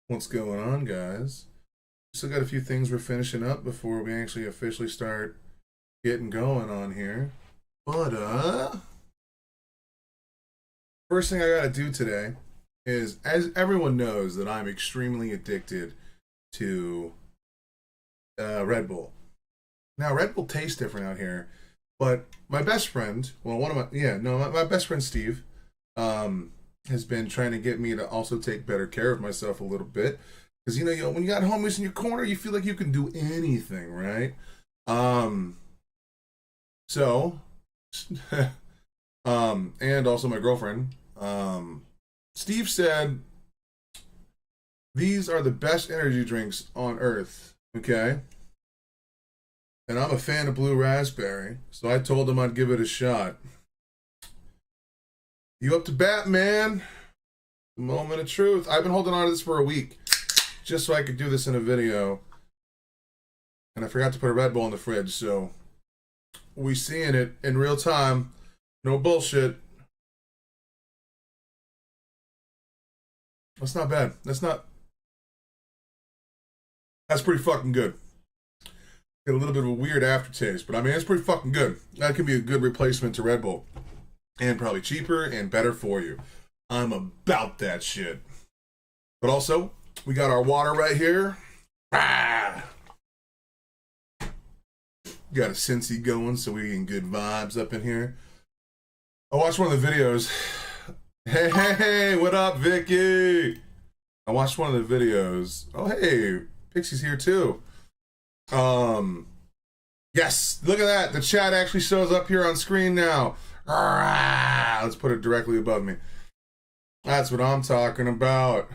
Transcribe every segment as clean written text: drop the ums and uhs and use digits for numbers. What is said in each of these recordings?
What's going on, guys? Still got a few things we're finishing up before we actually officially start getting going on here. But first thing I gotta do today is, as everyone knows, that I'm extremely addicted to Red Bull. Now, Red Bull tastes different out here, but my best friend, well, one of my my best friend Steve, um, has been trying to get me to also take better care of myself a little bit. Because when you got homies in your corner, you feel like you can do anything, right? Um, so, and also my girlfriend, Steve said these are the best energy drinks on earth. Okay, and I'm a fan of Blue Raspberry, so I told him I'd give it a shot. You up to bat, man? The moment of truth. I've been holding on to this for a week just so I could do this in a video. And I forgot to put a Red Bull in the fridge, so we seeing it in real time. No bullshit. That's not bad. That's pretty fucking good. Get a little bit of a weird aftertaste, but I mean, it's pretty fucking good. That could be a good replacement to Red Bull. And probably cheaper and better for you. I'm about that shit. But also, we got our water right here. Ah! Got a Cincy going so we can good vibes up in here. I watched one of the videos. Hey, what up, Vicky? I watched one of the videos. Oh, hey, Pixie's here too. Yes, look at that. The chat actually shows up here on screen now. Let's put it directly above me. That's what I'm talking about.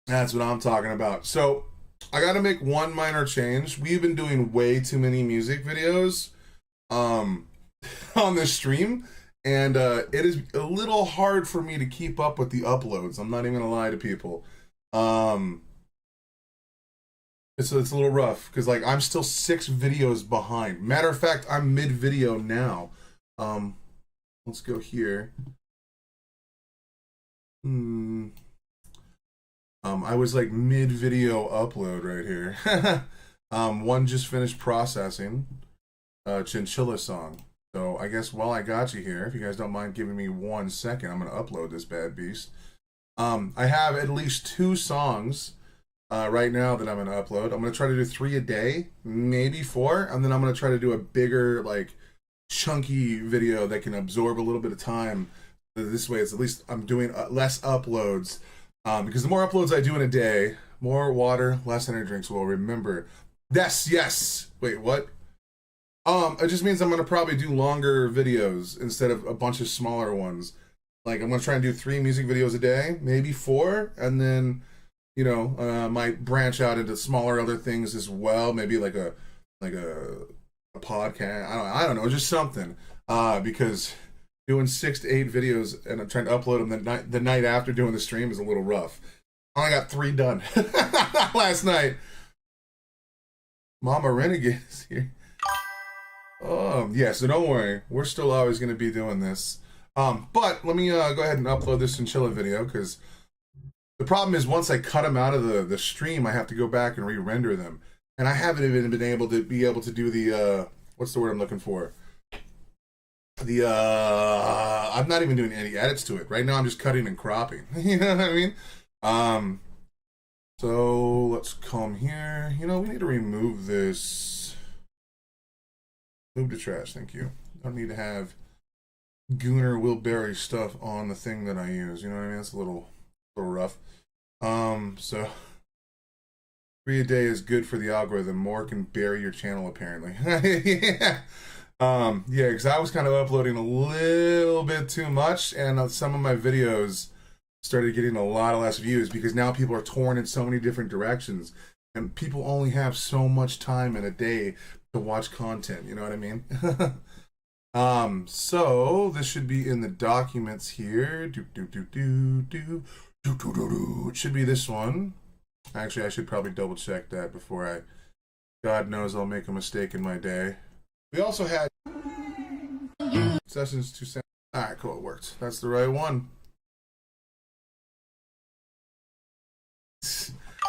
That's what I'm talking about. So, I got to make one minor change. We've been doing way too many music videos on this stream, and it is a little hard for me to keep up with the uploads. I'm not even gonna lie to people. It's a little rough because I'm still 6 videos behind. Matter of fact, I'm mid video now. Let's go here. I was mid video upload right here. One just finished processing Chinchilla song. So I guess while I got you here, if you guys don't mind giving me 1 second, I'm gonna upload this bad beast. I have at least 2 songs right now that I'm gonna upload. I'm gonna try to do 3 a day, maybe 4, and then I'm gonna try to do a bigger, chunky video that can absorb a little bit of time. This way, it's at least I'm doing less uploads. Because the more uploads I do in a day, more water, less energy drinks will remember. Yes. Wait, what? It just means I'm gonna probably do longer videos instead of a bunch of smaller ones. I'm gonna try and do 3 music videos a day, maybe 4, and then might branch out into smaller other things as well. Maybe like a podcast. I don't know, just something. Because doing 6 to 8 videos and I'm trying to upload them the night after doing the stream is a little rough. I only got 3 done last night. Mama Renegade is here. Yeah, so don't worry. We're still always going to be doing this. But let me go ahead and upload this Chinchilla video because the problem is once I cut them out of the stream, I have to go back and re-render them. And I haven't even been able to do the, what's the word I'm looking for? I'm not even doing any edits to it. Right now I'm just cutting and cropping. You know what I mean? So let's come here. We need to remove this. Move to trash, thank you. Don't need to have Gooner Wilberry stuff on the thing that I use. You know what I mean? It's a little rough. So 3 a day is good for the algorithm. More can bury your channel apparently. Yeah. Yeah, because I was kind of uploading a little bit too much, and some of my videos started getting a lot of less views because now people are torn in so many different directions, and people only have so much time in a day to watch content. You know what I mean? So this should be in the documents here. It should be this one. Actually, I should probably double check that before God knows I'll make a mistake in my day. We also had sessions to send. Alright, cool, it worked. That's the right one.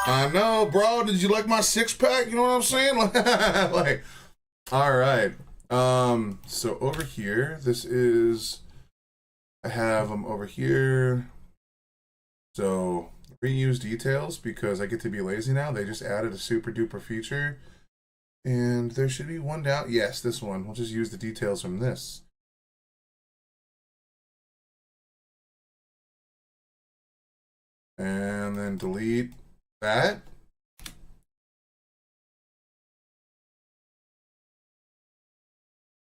I know, bro. Did you like my six pack? You know what I'm saying? Like, all right. So over here, this is, I have them over here. So reuse details because I get to be lazy now. They just added a super duper feature. And there should be one down. Yes, this one. We'll just use the details from this. And then delete that.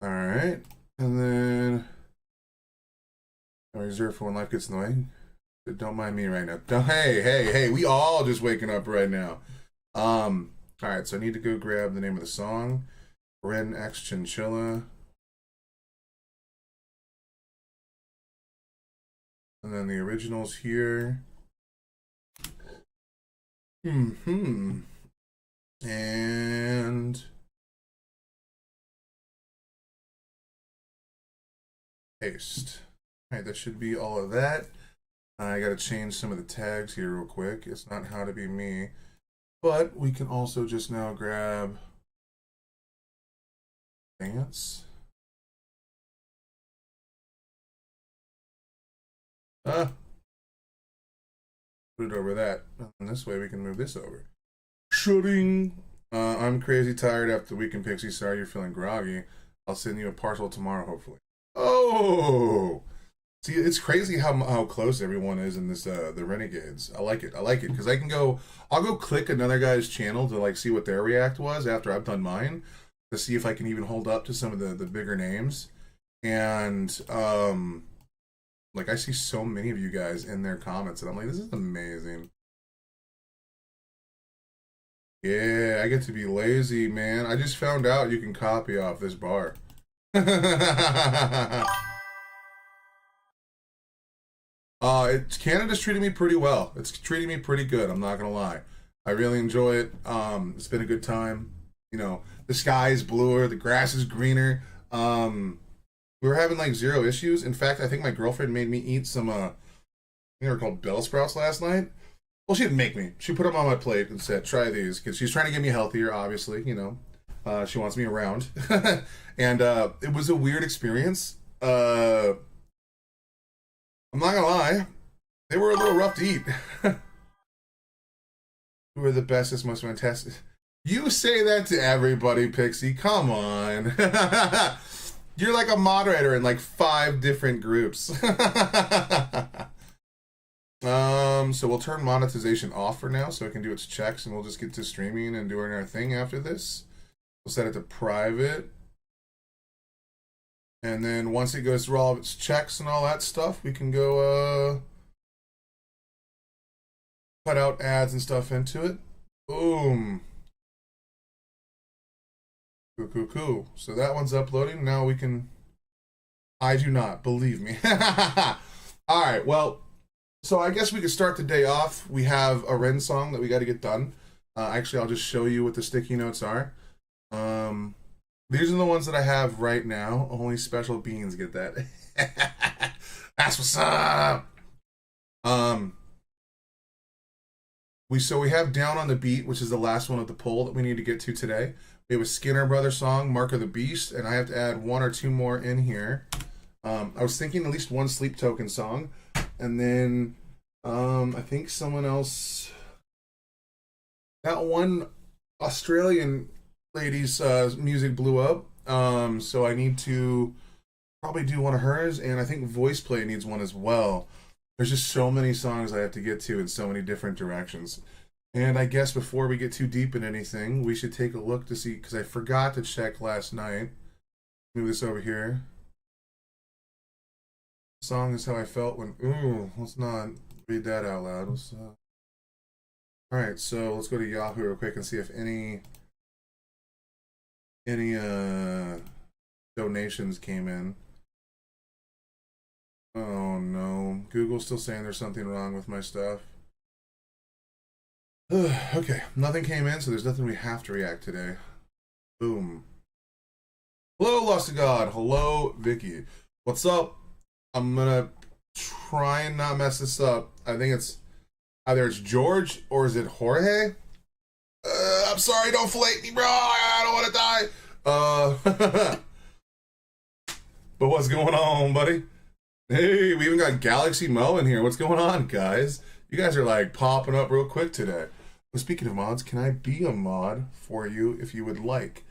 All right. And then I reserve for when life gets in the way. Don't mind me right now. Hey, we all just waking up right now. All right, so I need to go grab the name of the song. Ren X Chinchilla. And then the original's here. And paste. All right, that should be all of that. I gotta change some of the tags here real quick. It's not how to be me, but we can also just now grab dance. Put it over that. And this way we can move this over. Shooting. I'm crazy tired after the weekend, Pixie. Sorry you're feeling groggy. I'll send you a parcel tomorrow, hopefully. Oh! See, it's crazy how close everyone is in this the Renegades. I like it because I'll go click another guy's channel to like see what their react was after I've done mine to see if I can even hold up to some of the bigger names. And like I see so many of you guys in their comments and I'm like, this is amazing. Yeah, I get to be lazy, man. I just found out you can copy off this bar. Canada's treating me pretty well. It's treating me pretty good. I'm not gonna lie. I really enjoy it. It's been a good time. You know, the sky is bluer, the grass is greener. We were having like zero issues. In fact, I think my girlfriend made me eat some. I think they were called Bell Sprouts last night. Well, she didn't make me. She put them on my plate and said, "Try these," because she's trying to get me healthier. Obviously, you know, she wants me around, and it was a weird experience. I'm not gonna lie, they were a little rough to eat. Who are the bestest, most fantastic? You say that to everybody, Pixie. Come on. You're like a moderator in like 5 different groups. So we'll turn monetization off for now so it can do its checks and we'll just get to streaming and doing our thing after this. We'll set it to private. And then once it goes through all of its checks and all that stuff, we can go cut out ads and stuff into it. Boom. Cool. So that one's uploading. Now we can... I do not, believe me. All right, well, so I guess we could start the day off. We have a Ren song that we got to get done. Actually, I'll just show you what the sticky notes are. These are the ones that I have right now. Only special beings get that. That's what's up. We have Down on the Beat, which is the last one of the poll that we need to get to today. We have a Skinner Brothers song, Mark of the Beast, and I have to add 1 or 2 more in here. I was thinking at least 1 Sleep Token song, and then I think someone else. That one Australian lady's music blew up, so I need to probably do one of hers, and I think Voice Play needs one as well. There's just so many songs I have to get to in so many different directions. And I guess before we get too deep in anything, we should take a look to see, because I forgot to check last night. Move this over here. Song is how I felt when... Ooh, let's not read that out loud. Alright, so let's go to Yahoo real quick and see if any donations came in. Oh no, Google's still saying there's something wrong with my stuff. Okay, nothing came in, so there's nothing we have to react today. Boom. Hello, Lost to God. Hello, Vicky. What's up? I'm gonna try and not mess this up. I think Either it's George or is it Jorge? I'm sorry, don't flake me, bro. I don't want to die. But what's going on, buddy? Hey, we even got Galaxy Mo in here. What's going on, guys? You guys are like popping up real quick today. Well, speaking of mods, can I be a mod for you if you would like?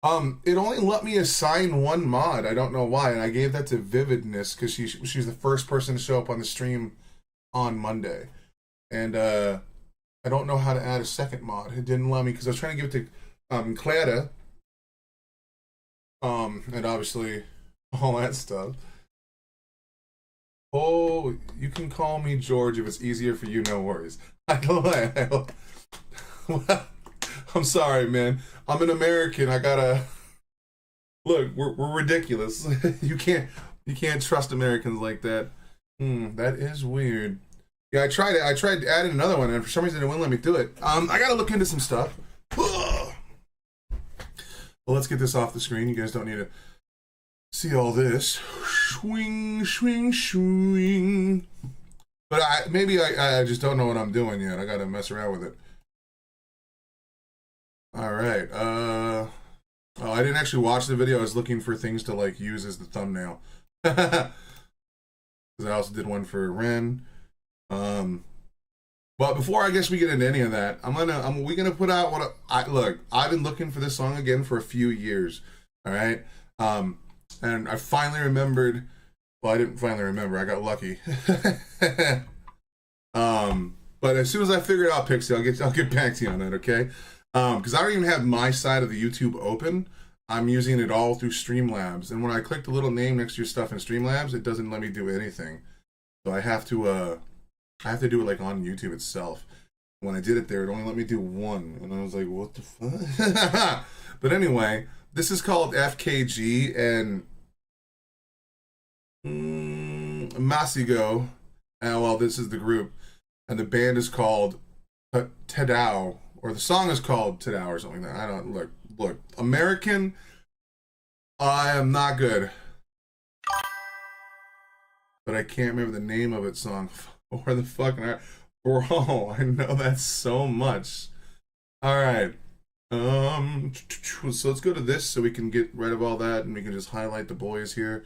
It only let me assign one mod. I don't know why, and I gave that to Vividness because she's the first person to show up on the stream on Monday. And I don't know how to add a second mod. It didn't let me because I was trying to give it to Clara. And obviously all that stuff. Oh, you can call me George if it's easier for you, no worries. I don't well, I'm sorry, man. I'm an American. I gotta look, we're ridiculous. You can't trust Americans like that. That is weird. Yeah, I tried adding another one, and for some reason it wouldn't let me do it. I gotta look into some stuff. Well, let's get this off the screen. You guys don't need to see all this. Swing, swing, swing. But maybe I just don't know what I'm doing yet. I gotta mess around with it. All right. Oh, I didn't actually watch the video. I was looking for things to like use as the thumbnail. Because I also did one for Ren. But before I guess we get into any of that, we're gonna put out what look. I've been looking for this song again for a few years. All right. And I finally remembered. Well, I didn't finally remember. I got lucky. But as soon as I figure it out, Pixie, I'll get back to you on that. Okay. Because I don't even have my side of the YouTube open. I'm using it all through Streamlabs, and when I click the little name next to your stuff in Streamlabs, it doesn't let me do anything. So I have to do it like on YouTube itself. When I did it there, it only let me do one, and I was like, "What the fuck?" But anyway, this is called FKG and Masigo. Well, this is the group, and the band is called Tadao, or the song is called Tadao, or something like that. I don't look. American. I am not good, but I can't remember the name of it. Song. Where the fuck? Bro, I know that so much. All right. So let's go to this so we can get rid of all that and we can just highlight the boys here.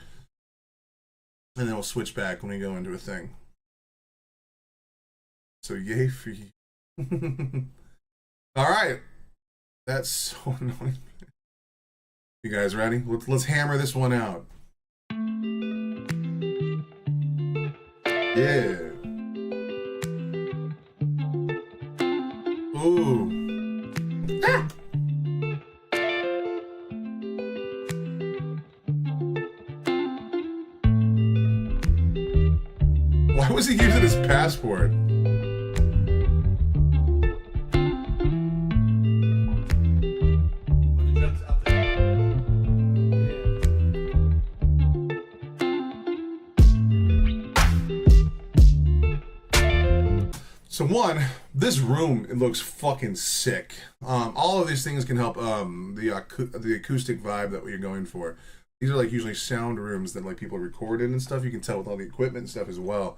And then we'll switch back when we go into a thing. So yay for you. All right. That's so annoying. You guys ready? Let's hammer this one out. Yeah. Ooh. Ah! Why was he using his passport? So one, this room, it looks fucking sick. All of these things can help the acoustic vibe that we're going for. These are like usually sound rooms that like people record in and stuff. You can tell with all the equipment and stuff as well.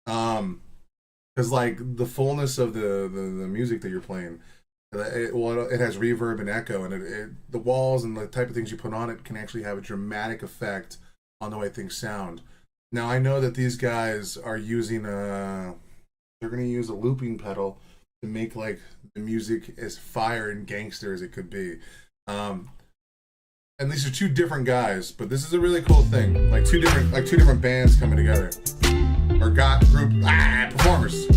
Because like the fullness of the music that you're playing, it has reverb and echo, and the walls and the type of things you put on it can actually have a dramatic effect on the way things sound. Now I know that these guys are using they're going to use a looping pedal to make like the music as fire and gangster as it could be. And these are two different guys, but this is a really cool thing. Like two different bands coming together. Or performers.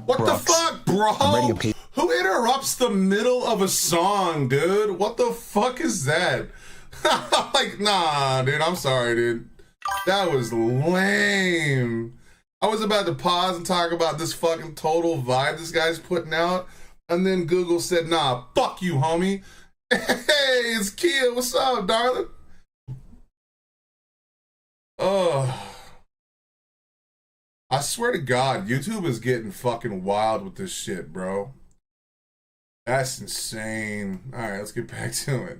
What the fuck, bro? Who interrupts the middle of a song, dude? What the fuck is that? Like, nah, dude, I'm sorry, dude. That was lame. I was about to pause and talk about this fucking total vibe this guy's putting out, and then Google said, nah, fuck you, homie. Hey, it's Kia. What's up, darling? Oh, I swear to God, YouTube is getting fucking wild with this shit, bro. That's insane. All right, let's get back to it.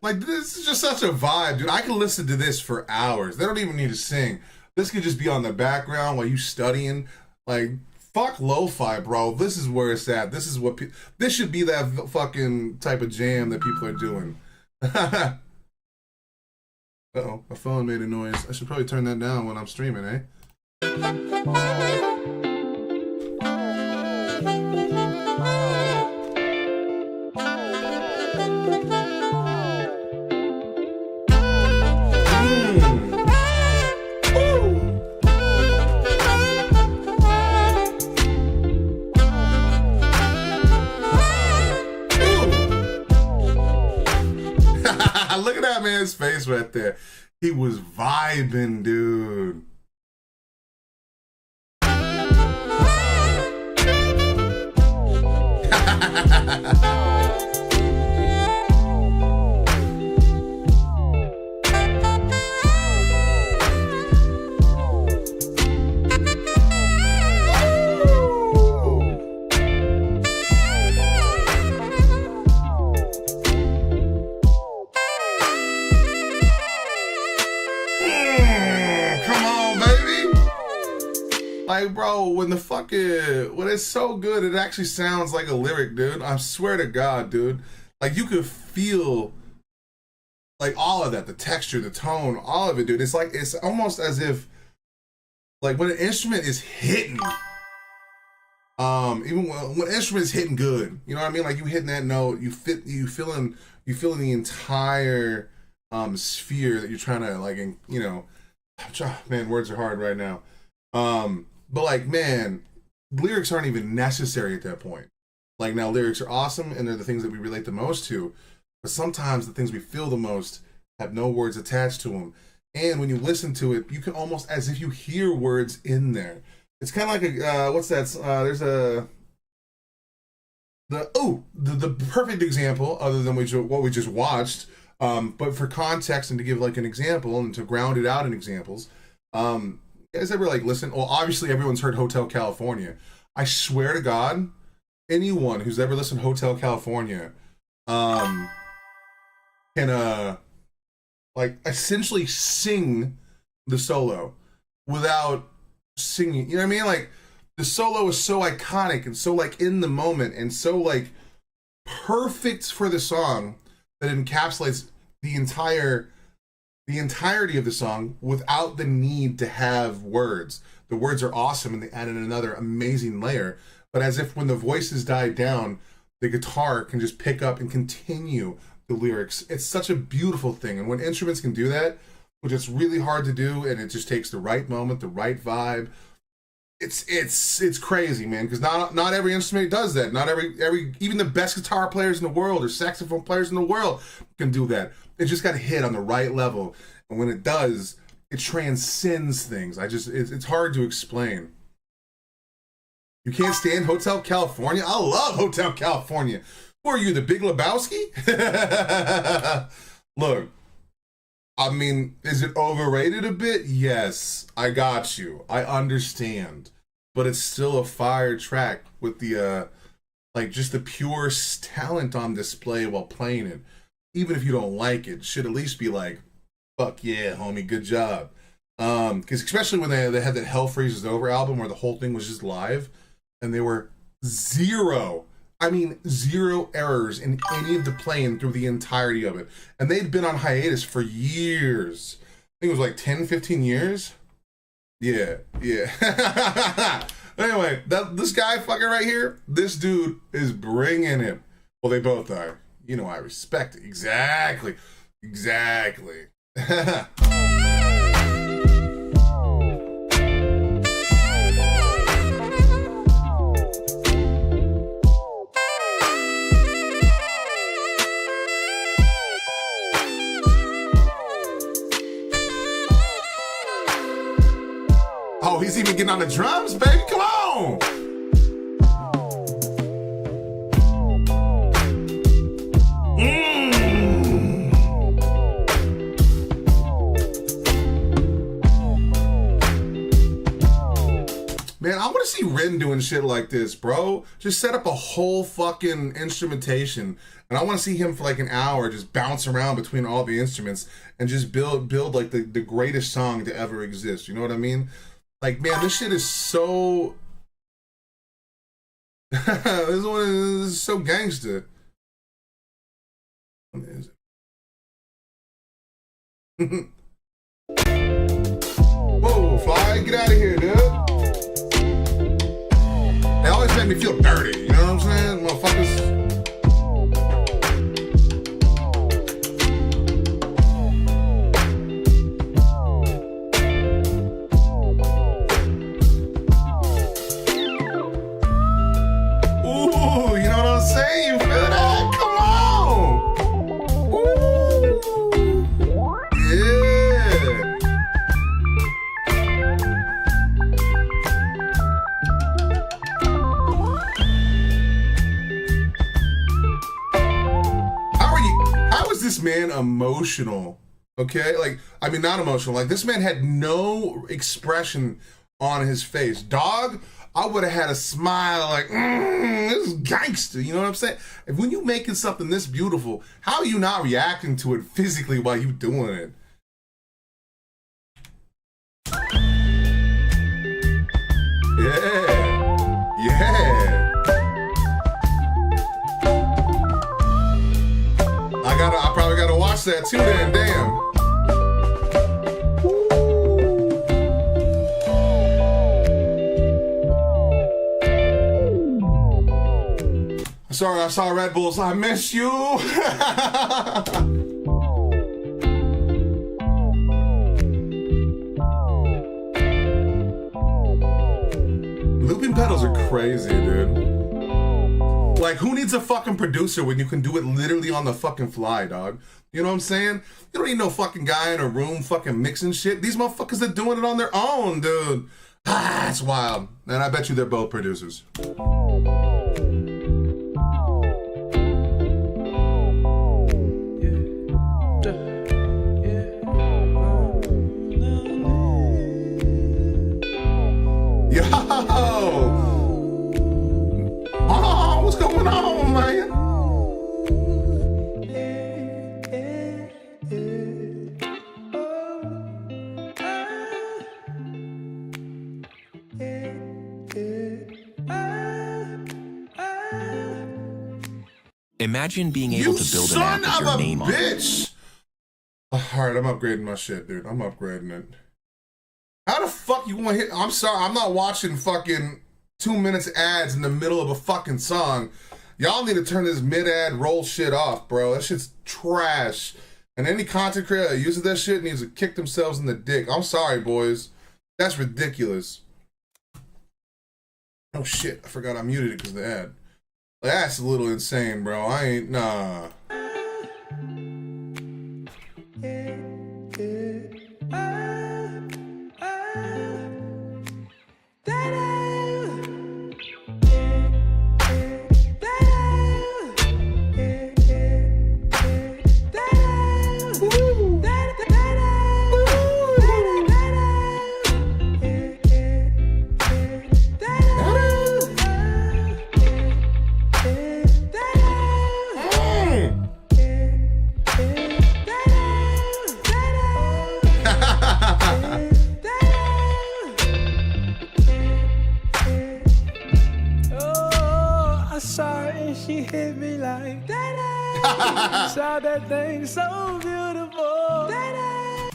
Like, this is just such a vibe, dude. I can listen to this for hours. They don't even need to sing. This could just be on the background while you studying. Like, fuck lo-fi, bro. This is where it's at. This is what this should be, that fucking type of jam that people are doing. Uh-oh, my phone made a noise. I should probably turn that down when I'm streaming, eh? Look at that man's face right there. He was vibing, dude. Like, bro, when it's so good, it actually sounds like a lyric, dude. I swear to God, dude. Like, you could feel, like, all of that, the texture, the tone, all of it, dude. It's like, it's almost as if, like, when an instrument is hitting, even when an instrument is hitting good, you know what I mean? Like, you hitting that note, you feeling the entire sphere that you're trying to, like, you know, man, words are hard right now. But like, man, lyrics aren't even necessary at that point. Like, now lyrics are awesome and they're the things that we relate the most to, but sometimes the things we feel the most have no words attached to them. And when you listen to it, you can almost, as if you hear words in there. It's kind of like a, what's that? There's the perfect example, other than what we just watched, but for context and to give like an example and to ground it out in examples, you guys ever like listen? Well, obviously everyone's heard Hotel California. I swear to God, anyone who's ever listened to Hotel California can like essentially sing the solo without singing. You know what I mean? Like, the solo is so iconic and so like in the moment and so like perfect for the song that it encapsulates the entirety of the song without the need to have words. The words are awesome and they added another amazing layer, but as if when the voices died down, the guitar can just pick up and continue the lyrics. It's such a beautiful thing, and when instruments can do that, which it's really hard to do, and it just takes the right moment, the right vibe, it's crazy, man, because not every instrument does that. Not every even the best guitar players in the world or saxophone players in the world can do that. It just got to hit on the right level, and when it does, it transcends things. It's hard to explain. You can't stand Hotel California? I love Hotel California. Who are you, the Big Lebowski? Look, I mean, is it overrated a bit? Yes, I got you. I understand. But it's still a fire track with the, like, just the pure talent on display while playing it. Even if you don't like it, should at least be like, fuck yeah, homie, good job. Because especially when they had that Hell Freezes Over album where the whole thing was just live, and they were zero errors in any of the playing through the entirety of it. And they'd been on hiatus for years. I think it was like 10, 15 years. Yeah, yeah. Anyway, this guy fucking right here, this dude is bringing him. Well, they both are. You know, I respect it. Exactly. Exactly. Oh, he's even getting on the drums, baby. Come on. Man, I want to see Rin doing shit like this, bro. Just set up a whole fucking instrumentation, and I want to see him for like an hour just bounce around between all the instruments and just build like the greatest song to ever exist. You know what I mean? Like, man, this shit is so... this one is so gangster. Whoa, Fly, get out of here, dude. They always make me feel dirty, you know what I'm saying? Motherfuckers... man emotional, okay? Like, I mean, not emotional. Like, this man had no expression on his face. Dog, I would have had a smile like, this is gangster, you know what I'm saying? If when you making something this beautiful, how are you not reacting to it physically while you doing it? Yeah, yeah. I probably gotta watch that too then, damn. Sorry, I saw Red Bulls. I miss you. Looping pedals are crazy, dude. Like, who needs a fucking producer when you can do it literally on the fucking fly, dog? You know what I'm saying? You don't need no fucking guy in a room fucking mixing shit. These motherfuckers are doing it on their own, dude. Ah, it's wild. And I bet you they're both producers. Yo! Oh, what's going on, man? Imagine being able to build an app with your name on it. Bitch! Alright, I'm upgrading my shit, dude. I'm upgrading it. How the fuck you want to hit? I'm sorry, I'm not watching fucking 2 minutes ads in the middle of a fucking song. Y'all need to turn this mid-ad roll shit off, bro. That shit's trash. And any content creator that uses that shit needs to kick themselves in the dick. I'm sorry, boys. That's ridiculous. Oh shit, I forgot I muted it because of the ad. That's a little insane, bro. I ain't, nah. She hit me like that. Saw that thing so beautiful.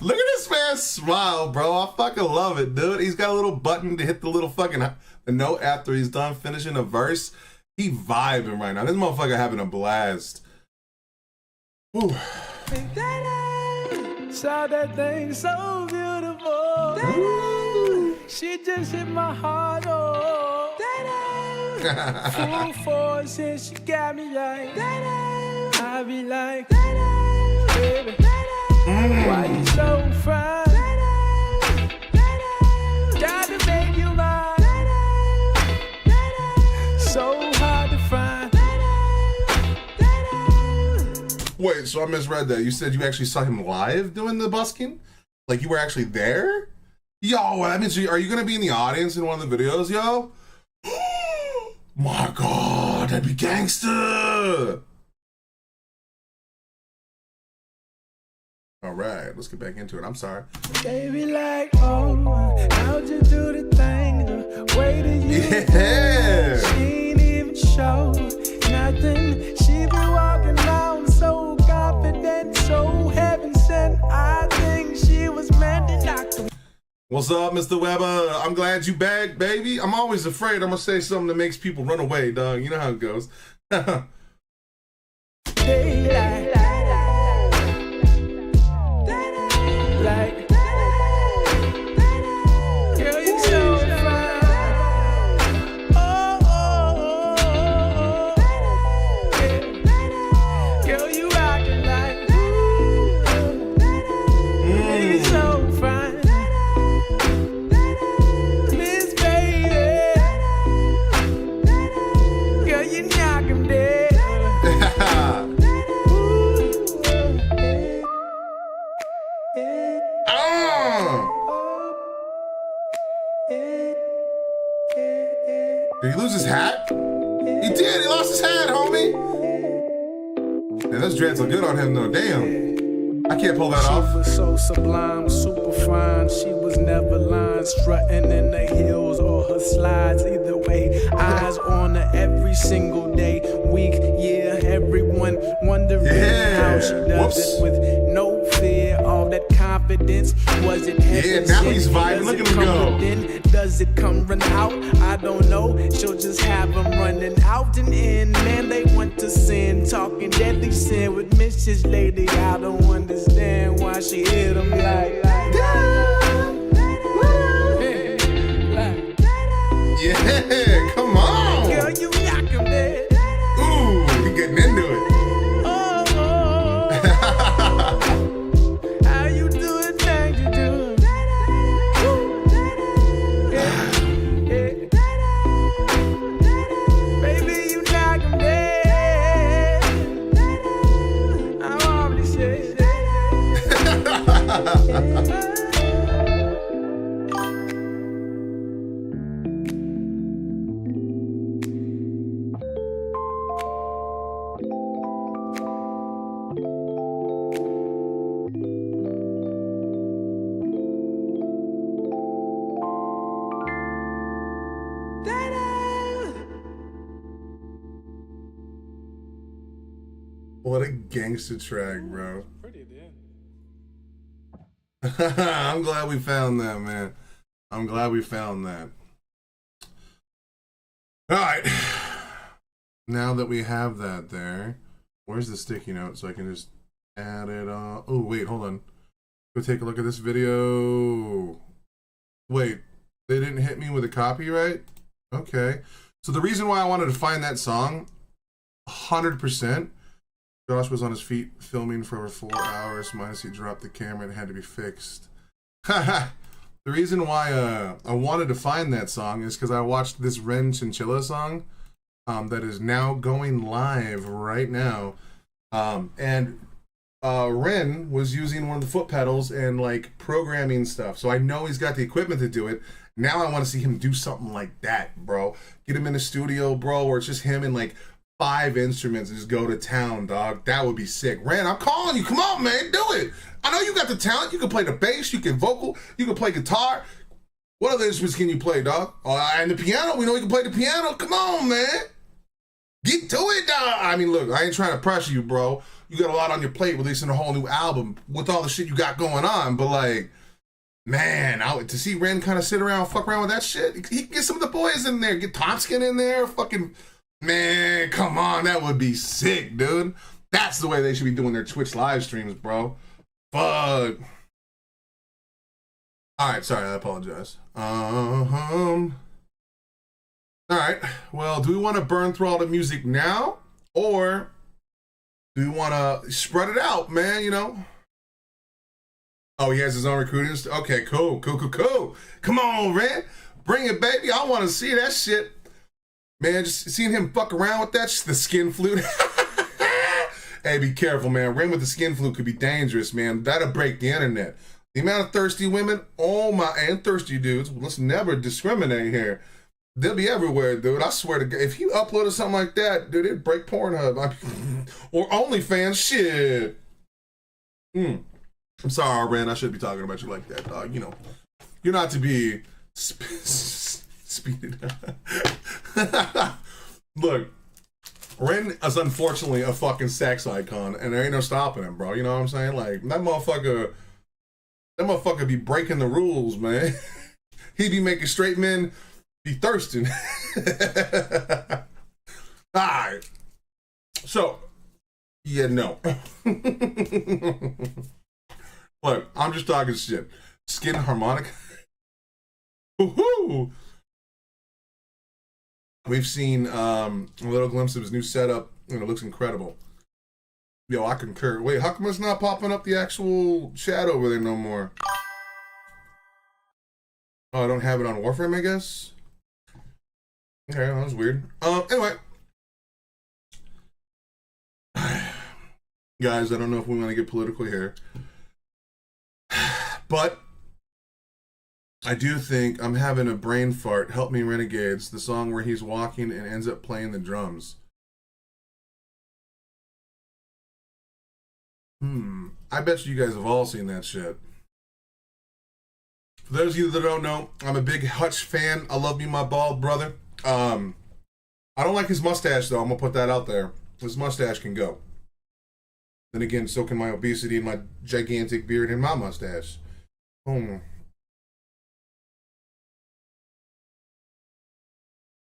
Look at this man smile, bro. I fucking love it, dude. He's got a little button to hit the little fucking the note after he's done finishing a verse. He vibing right now. This motherfucker having a blast. Ooh. Saw that thing so beautiful. She just hit my heart, oh. Full force and she got me like, I be like, baby, why you so fine? Got to make you mine. So hard to find. Wait, so I misread that. You said you actually saw him live doing the busking? Like you were actually there? Yo, that means are you gonna be in the audience in one of the videos, yo? My God, that'd be gangster. All right, let's get back into it. I'm sorry. Baby, like, oh, how'd you do the thing? The way that you Yeah. She ain't even show nothing. She be walking around so confident, so heaven sent. I think she was meant to knock the. What's up, Mr. Weber? I'm glad you back, baby. I'm always afraid I'm gonna say something that makes people run away, dog. You know how it goes. Daylight. Like, girl, you so fine. Oh, oh, oh, oh. Yeah. Girl, you rockin' like, you so fine. Miss Baby, girl, you knock 'em dead. Did he lose his hat? He did. He lost his hat, homie. Man, those dreads look good on him, though. Damn. I can't pull that off. She was so sublime, super fine. She was never lying, strutting in the heels or her slides. Either way, eyes on her every single day, week, year. Everyone wondering how she does it with no fear. All that confidence. Was it heaven? Yeah, now he's vibing. Look at him go. Within? Does it come run out? I don't know. She'll just have them running out and in. Man, they want to sin, talking deadly sin with Mrs. Lady. I don't understand why she hit them like. Yeah, come on. Girl, you knock him dead. Ooh, we getting into it. How you do it, things you do. Baby, you knock him dead. I'm already said. What a gangster track, bro. Pretty damn. I'm glad we found that, man. I'm glad we found that. All right. Now that we have that there, where's the sticky note so I can just add it on? Oh, wait, hold on. Go take a look at this video. Wait, they didn't hit me with a copyright? Okay. So the reason why I wanted to find that song, 100%, Josh was on his feet filming for over 4 hours, minus he dropped the camera and it had to be fixed. The reason why I wanted to find that song is because I watched this Ren Chinchilla song that is now going live right now. And Ren was using one of the foot pedals and like programming stuff. So I know he's got the equipment to do it. Now I want to see him do something like that, bro. Get him in the studio, bro, where it's just him and like 5 instruments and just go to town, dog. That would be sick. Ren, I'm calling you. Come on, man. Do it. I know you got the talent. You can play the bass. You can vocal. You can play guitar. What other instruments can you play, dog? And the piano. We know you can play the piano. Come on, man. Get to it, dog. I mean, look, I ain't trying to pressure you, bro. you got a lot on your plate releasing a whole new album with all the shit you got going on. But like, man, to see Ren kind of sit around, fuck around with that shit, he can get some of the boys in there, get Thompson in there, fucking, man, come on, that would be sick, dude. That's the way they should be doing their Twitch live streams, bro. Fuck. All right, sorry, I apologize. All right, well, do we want to burn through all the music now, or do we want to spread it out, man, you know? Oh, he has his own recruiting. Okay, cool. Come on, Ren. Bring it, baby. I want to see that shit. Man, just seeing him fuck around with that, the skin flute. Hey, be careful, man. Ren with the skin flute could be dangerous, man. That'll break the internet. The amount of thirsty women, oh my, and thirsty dudes, let's never discriminate here. They'll be everywhere, dude. I swear to God. If you uploaded something like that, dude, it'd break Pornhub. Or OnlyFans, shit. I'm sorry, Ren. I shouldn't be talking about you like that, dog. You know, you're not to be speeded. Look, Ren is unfortunately a fucking sex icon, and there ain't no stopping him, bro. You know what I'm saying? Like, that motherfucker be breaking the rules, man. He be making straight men be thirsting. All right. So, yeah, no. Look, I'm just talking shit. Skin harmonic. Woohoo! We've seen a little glimpse of his new setup, and it looks incredible. Yo, I concur. Wait, how come it's not popping up the actual chat over there no more? Oh, I don't have it on Warframe, I guess? Okay, that was weird. Anyway. Guys, I don't know if we want to get political here. But I do think I'm having a brain fart. Help Me Renegades, the song where he's walking and ends up playing the drums. I bet you guys have all seen that shit. For those of you that don't know, I'm a big Hutch fan. I love you, my bald brother. I don't like his mustache, though. I'm going to put that out there. His mustache can go. Then again, so can my obesity and my gigantic beard and my mustache.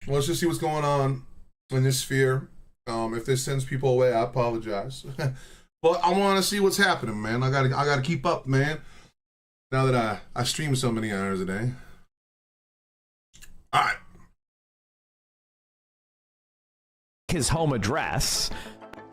Let's just see what's going on in this sphere. If this sends people away, I apologize. But I want to see what's happening, man. I gotta keep up, man. Now that I stream so many hours a day. All right. His home address.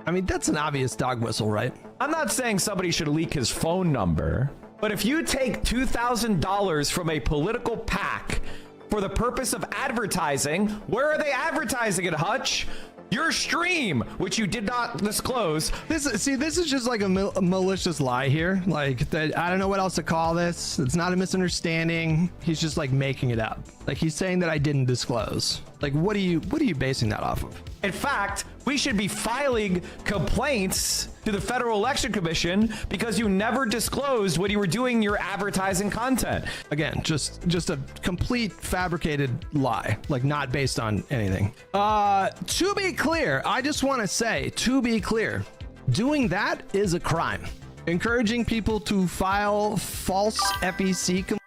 I mean, that's an obvious dog whistle, right? I'm not saying somebody should leak his phone number, but if you take $2,000 from a political PAC for the purpose of advertising, where are they advertising it, Hutch? Your stream, which you did not disclose. This is just like a malicious lie here. Like, that, I don't know what else to call this. It's not a misunderstanding. He's just like making it up. Like, he's saying that I didn't disclose. Like, what are you basing that off of? In fact, we should be filing complaints to the Federal Election Commission because you never disclosed when you were doing your advertising content. Again, just a complete fabricated lie, like not based on anything. To be clear, I just want to say, to be clear, doing that is a crime. Encouraging people to file false FEC complaints.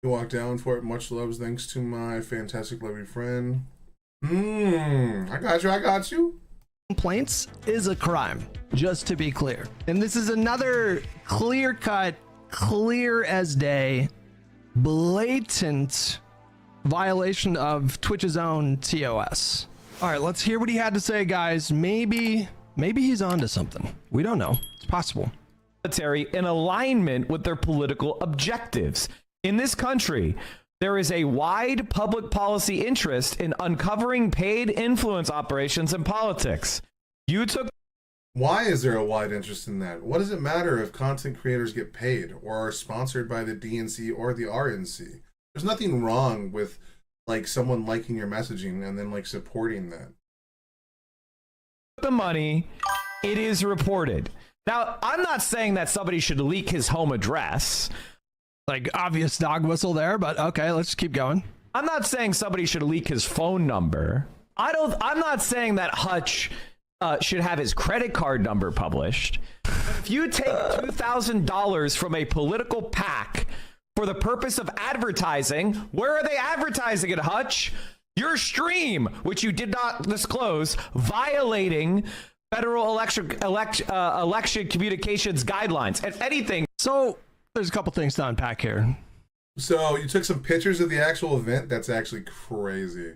You walk down for it. Much loves, thanks to my fantastic, lovely friend. I got you. Complaints is a crime, just to be clear. And this is another clear-cut, clear as day, blatant violation of Twitch's own TOS. All right, let's hear what he had to say, guys. Maybe he's onto something. We don't know. It's possible. In alignment with their political objectives. In this country, there is a wide public policy interest in uncovering paid influence operations in politics. Why is there a wide interest in that? What does it matter if content creators get paid or are sponsored by the DNC or the RNC? There's nothing wrong with like someone liking your messaging and then like supporting that. The money, it is reported. Now, I'm not saying that somebody should leak his home address. Like, obvious dog whistle there, but okay, let's keep going. I'm not saying somebody should leak his phone number. I'm not saying that Hutch should have his credit card number published. If you take $2,000 from a political PAC for the purpose of advertising, where are they advertising it, Hutch? Your stream, which you did not disclose, violating federal election communications guidelines. If anything, So there's a couple things to unpack here. So you took some pictures of the actual event. That's actually crazy,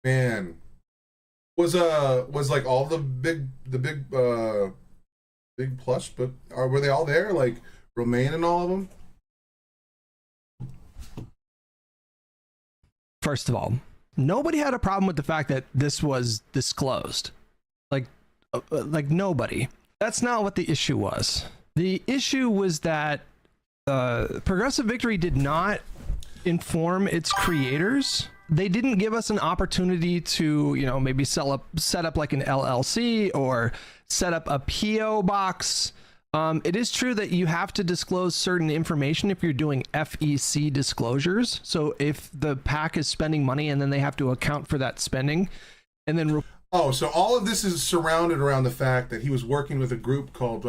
man. Was like all the big plush, but were they all there? Like Romaine and all of them? First of all, nobody had a problem with the fact that this was disclosed. Like nobody. That's not what the issue was. The issue was that Progressive Victory did not inform its creators. They didn't give us an opportunity to, maybe set up like an LLC or set up a PO box. It is true that you have to disclose certain information if you're doing FEC disclosures. So if the PAC is spending money and then they have to account for that spending, and then so all of this is surrounded around the fact that he was working with a group called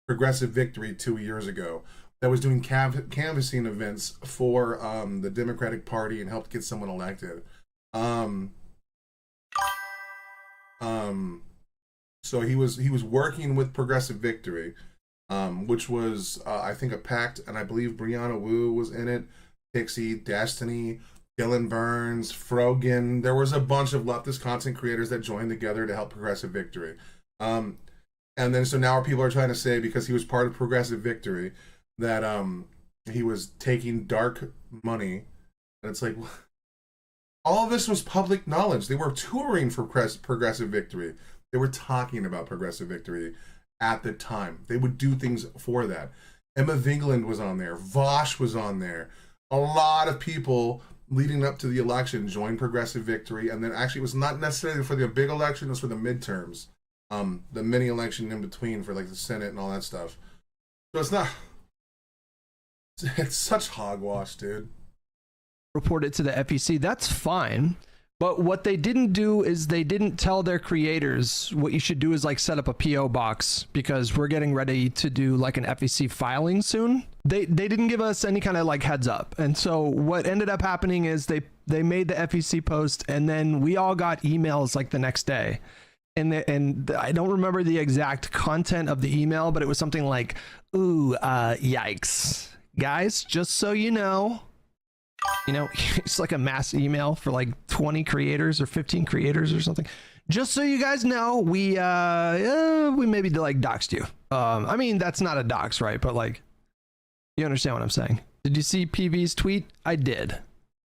Progressive Victory 2 years ago that was doing canvassing events for the Democratic Party and helped get someone elected. So he was working with Progressive Victory, which was I think a pact, and I believe Brianna Wu was in it, Pixie, Destiny, Dylan Burns, Frogan. There was a bunch of leftist content creators that joined together to help Progressive Victory. And then so now people are trying to say because he was part of Progressive Victory that he was taking dark money, and it's like all of this was public knowledge. They were touring for Progressive Victory. They were talking about Progressive Victory at the time. They would do things for that. Emma Vingland was on there. Vosh was on there. A lot of people leading up to the election joined Progressive Victory, and then actually it was not necessarily for the big election, it was for the midterms. The mini election in between for like the Senate and all that stuff. So it's such hogwash, dude. report it to the FEC, that's fine. But what they didn't do is they didn't tell their creators what you should do is like set up a PO box because we're getting ready to do like an FEC filing soon. They didn't give us any kind of like heads up. And so what ended up happening is they made the FEC post and then we all got emails like the next day. And I don't remember the exact content of the email, but it was something like, yikes. Guys, just so you know, it's like a mass email for like 20 creators or 15 creators or something. Just so you guys know, we maybe like doxed you. I mean, that's not a dox, right? But like, you understand what I'm saying. Did you see PV's tweet? I did.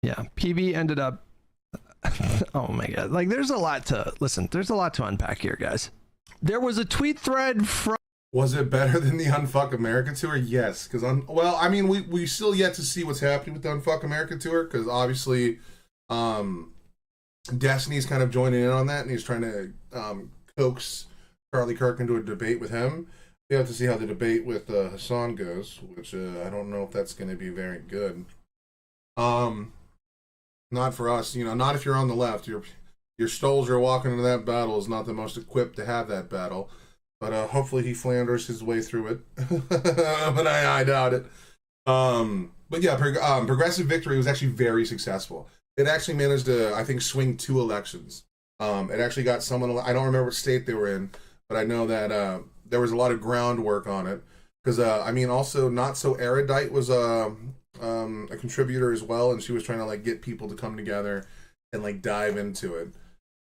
Yeah, PV ended up, oh my God. Like there's a lot to unpack here, guys. There was a tweet thread from, was it better than the Unfuck America tour? Yes, because we still yet to see what's happening with the Unfuck America tour, because obviously Destiny's kind of joining in on that, and he's trying to coax Charlie Kirk into a debate with him. We have to see how the debate with Hassan goes, which I don't know if that's going to be very good. Not for us, not if you're on the left. Your Stolzer walking into that battle is not the most equipped to have that battle. But hopefully he Flanders his way through it. But I doubt it. But yeah, Progressive Victory was actually very successful. It actually managed to, I think, swing 2 elections. It actually got someone, I don't remember what state they were in, but I know that there was a lot of groundwork on it. Because, also Not So Erudite was a contributor as well, and she was trying to like get people to come together and like dive into it.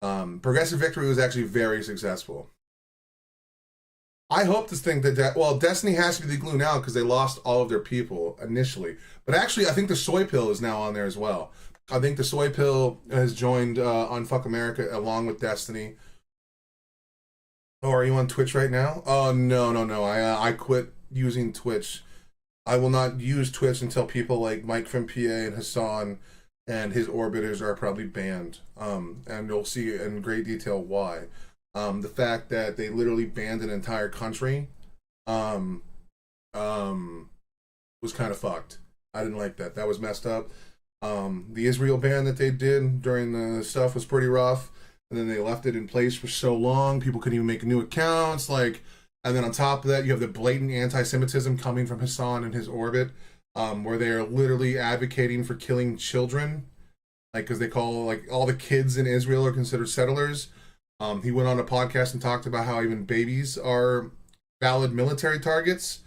Progressive Victory was actually very successful. I hope this thing Destiny has to be the glue now because they lost all of their people initially. But actually, I think the Soy Pill is now on there as well. I think the Soy Pill has joined Unfuck America along with Destiny. Oh, are you on Twitch right now? Oh, no. I quit using Twitch. I will not use Twitch until people like Mike from PA and Hassan and his orbiters are probably banned. And you'll see in great detail why. The fact that they literally banned an entire country was kind of fucked. I didn't like that. That was messed up. The Israel ban that they did during the stuff was pretty rough. and then they left it in place for so long, people couldn't even make new accounts. Like, and then on top of that, you have the blatant anti-Semitism coming from Hassan and his orbit, where they are literally advocating for killing children, like, because they call, like, all the kids in Israel are considered settlers. He went on a podcast and talked about how even babies are valid military targets.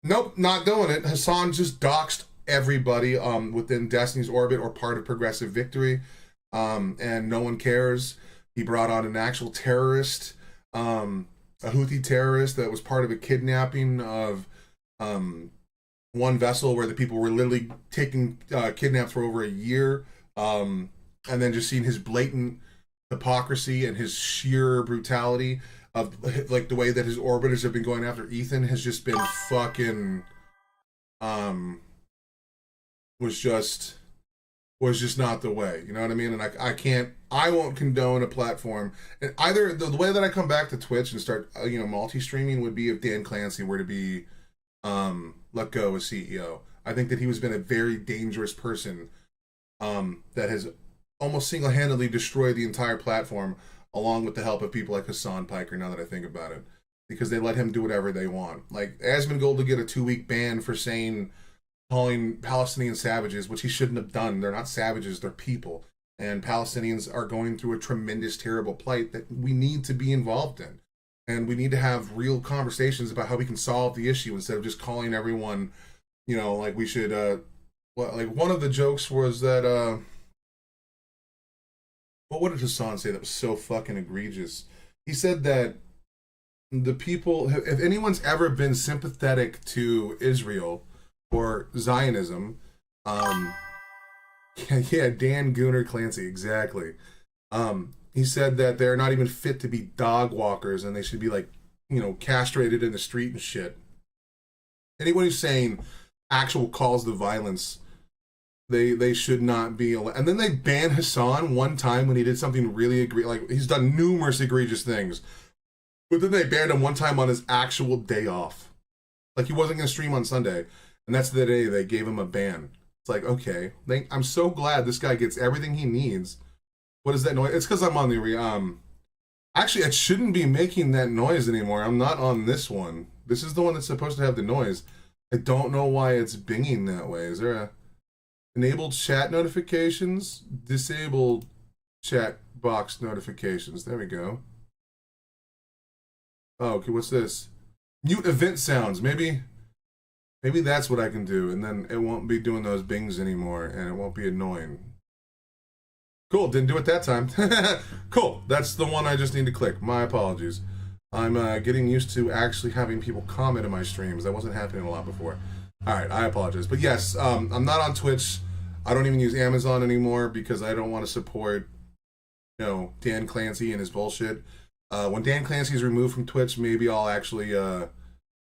Nope, not doing it. Hassan just doxed everybody within Destiny's orbit or part of Progressive Victory, and no one cares. He brought on an actual terrorist, a Houthi terrorist that was part of a kidnapping of one vessel where the people were literally taken kidnapped for over a year, and then just seeing his blatant hypocrisy and his sheer brutality of, like, the way that his orbiters have been going after Ethan has just been fucking was just not the way, you know what I mean? And I won't condone a platform, and either the way that I come back to Twitch and start multi-streaming would be if Dan Clancy were to be let go as CEO. I think that he has been a very dangerous person that has almost single-handedly destroyed the entire platform, along with the help of people like Hassan Piker, now that I think about it, because they let him do whatever they want. Like, Asmongold to get a 2-week ban for calling Palestinian savages, which he shouldn't have done. They're not savages, they're people. And Palestinians are going through a tremendous, terrible plight that we need to be involved in. And we need to have real conversations about how we can solve the issue instead of just calling everyone, like we should, like, one of the jokes was that, what did Hassan say that was so fucking egregious? He said that the people, if anyone's ever been sympathetic to Israel or Zionism, Dan Gooner Clancy, exactly. He said that they're not even fit to be dog walkers and they should be, like, castrated in the street and shit. Anyone who's saying actual calls to violence, they should not be allowed. And then they banned Hassan one time when he did something really like, he's done numerous egregious things, but then they banned him one time on his actual day off. Like, he wasn't going to stream on Sunday, and that's the day they gave him a ban. It's like, okay, I'm so glad this guy gets everything he needs. What is that noise? It's because I'm on the actually, it shouldn't be making that noise anymore. I'm not on this one. This is the one that's supposed to have the noise. I don't know why it's binging that way. Is there a enabled chat notifications? Disabled chat box notifications. There we go. Oh, okay, what's this? Mute event sounds. Maybe that's what I can do, and then it won't be doing those bings anymore, and it won't be annoying. Cool, didn't do it that time. Cool, that's the one I just need to click. My apologies. I'm getting used to actually having people comment in my streams. That wasn't happening a lot before. All right, I apologize. But yes, I'm not on Twitch. I don't even use Amazon anymore because I don't want to support, Dan Clancy and his bullshit. When Dan Clancy is removed from Twitch, maybe I'll actually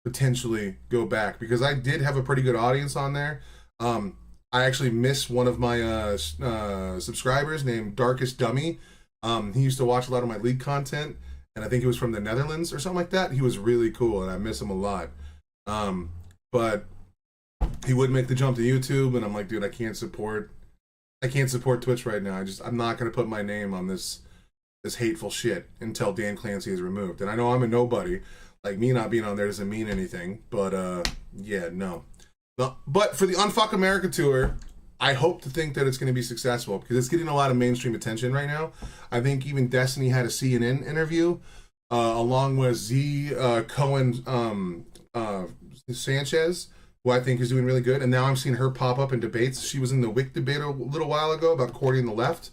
potentially go back, because I did have a pretty good audience on there. I actually miss one of my subscribers named Darkest Dummy. He used to watch a lot of my League content, and I think he was from the Netherlands or something like that. He was really cool, and I miss him a lot. But he would make the jump to YouTube, and I'm like, dude, I can't support Twitch right now. I'm not gonna put my name on this hateful shit until Dan Clancy is removed. And I know I'm a nobody. Like, me not being on there doesn't mean anything. But yeah, no. But for the Unfuck America tour, I hope to think that it's going to be successful, because it's getting a lot of mainstream attention right now. I think even Destiny had a CNN interview along with Z Cohen Sanchez, who I think is doing really good. And now I'm seeing her pop up in debates. She was in the Wick debate a little while ago about courting the left,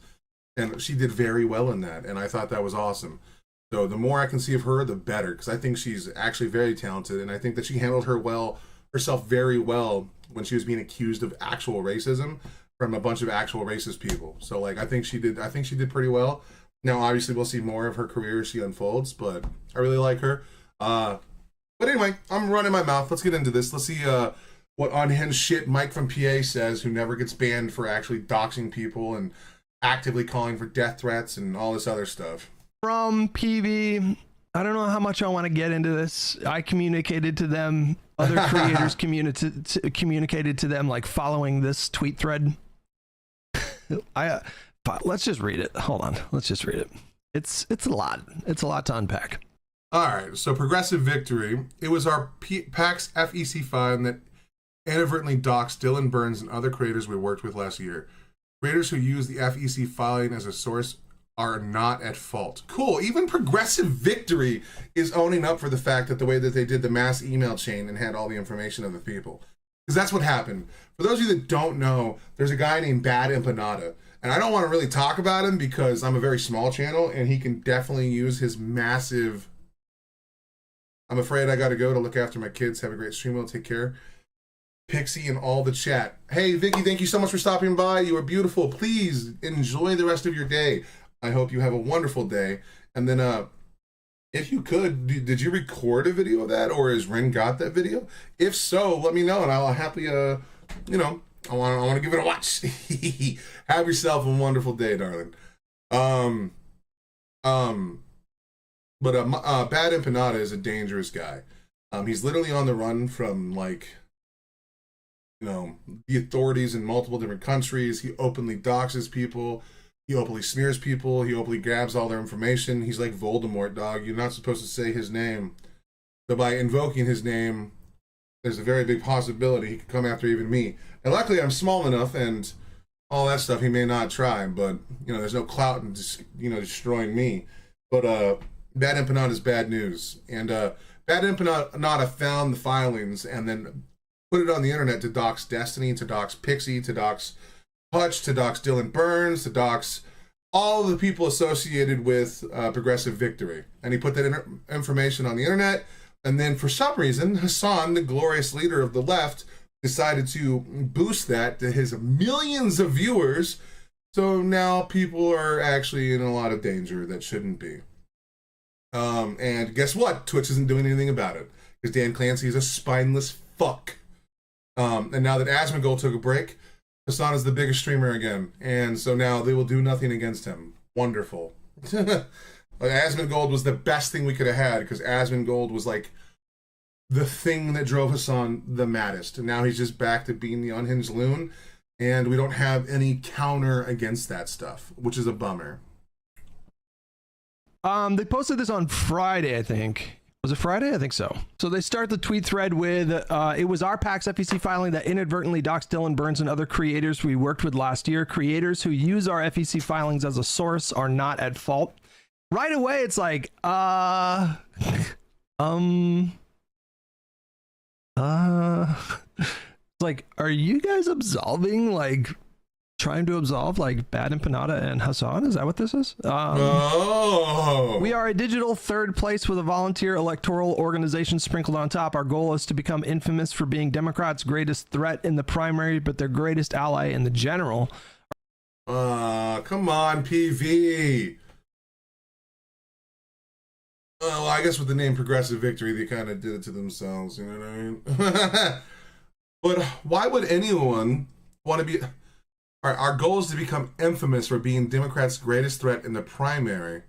and she did very well in that, and I thought that was awesome. So the more I can see of her, the better, because I think she's actually very talented, and I think that she handled herself very well when she was being accused of actual racism from a bunch of actual racist people. So, like, I think she did pretty well. Now, obviously, we'll see more of her career as she unfolds, but I really like her. But anyway, I'm running my mouth. Let's get into this. Let's see what unhinged shit Mike from PA says, who never gets banned for actually doxing people and actively calling for death threats and all this other stuff. From PV, I don't know how much I want to get into this. I communicated to them. Other creators communicated to them, like, following this tweet thread. Let's just read it. Hold on. Let's just read it. it's a lot. It's a lot to unpack. All right, so Progressive Victory. It was our PAX FEC filing that inadvertently doxed Dylan Burns and other creators we worked with last year. Creators who use the FEC filing as a source are not at fault. Cool. Even Progressive Victory is owning up for the fact that the way that they did the mass email chain and had all the information of the people. Because that's what happened. For those of you that don't know, there's a guy named Bad Empanada. And I don't want to really talk about him because I'm a very small channel and he can definitely use his massive... I'm afraid I got to go to look after my kids. Have a great stream. Will take care. Pixie and all the chat. Hey, Vicky, thank you so much for stopping by. You are beautiful. Please enjoy the rest of your day. I hope you have a wonderful day. And then, if you could, did you record a video of that, or has Ren got that video? If so, let me know, and I'll happily, I want to give it a watch. Have yourself a wonderful day, darling. Bad Empanada is a dangerous guy. He's literally on the run from, like, the authorities in multiple different countries. He openly doxes people. He openly smears people. He openly grabs all their information. He's like Voldemort, dog. You're not supposed to say his name. So by invoking his name, there's a very big possibility he could come after even me. And luckily, I'm small enough and all that stuff he may not try. But, there's no clout in destroying me. But Bad Empanada is bad news. And Bad Empanada found the filings and then put it on the internet to dox Destiny, to dox Pixie, to dox Hutch, to dox Dylan Burns, to dox all the people associated with Progressive Victory. And he put that information on the internet. And then for some reason, Hassan, the glorious leader of the left, decided to boost that to his millions of viewers. So now people are actually in a lot of danger that shouldn't be. And guess what? Twitch isn't doing anything about it. Because Dan Clancy is a spineless fuck. And now that Asmongold took a break, Hassan is the biggest streamer again, and so now they will do nothing against him. Wonderful. Asmongold was the best thing we could have had, because Asmongold was like the thing that drove Hassan the maddest. And now he's just back to being the unhinged loon, and we don't have any counter against that stuff, which is a bummer. They posted this on Friday, I think. Was it Friday? I think so. So they start the tweet thread with, it was our PAX FEC filing that inadvertently doxed Dylan Burns and other creators we worked with last year. Creators who use our FEC filings as a source are not at fault. Right away, it's like, it's like, are you guys absolving, like, trying to absolve like Bad Empanada and Hassan? Is that what this is? We are a digital third place with a volunteer electoral organization sprinkled on top. Our goal is to become infamous for being Democrats' greatest threat in the primary, but their greatest ally in the general. Come on, PV. Well, I guess with the name Progressive Victory, they kind of did it to themselves, you know what I mean? But why would anyone want to be... Our goal is to become infamous for being Democrats' greatest threat in the primary,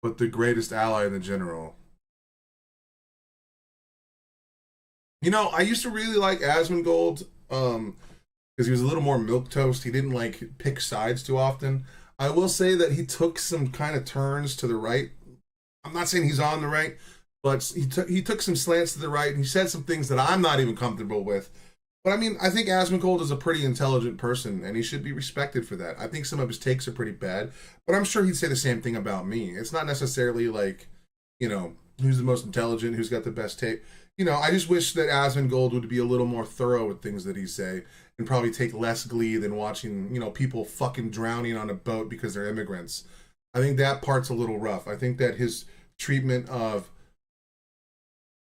but the greatest ally in the general. I used to really like Asmongold, because he was a little more milquetoast. He didn't like pick sides too often. I will say that he took some kind of turns to the right. I'm not saying he's on the right, but he took some slants to the right, and he said some things that I'm not even comfortable with. But I mean, I think Asmongold is a pretty intelligent person, and he should be respected for that. I think some of his takes are pretty bad, but I'm sure he'd say the same thing about me. It's not necessarily like, who's the most intelligent, who's got the best take. I just wish that Asmongold would be a little more thorough with things that he say, and probably take less glee than watching, people fucking drowning on a boat because they're immigrants. I think that part's a little rough. I think that his treatment of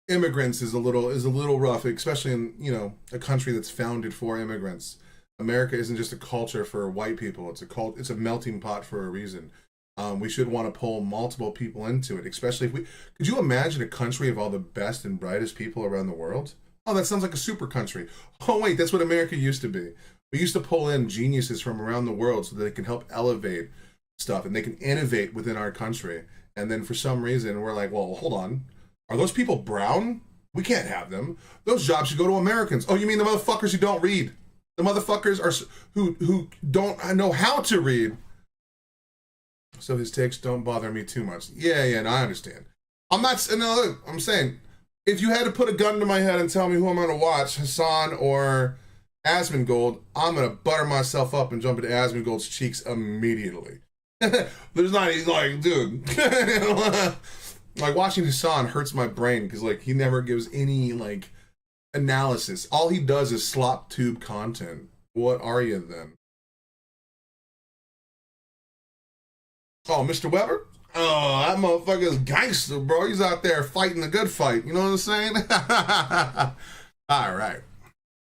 immigrants is a little rough, especially in a country that's founded for immigrants. America isn't just a culture for white people. It's a melting pot for a reason. We should want to pull multiple people into it, especially if could you imagine a country of all the best and brightest people around the world? Oh, that sounds like a super country. Oh wait, that's what America used to be. We used to pull in geniuses from around the world so that they can help elevate stuff and they can innovate within our country. And then for some reason we're like, well, hold on. Are those people brown? We can't have them. Those jobs should go to Americans. Oh, you mean the motherfuckers who don't read? The motherfuckers who don't know how to read So his takes don't bother me too much. Yeah, no, I understand. I'm not, no, look, I'm saying, if you had to put a gun to my head and tell me who I'm going to watch, Hassan or Asmongold, I'm going to butter myself up and jump into Asmongold's cheeks immediately. There's not even, like, dude. Like, watching Hassan hurts my brain because, like, he never gives any, like, analysis. All he does is slop tube content. What are you then? Oh, Mr. Weber? Oh, that motherfucker's gangster, bro. He's out there fighting the good fight. You know what I'm saying? All right.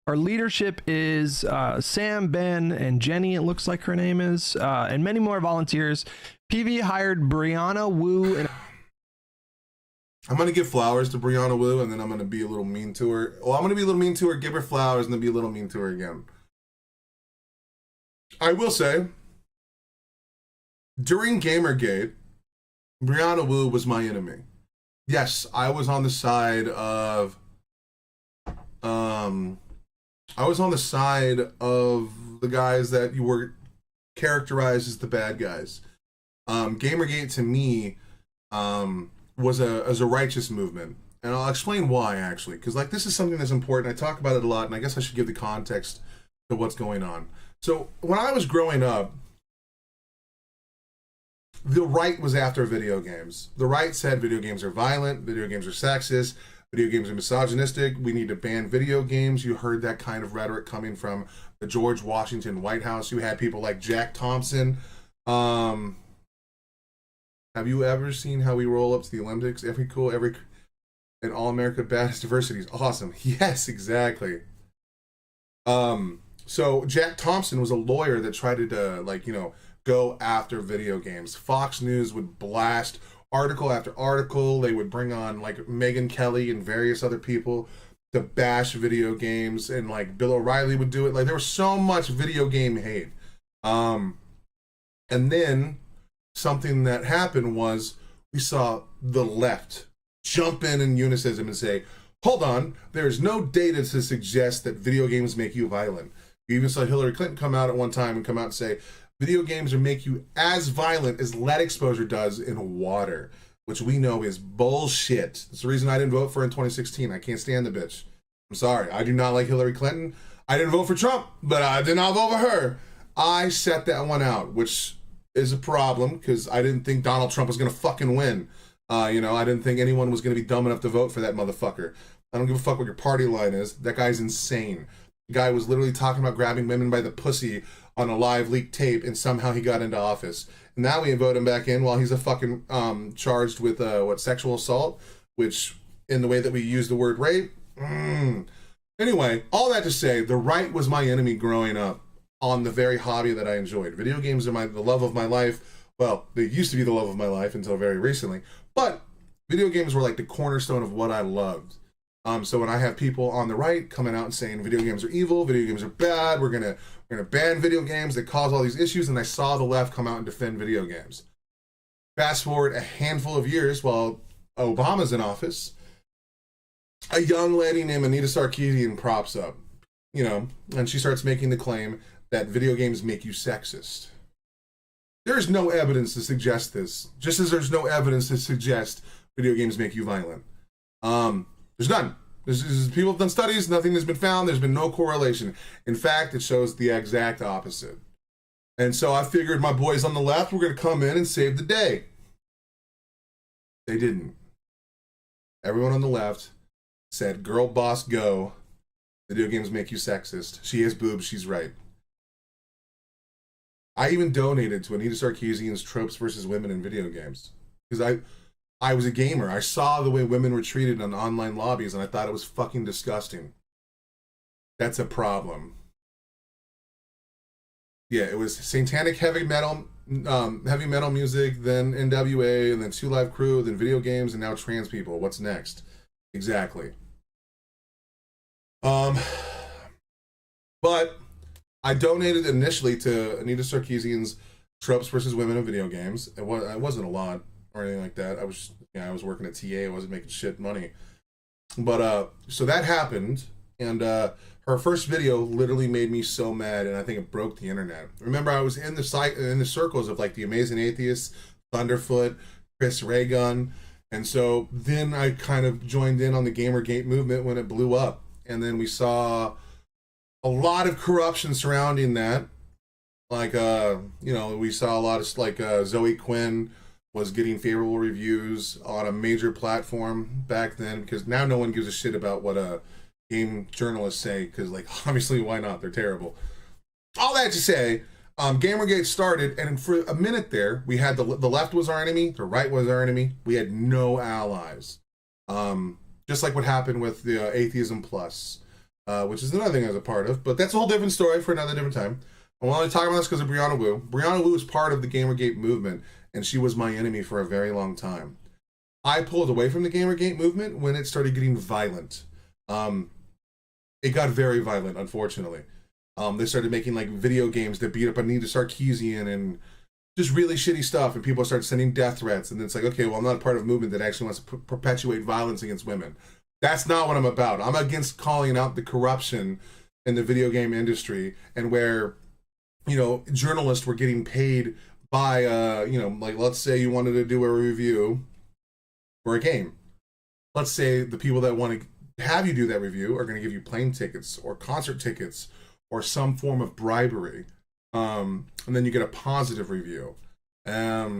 Our leadership is Sam, Ben, and Jenny, it looks like her name is, and many more volunteers. PV hired Brianna Wu. And I'm going to give flowers to Brianna Wu, and then I'm going to be a little mean to her. Well, I'm going to be a little mean to her, give her flowers, and then be a little mean to her again. I will say, during Gamergate, Brianna Wu was my enemy. Yes, I was on the side of the guys that you were characterized as the bad guys. Gamergate to me was a righteous movement, and I'll explain why actually, because like this is something that's important. I talk about it a lot, and I guess I should give the context to what's going on. So when I was growing up, the right was after video games. The right said video games are violent, video games are sexist, video games are misogynistic, we need to ban video games. You heard that kind of rhetoric coming from the George Washington White House. You had people like Jack Thompson. Have you ever seen How We Roll Up to the Olympics? Every and All America Baddest Diversity is awesome. Yes, exactly. So Jack Thompson was a lawyer that tried to go after video games. Fox News would blast article after article. They would bring on like Megyn Kelly and various other people to bash video games, and like Bill O'Reilly would do it. Like there was so much video game hate. And then something that happened was we saw the left jump in unicism and say, hold on, there's no data to suggest that video games make you violent. You even saw Hillary Clinton come out at one time and say, video games make you as violent as lead exposure does in water, which we know is bullshit. That's the reason I didn't vote for her in 2016. I can't stand the bitch. I'm sorry. I do not like Hillary Clinton. I didn't vote for Trump, but I did not vote for her. I set that one out, which is a problem because I didn't think Donald Trump was going to fucking win. I didn't think anyone was going to be dumb enough to vote for that motherfucker. I don't give a fuck what your party line is. That guy's insane. The guy was literally talking about grabbing women by the pussy on a live leaked tape, and somehow he got into office. And now we vote him back in while he's a fucking charged with sexual assault, which in the way that we use the word rape. Anyway, all that to say, the right was my enemy growing up on the very hobby that I enjoyed. Video games are the love of my life. Well, they used to be the love of my life until very recently, but video games were like the cornerstone of what I loved. So when I have people on the right coming out and saying video games are evil, video games are bad, we're gonna ban video games that cause all these issues, and I saw the left come out and defend video games. Fast forward a handful of years while Obama's in office, a young lady named Anita Sarkeesian props up, and she starts making the claim that video games make you sexist. There's no evidence to suggest this, just as there's no evidence to suggest video games make you violent. There's none. People have done studies, nothing has been found, there's been no correlation. In fact, it shows the exact opposite. And so I figured my boys on the left were going to come in and save the day. They didn't. Everyone on the left said, girl boss go, video games make you sexist. She has boobs, she's right. I even donated to Anita Sarkeesian's Tropes versus Women in Video Games. Because I was a gamer. I saw the way women were treated in online lobbies, and I thought it was fucking disgusting. That's a problem. Yeah, it was satanic heavy metal music, then NWA, and then 2 Live Crew, then video games, and now trans people. What's next? Exactly. But I donated initially to Anita Sarkeesian's Tropes versus Women in Video Games. It wasn't a lot or anything like that. I was working at TA. I wasn't making shit money. But so that happened, and her her first video literally made me so mad, and I think it broke the internet. Remember, I was in the circles of like the Amazing Atheists, Thunderfoot, Chris Ray Gun, and so then I kind of joined in on the Gamergate movement when it blew up, and then we saw a lot of corruption surrounding that. Like, you know, we saw a lot of like Zoe Quinn was getting favorable reviews on a major platform back then, because now no one gives a shit about what game journalists say, because like obviously why not? They're terrible. All that to say, Gamergate started, and for a minute there, we had the left was our enemy, the right was our enemy. We had no allies. Just like what happened with the Atheism Plus, which is another thing I was a part of, but that's a whole different story for another different time. I want to talk about this because of Brianna Wu. Brianna Wu is part of the Gamergate movement, and she was my enemy for a very long time. I pulled away from the Gamergate movement when it started getting violent. It got very violent, unfortunately. They started making like video games that beat up Anita Sarkeesian and just really shitty stuff, and people started sending death threats, and it's like, okay, well, I'm not a part of a movement that actually wants to perpetuate violence against women. That's not what I'm about. I'm against calling out the corruption in the video game industry, and where, you know, journalists were getting paid by, you know, like, let's say you wanted to do a review for a game. Let's say the people that want to have you do that review are going to give you plane tickets or concert tickets or some form of bribery. And then you get a positive review. Yeah,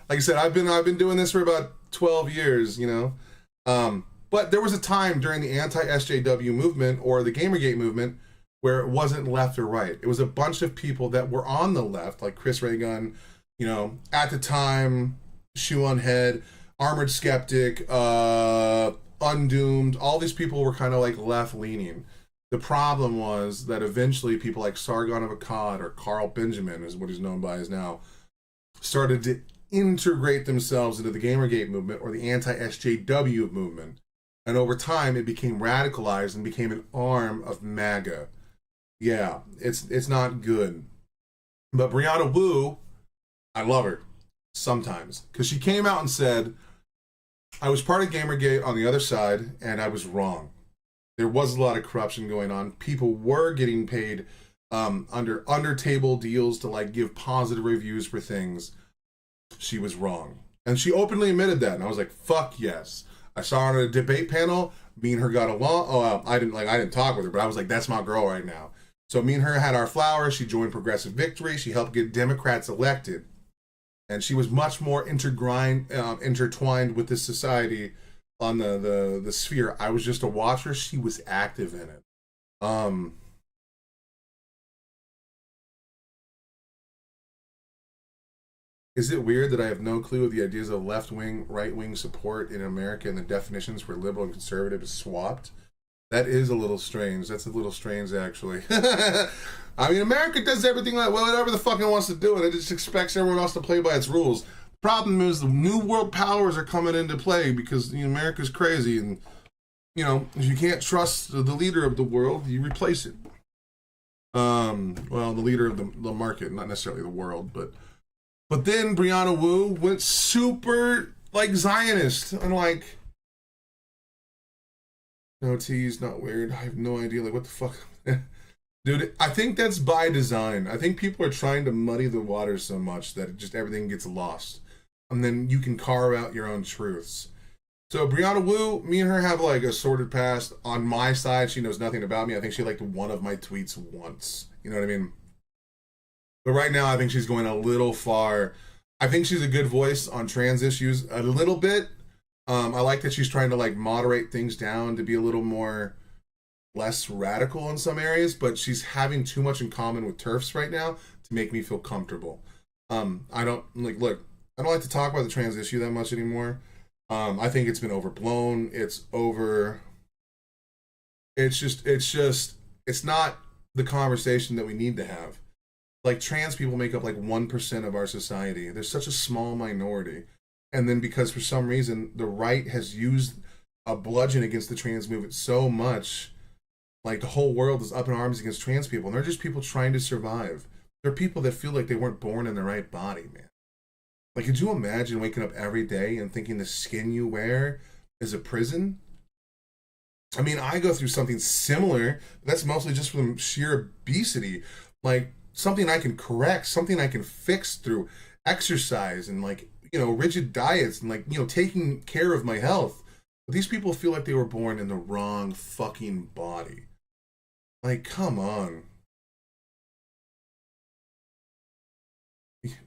like I said, I've been doing this for about 12 years, you know. But there was a time during the anti-SJW movement or the Gamergate movement where it wasn't left or right. It was a bunch of people that were on the left, like Chris Ray Gun, you know, at the time, Shoe on Head, Armored Skeptic, Undoomed. All these people were kind of like left-leaning. The problem was that eventually people like Sargon of Akkad, or Carl Benjamin is what he's known by as now, started to integrate themselves into the Gamergate movement or the anti-SJW movement. And over time, it became radicalized and became an arm of MAGA. Yeah, it's not good. But Brianna Wu, I love her sometimes, because she came out and said, I was part of Gamergate on the other side, and I was wrong. There was a lot of corruption going on. People were getting paid under table deals to like give positive reviews for things. She was wrong, and she openly admitted that. And I was like, "Fuck yes." I saw her on a debate panel. Me and her got along. Oh, I didn't talk with her, but I was like, "That's my girl right now." So me and her had our flowers. She joined Progressive Victory. She helped get Democrats elected, and she was much more intertwined with this society on the sphere. I was just a watcher. She was active in it. Is it weird that I have no clue of the ideas of left-wing, right-wing support in America and the definitions for liberal and conservative is swapped? That is a little strange. That's a little strange, actually. I mean, America does everything like, well, whatever the fuck it wants to do, and it just expects everyone else to play by its rules. Problem is the new world powers are coming into play because, you know, America's crazy, and, you know, if you can't trust the leader of the world, you replace it. Well, the leader of the market, not necessarily the world, but then Brianna Wu went super like Zionist and like, no tease, not weird. I have no idea, like, what the fuck. Dude, I think that's by design. I think people are trying to muddy the waters so much that just everything gets lost. And then you can carve out your own truths. So Brianna Wu, me and her have like a sordid past. On my side, she knows nothing about me. I think she liked one of my tweets once. You know what I mean? But right now, I think she's going a little far. I think she's a good voice on trans issues a little bit. I like that she's trying to like moderate things down to be a little more less radical in some areas, but she's having too much in common with TERFs right now to make me feel comfortable. I don't like to talk about the trans issue that much anymore. I think it's been overblown. It's not the conversation that we need to have. Like, trans people make up like 1% of our society. They're such a small minority. And then because for some reason the right has used a bludgeon against the trans movement so much, like the whole world is up in arms against trans people. And they're just people trying to survive. They're people that feel like they weren't born in the right body, man. Like, could you imagine waking up every day and thinking the skin you wear is a prison? I mean, I go through something similar. But that's mostly just from sheer obesity. Like, something I can correct, something I can fix through exercise and, like, you know, rigid diets and, like, you know, taking care of my health. But these people feel like they were born in the wrong fucking body. Like, come on.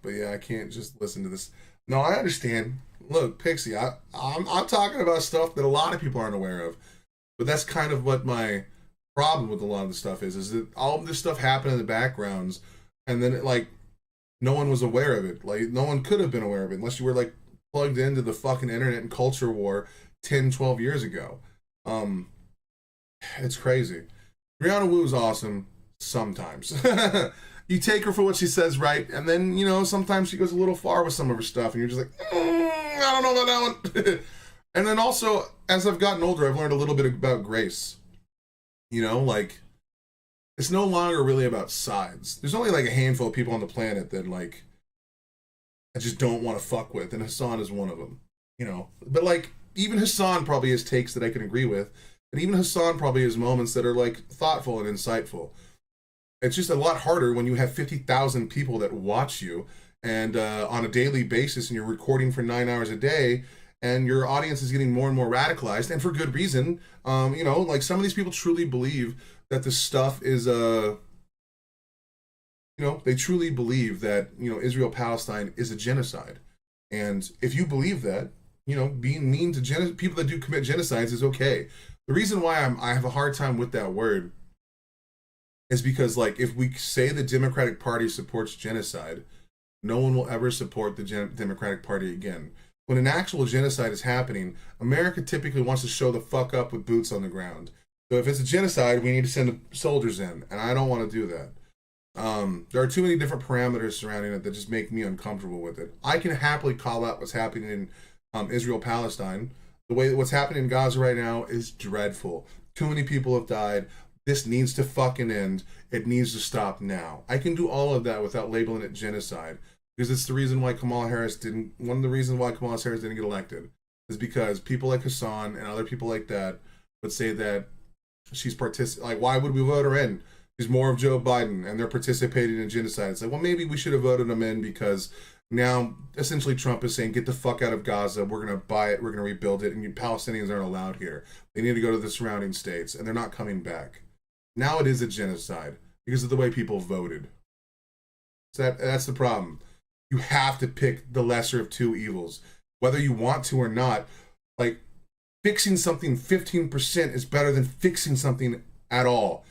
But yeah, I can't just listen to this. No, I understand. Look, Pixie, I'm talking about stuff that a lot of people aren't aware of. But that's kind of what my problem with a lot of the stuff is that all of this stuff happened in the backgrounds, and then like no one was aware of it. Like, no one could have been aware of it unless you were like plugged into the fucking internet and culture war 10, 12 years ago. It's crazy. Brianna Wu's awesome sometimes. You take her for what she says, right? And then, you know, sometimes she goes a little far with some of her stuff, and you're just like, I don't know about that one. And then also, as I've gotten older, I've learned a little bit about grace. You know, like, it's no longer really about sides. There's only like a handful of people on the planet that, like, I just don't want to fuck with, and Hassan is one of them. You know, but like, even Hassan probably has takes that I can agree with, and even Hassan probably has moments that are like thoughtful and insightful. It's just a lot harder when you have 50,000 people that watch you and on a daily basis, and you're recording for 9 hours a day, and your audience is getting more and more radicalized, and for good reason. You know, like, some of these people truly believe that this stuff is you know, they truly believe that, you know, Israel-Palestine is a genocide. And if you believe that, you know, being mean to people that do commit genocides is okay. The reason why I have a hard time with that word is because, like, if we say the Democratic Party supports genocide, no one will ever support the Democratic Party again. When an actual genocide is happening, America typically wants to show the fuck up with boots on the ground. So if it's a genocide, we need to send soldiers in, and I don't want to do that. There are too many different parameters surrounding it that just make me uncomfortable with it. I can happily call out what's happening in Israel-Palestine. The way that what's happening in Gaza right now is dreadful. Too many people have died. This needs to fucking end. It needs to stop now. I can do all of that without labeling it genocide, because it's the reason why Kamala Harris didn't. One of the reasons why Kamala Harris didn't get elected is because people like Hassan and other people like that would say that she's like, why would we vote her in? She's more of Joe Biden, and they're participating in genocide. It's like, well, maybe we should have voted them in because now essentially Trump is saying, get the fuck out of Gaza. We're going to buy it. We're going to rebuild it. And you Palestinians aren't allowed here. They need to go to the surrounding states, and they're not coming back. Now it is a genocide because of the way people voted. So that's the problem. You have to pick the lesser of two evils, whether you want to or not. Like, fixing something 15% is better than fixing something at all.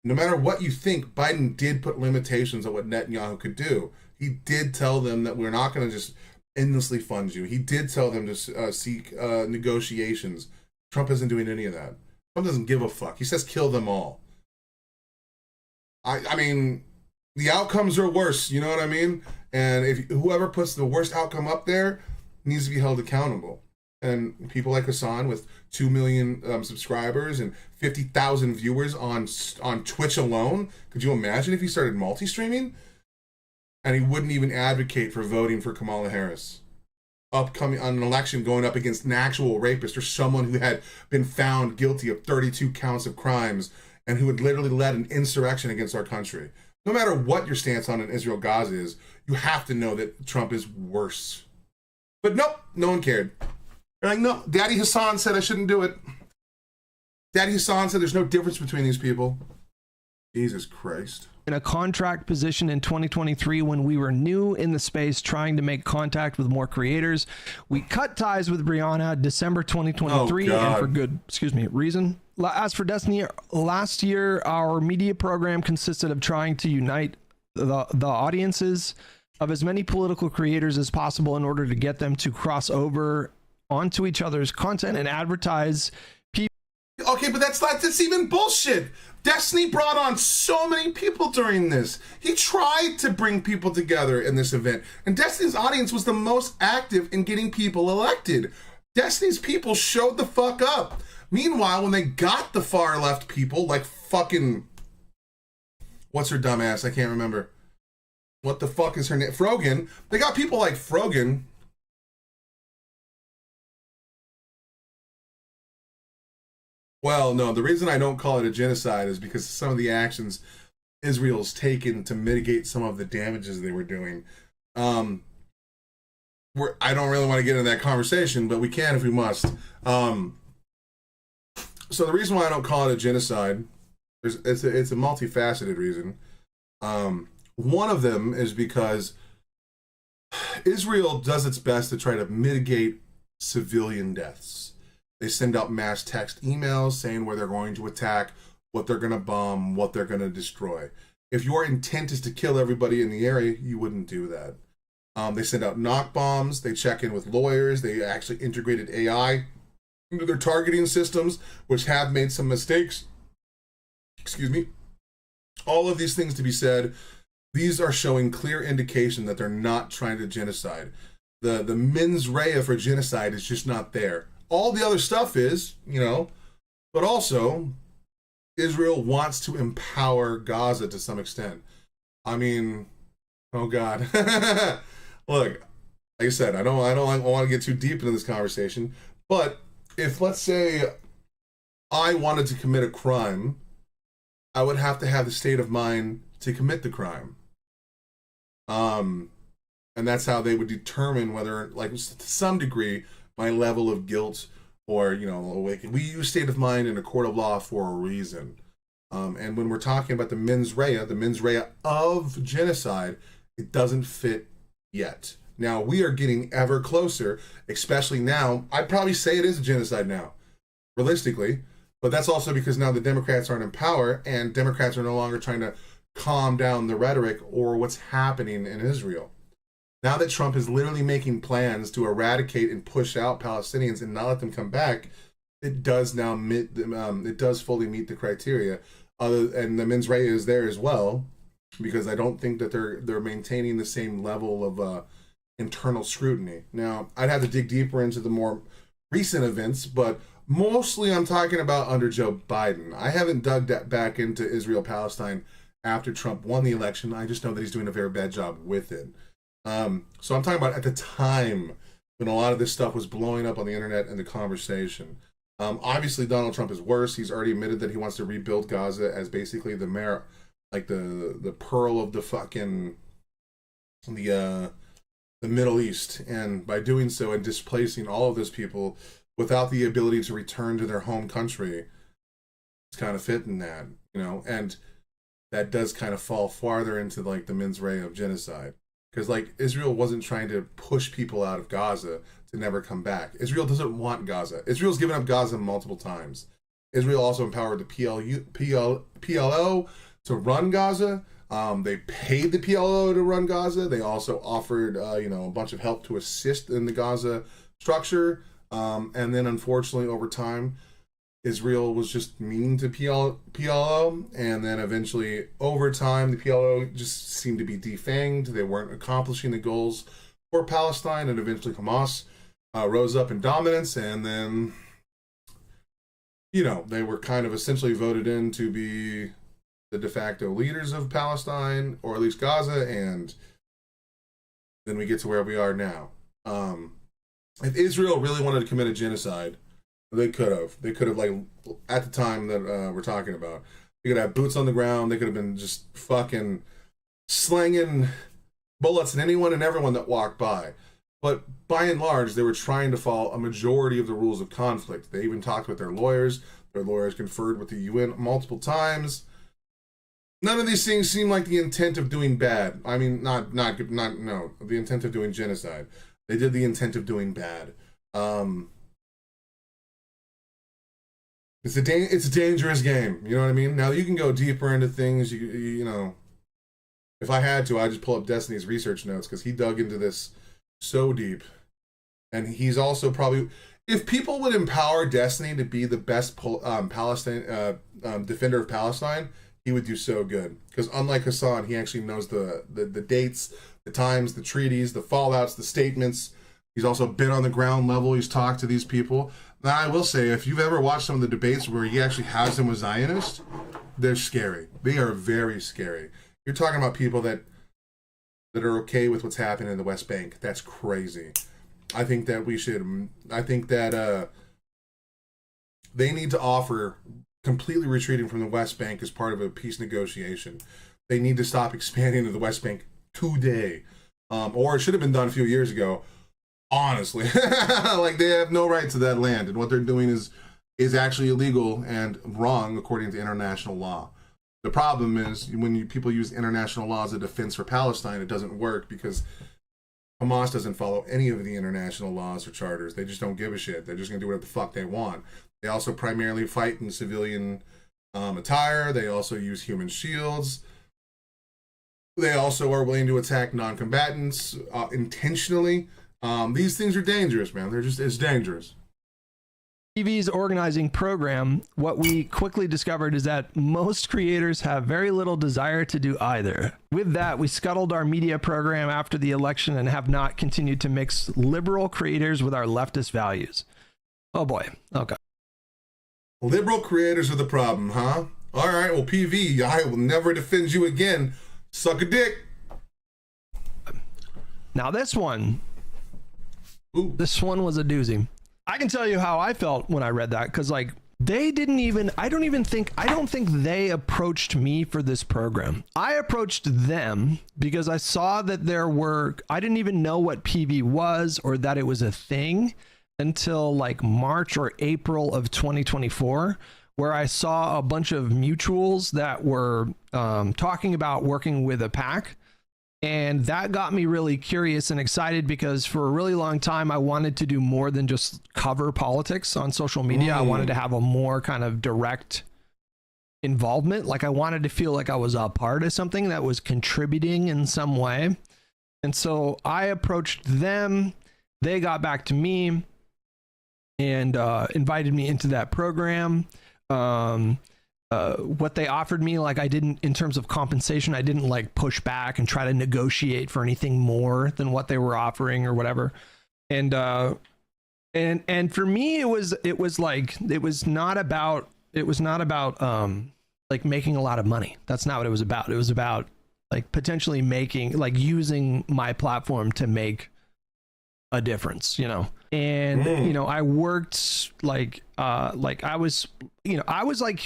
No matter what you think, Biden did put limitations on what Netanyahu could do. He did tell them that we're not going to just endlessly fund you. He did tell them to seek negotiations. Trump isn't doing any of that. Trump doesn't give a fuck. He says kill them all. I mean, the outcomes are worse, you know what I mean? And if whoever puts the worst outcome up there needs to be held accountable. And people like Hassan with 2 million subscribers and 50,000 viewers on Twitch alone, could you imagine if he started multi-streaming? And he wouldn't even advocate for voting for Kamala Harris. Upcoming on an election going up against an actual rapist or someone who had been found guilty of 32 counts of crimes and who had literally led an insurrection against our country. No matter what your stance on Israel Gaza is, you have to know that Trump is worse. But nope, no one cared. They're like, no, Daddy Hassan said I shouldn't do it. Daddy Hassan said there's no difference between these people. Jesus Christ. In a contract position in 2023 when we were new in the space trying to make contact with more creators. We cut ties with Brianna December 2023 and for good, reason. As for Destiny, last year our media program consisted of trying to unite the audiences of as many political creators as possible in order to get them to cross over onto each other's content and advertise. Okay, but that's even bullshit. Destiny brought on so many people during this. He tried to bring people together in this event, and Destiny's audience was the most active in getting people elected. Destiny's people showed the fuck up. Meanwhile, when they got the far left people, like fucking, what's her dumb ass? I can't remember. What the fuck is her name? Frogan. They got people like Frogan. Well, no, the reason I don't call it a genocide is because some of the actions Israel's taken to mitigate some of the damages they were doing. I don't really want to get into that conversation, but we can if we must. So the reason why I don't call it a genocide, it's a multifaceted reason. One of them is because Israel does its best to try to mitigate civilian deaths. They send out mass text emails saying where they're going to attack, what they're going to bomb, what they're going to destroy. If your intent is to kill everybody in the area, you wouldn't do that. They send out knock bombs. They check in with lawyers. They actually integrated AI into their targeting systems, which have made some mistakes. Excuse me. All of these things to be said, these are showing clear indication that they're not trying to genocide. The mens rea for genocide is just not there. All the other stuff is, but also Israel wants to empower Gaza to some extent. I mean, oh God. Look, like I said, I don't want to get too deep into this conversation, but if, let's say, I wanted to commit a crime, I would have to have the state of mind to commit the crime. And that's how they would determine whether, like, to some degree, my level of guilt or, we use state of mind in a court of law for a reason. And when we're talking about the mens rea of genocide, it doesn't fit yet. Now, we are getting ever closer, especially now. I'd probably say it is a genocide now, realistically. But that's also because now the Democrats aren't in power, and Democrats are no longer trying to calm down the rhetoric or what's happening in Israel. Now that Trump is literally making plans to eradicate and push out Palestinians and not let them come back, it does now it does fully meet the criteria. And the mens rea is there as well, because I don't think that they're maintaining the same level of internal scrutiny. Now, I'd have to dig deeper into the more recent events, but mostly I'm talking about under Joe Biden. I haven't dug that back into Israel-Palestine after Trump won the election. I just know that he's doing a very bad job with it. So I'm talking about at the time when a lot of this stuff was blowing up on the internet and the conversation. Obviously, Donald Trump is worse. He's already admitted that he wants to rebuild Gaza as basically the pearl of the fucking the Middle East, and by doing so and displacing all of those people without the ability to return to their home country, it's kind of fitting that, and that does kind of fall farther into like the mens rea of genocide, because like Israel wasn't trying to push people out of Gaza to never come back. Israel doesn't want Gaza. Israel's given up Gaza multiple times. Israel also empowered the PLO to run Gaza. They paid the PLO to run Gaza. They also offered, a bunch of help to assist in the Gaza structure. And then, unfortunately, over time, Israel was just mean to PLO. And then eventually, over time, the PLO just seemed to be defanged. They weren't accomplishing the goals for Palestine. And eventually, Hamas rose up in dominance. And then, they were kind of essentially voted in to be the de facto leaders of Palestine, or at least Gaza, and then we get to where we are now. If Israel really wanted to commit a genocide, they could have. They could have, like, at the time that we're talking about, they could have boots on the ground. They could have been just fucking slanging bullets at anyone and everyone that walked by. But by and large, they were trying to follow a majority of the rules of conflict. They even talked with their lawyers. Their lawyers conferred with the UN multiple times. None of these things seem like the intent of doing bad. I mean, no, the intent of doing genocide. They did the intent of doing bad. It's a dangerous game. You know what I mean? Now, you can go deeper into things. You if I had to, I'd just pull up Destiny's research notes, because he dug into this so deep. And he's also probably, if people would empower Destiny to be the best Palestine defender of Palestine, he would do so good, because unlike Hassan, he actually knows the dates, the times, the treaties, the fallouts, the statements. He's also been on the ground level. He's talked to these people. Now, I will say, if you've ever watched some of the debates where he actually has them with Zionists, they're scary. They are very scary. You're talking about people that are okay with what's happening in the West Bank. That's crazy. I think that the they need to offer completely retreating from the West Bank as part of a peace negotiation. They need to stop expanding to the West Bank today. Or it should have been done a few years ago, honestly. Like, they have no right to that land, and what they're doing is actually illegal and wrong according to international law. The problem is when people use international law as a defense for Palestine, it doesn't work because Hamas doesn't follow any of the international laws or charters. They just don't give a shit. They're just going to do whatever the fuck they want. They also primarily fight in civilian attire. They also use human shields. They also are willing to attack non-combatants intentionally. These things are dangerous, man. It's dangerous. TV's organizing program, what we quickly discovered is that most creators have very little desire to do either. With that, we scuttled our media program after the election and have not continued to mix liberal creators with our leftist values. Oh boy. Okay. Liberal creators are the problem, huh? All right, well, PV, I will never defend you again. Suck a dick. Now this one. Ooh. This one was a doozy. I can tell you how I felt when I read that, because like they didn't even, I don't think they approached me for this program. I approached them because I saw that I didn't even know what PV was or that it was a thing until like March or April of 2024, where I saw a bunch of mutuals that were talking about working with a PAC. And that got me really curious and excited because for a really long time, I wanted to do more than just cover politics on social media. I wanted to have a more kind of direct involvement. Like I wanted to feel like I was a part of something that was contributing in some way. And so I approached them. They got back to me and invited me into that program. What they offered me, like I didn't, in terms of compensation, I didn't like push back and try to negotiate for anything more than what they were offering or whatever. And for me, it was not about like making a lot of money. That's not what it was about. It was about like potentially using my platform to make a difference, you know. And you know, I worked I was like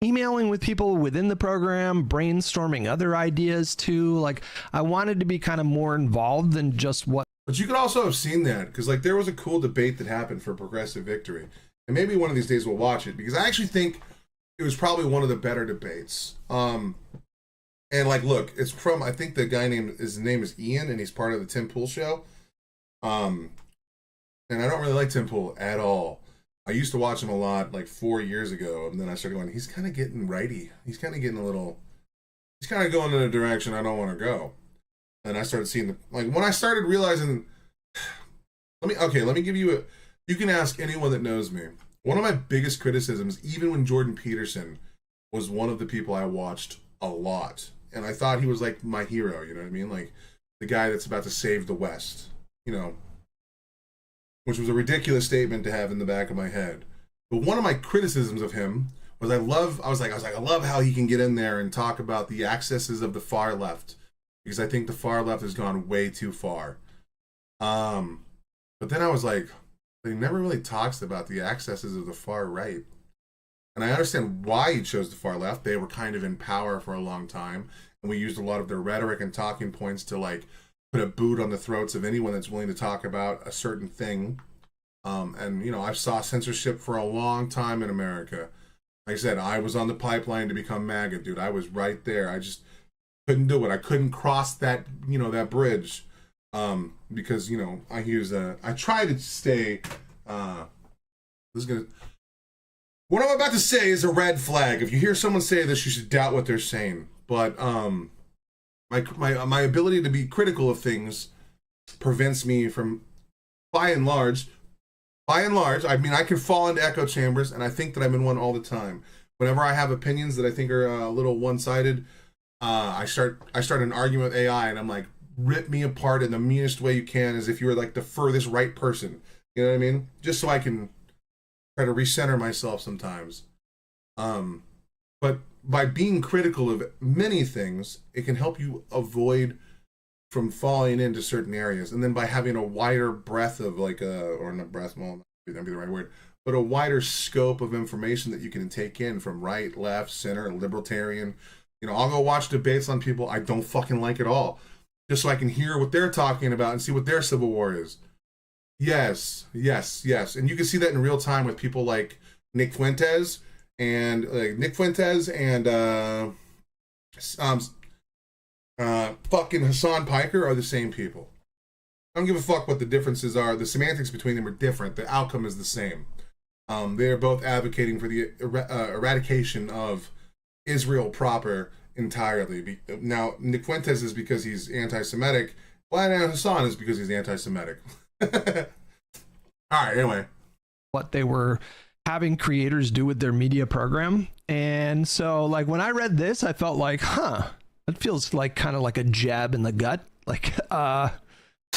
emailing with people within the program, brainstorming other ideas too. Like I wanted to be kind of more involved than just what. But you could also have seen that because like there was a cool debate that happened for Progressive Victory, and maybe one of these days we'll watch it because I actually think it was probably one of the better debates. And like, look, it's from, I think the guy his name is Ian, and he's part of the Tim Pool show. And I don't really like Tim Pool at all. I used to watch him a lot like 4 years ago, and then I started going, he's kind of getting righty. He's kind of getting he's kind of going in a direction I don't want to go. And I started seeing when I started realizing, let me give you you can ask anyone that knows me. One of my biggest criticisms, even when Jordan Peterson was one of the people I watched a lot, and I thought he was like my hero, you know what I mean? Like the guy that's about to save the West, you know, which was a ridiculous statement to have in the back of my head. But one of my criticisms of him was I love how he can get in there and talk about the excesses of the far left, because I think the far left has gone way too far. But then I was like, he never really talks about the excesses of the far right. And I understand why he chose the far left. They were kind of in power for a long time, and we used a lot of their rhetoric and talking points to like put a boot on the throats of anyone that's willing to talk about a certain thing. And you know, I saw censorship for a long time in America. Like I said, I was on the pipeline to become MAGA, dude. I was right there. I just couldn't do it. I couldn't cross that, you know, that bridge. Because, you know, I try to stay, what I'm about to say is a red flag. If you hear someone say this, you should doubt what they're saying. But, my ability to be critical of things prevents me from, by and large, I mean, I can fall into echo chambers, and I think that I'm in one all the time. Whenever I have opinions that I think are a little one-sided, I start an argument with AI, and I'm like, rip me apart in the meanest way you can, as if you were like the furthest right person. You know what I mean? Just so I can try to recenter myself sometimes. But by being critical of many things, it can help you avoid from falling into certain areas. And then by having a wider breadth of like or not breadth, well, that'd be the right word, but a wider scope of information that you can take in from right, left, center, libertarian. You know, I'll go watch debates on people I don't fucking like at all, just so I can hear what they're talking about and see what their civil war is. Yes. And you can see that in real time with people like Nick Fuentes and fucking Hassan Piker are the same people. I don't give a fuck what the differences are. The semantics between them are different. The outcome is the same. They're both advocating for the eradication of Israel proper entirely. Now, Nick Fuentes is because he's anti-Semitic. Well, Hassan is because he's anti-Semitic. All right, anyway. What they were having creators do with their media program. And so, like, when I read this, I felt like, it feels like kind of like a jab in the gut. Like,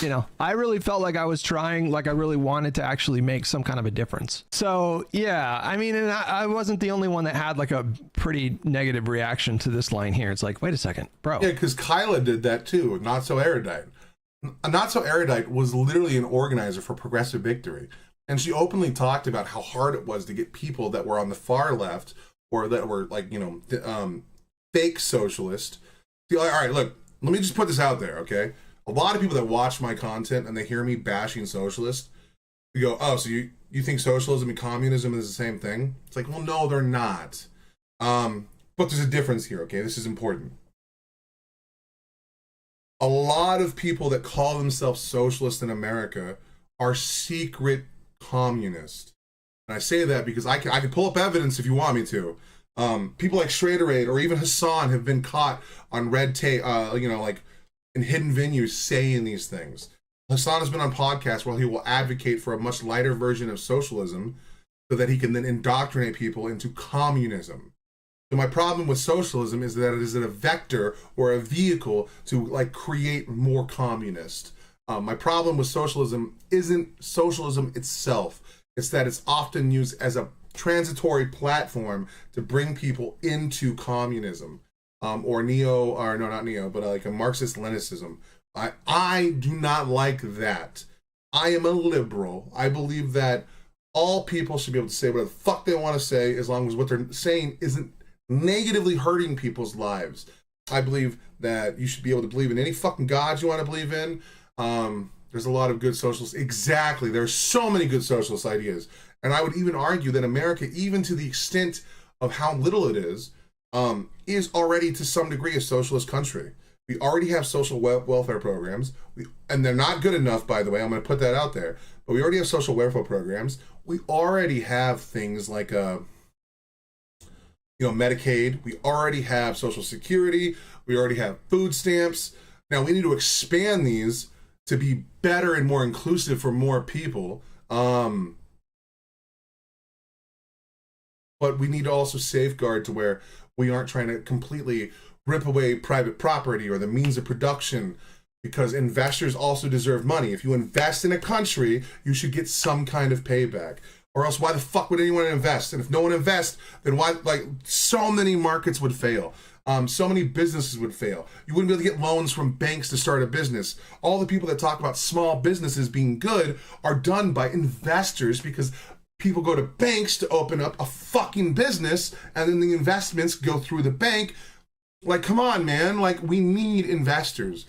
you know, I really felt like I was trying, like I really wanted to actually make some kind of a difference. So, yeah, I mean, and I wasn't the only one that had like a pretty negative reaction to this line here. It's like, wait a second, bro. Yeah, because Kyla did that too. Not So Erudite. Not So Erudite was literally an organizer for Progressive Victory. And she openly talked about how hard it was to get people that were on the far left or that were like, you know, fake socialist. All right, look, let me just put this out there, okay? A lot of people that watch my content and they hear me bashing socialists, you go, oh, so you think socialism and communism is the same thing? It's like, well, no, they're not. But there's a difference here, okay? This is important. A lot of people that call themselves socialists in America are secret communists. And I say that because I can pull up evidence if you want me to. People like Schrader Aid or even Hassan have been caught on red tape, you know, like in hidden venues saying these things. Hassan has been on podcasts where he will advocate for a much lighter version of socialism so that he can then indoctrinate people into communism. So my problem with socialism is that it is a vector or a vehicle to like create more communist. My problem with socialism isn't socialism itself. It's that it's often used as a transitory platform to bring people into communism, like a Marxist-Leninism. I do not like that. I am a liberal. I believe that all people should be able to say whatever the fuck they want to say as long as what they're saying isn't negatively hurting people's lives. I believe that you should be able to believe in any fucking God you want to believe in. There's a lot of good socialists. Exactly. There's so many good socialist ideas. And I would even argue that America, even to the extent of how little it is already to some degree a socialist country. We already have social welfare programs, and they're not good enough, by the way. I'm going to put that out there. But we already have social welfare programs. We already have things like, Medicaid. We already have Social Security. We already have food stamps. Now we need to expand these to be better and more inclusive for more people. But we need to also safeguard to where we aren't trying to completely rip away private property or the means of production, because investors also deserve money. If you invest in a country, you should get some kind of payback. Or else why the fuck would anyone invest? And if no one invests, then why, so many markets would fail. So many businesses would fail. You wouldn't be able to get loans from banks to start a business. All the people that talk about small businesses being good are done by investors, because people go to banks to open up a fucking business and then the investments go through the bank. Like, come on, man. Like, we need investors.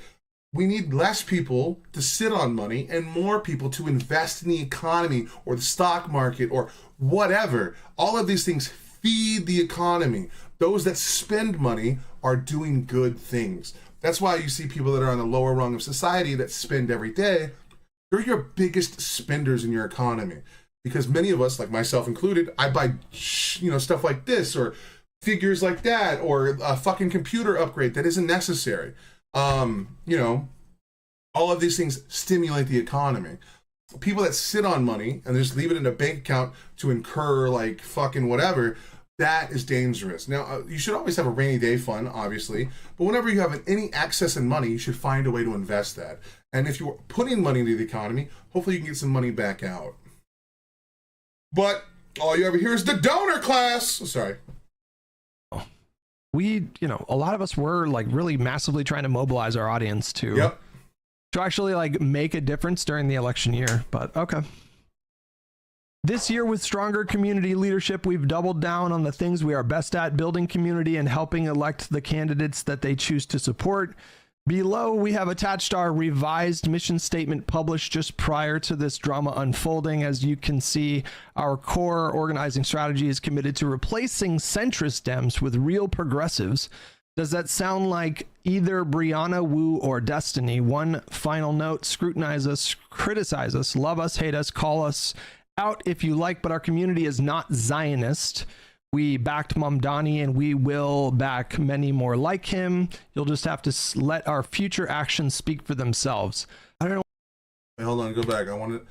We need less people to sit on money and more people to invest in the economy or the stock market or whatever. All of these things feed the economy. Those that spend money are doing good things. That's why you see people that are on the lower rung of society that spend every day. They're your biggest spenders in your economy. Because many of us, like myself included, I buy, stuff like this or figures like that or a fucking computer upgrade that isn't necessary. All of these things stimulate the economy. People that sit on money and just leave it in a bank account to incur like fucking whatever, that is dangerous. Now, you should always have a rainy day fund, obviously, but whenever you have any excess in money, you should find a way to invest that. And if you're putting money into the economy, hopefully you can get some money back out. But all you ever hear is the donor class. Sorry. We, a lot of us were like really massively trying to mobilize our audience to actually like make a difference during the election year. But okay. This year, with stronger community leadership, we've doubled down on the things we are best at: building community and helping elect the candidates that they choose to support. Below, we have attached our revised mission statement published just prior to this drama unfolding. As you can see, our core organizing strategy is committed to replacing centrist Dems with real progressives. Does that sound like either Brianna Wu or Destiny? One final note: scrutinize us, criticize us, love us, hate us, call us out if you like, but our community is not Zionist. We backed Mamdani and we will back many more like him. You'll just have to let our future actions speak for themselves. I don't know. Wait, hold on, go back. I wanted.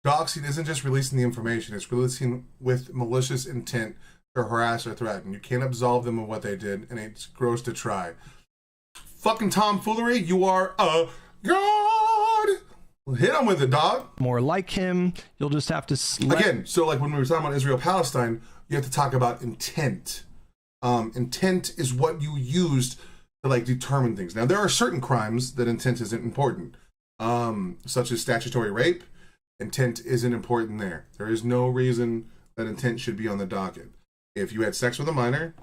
Doxing isn't just releasing the information, it's releasing with malicious intent to harass or threaten. You can't absolve them of what they did, and it's gross to try. Fucking tomfoolery, you are a god! Hit him with it, dog. More like him. You'll just have to again. So, like when we were talking about Israel-Palestine, you have to talk about intent. Intent is what you used to like determine things. Now, there are certain crimes that intent isn't important, such as statutory rape. Intent isn't important there. There is no reason that intent should be on the docket. If you had sex with a minor,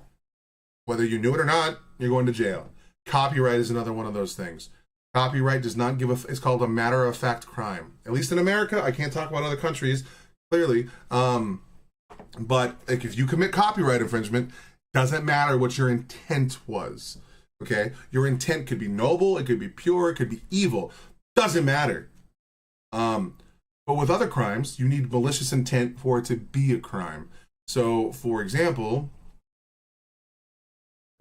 whether you knew it or not, you're going to jail. Copyright is another one of those things. Copyright does not give it's called a matter-of-fact crime. At least in America. I can't talk about other countries, clearly. But like, if you commit copyright infringement, doesn't matter what your intent was. Okay? Your intent could be noble, it could be pure, it could be evil. Doesn't matter. But with other crimes, you need malicious intent for it to be a crime. So, for example,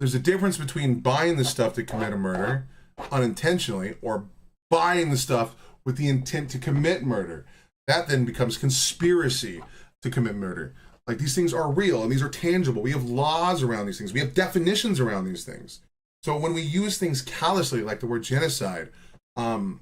there's a difference between buying the stuff to commit a murder unintentionally or buying the stuff with the intent to commit murder. That then becomes conspiracy to commit murder. Like, these things are real and these are tangible. We have laws around these things. We have definitions around these things. So when we use things callously, like the word genocide, or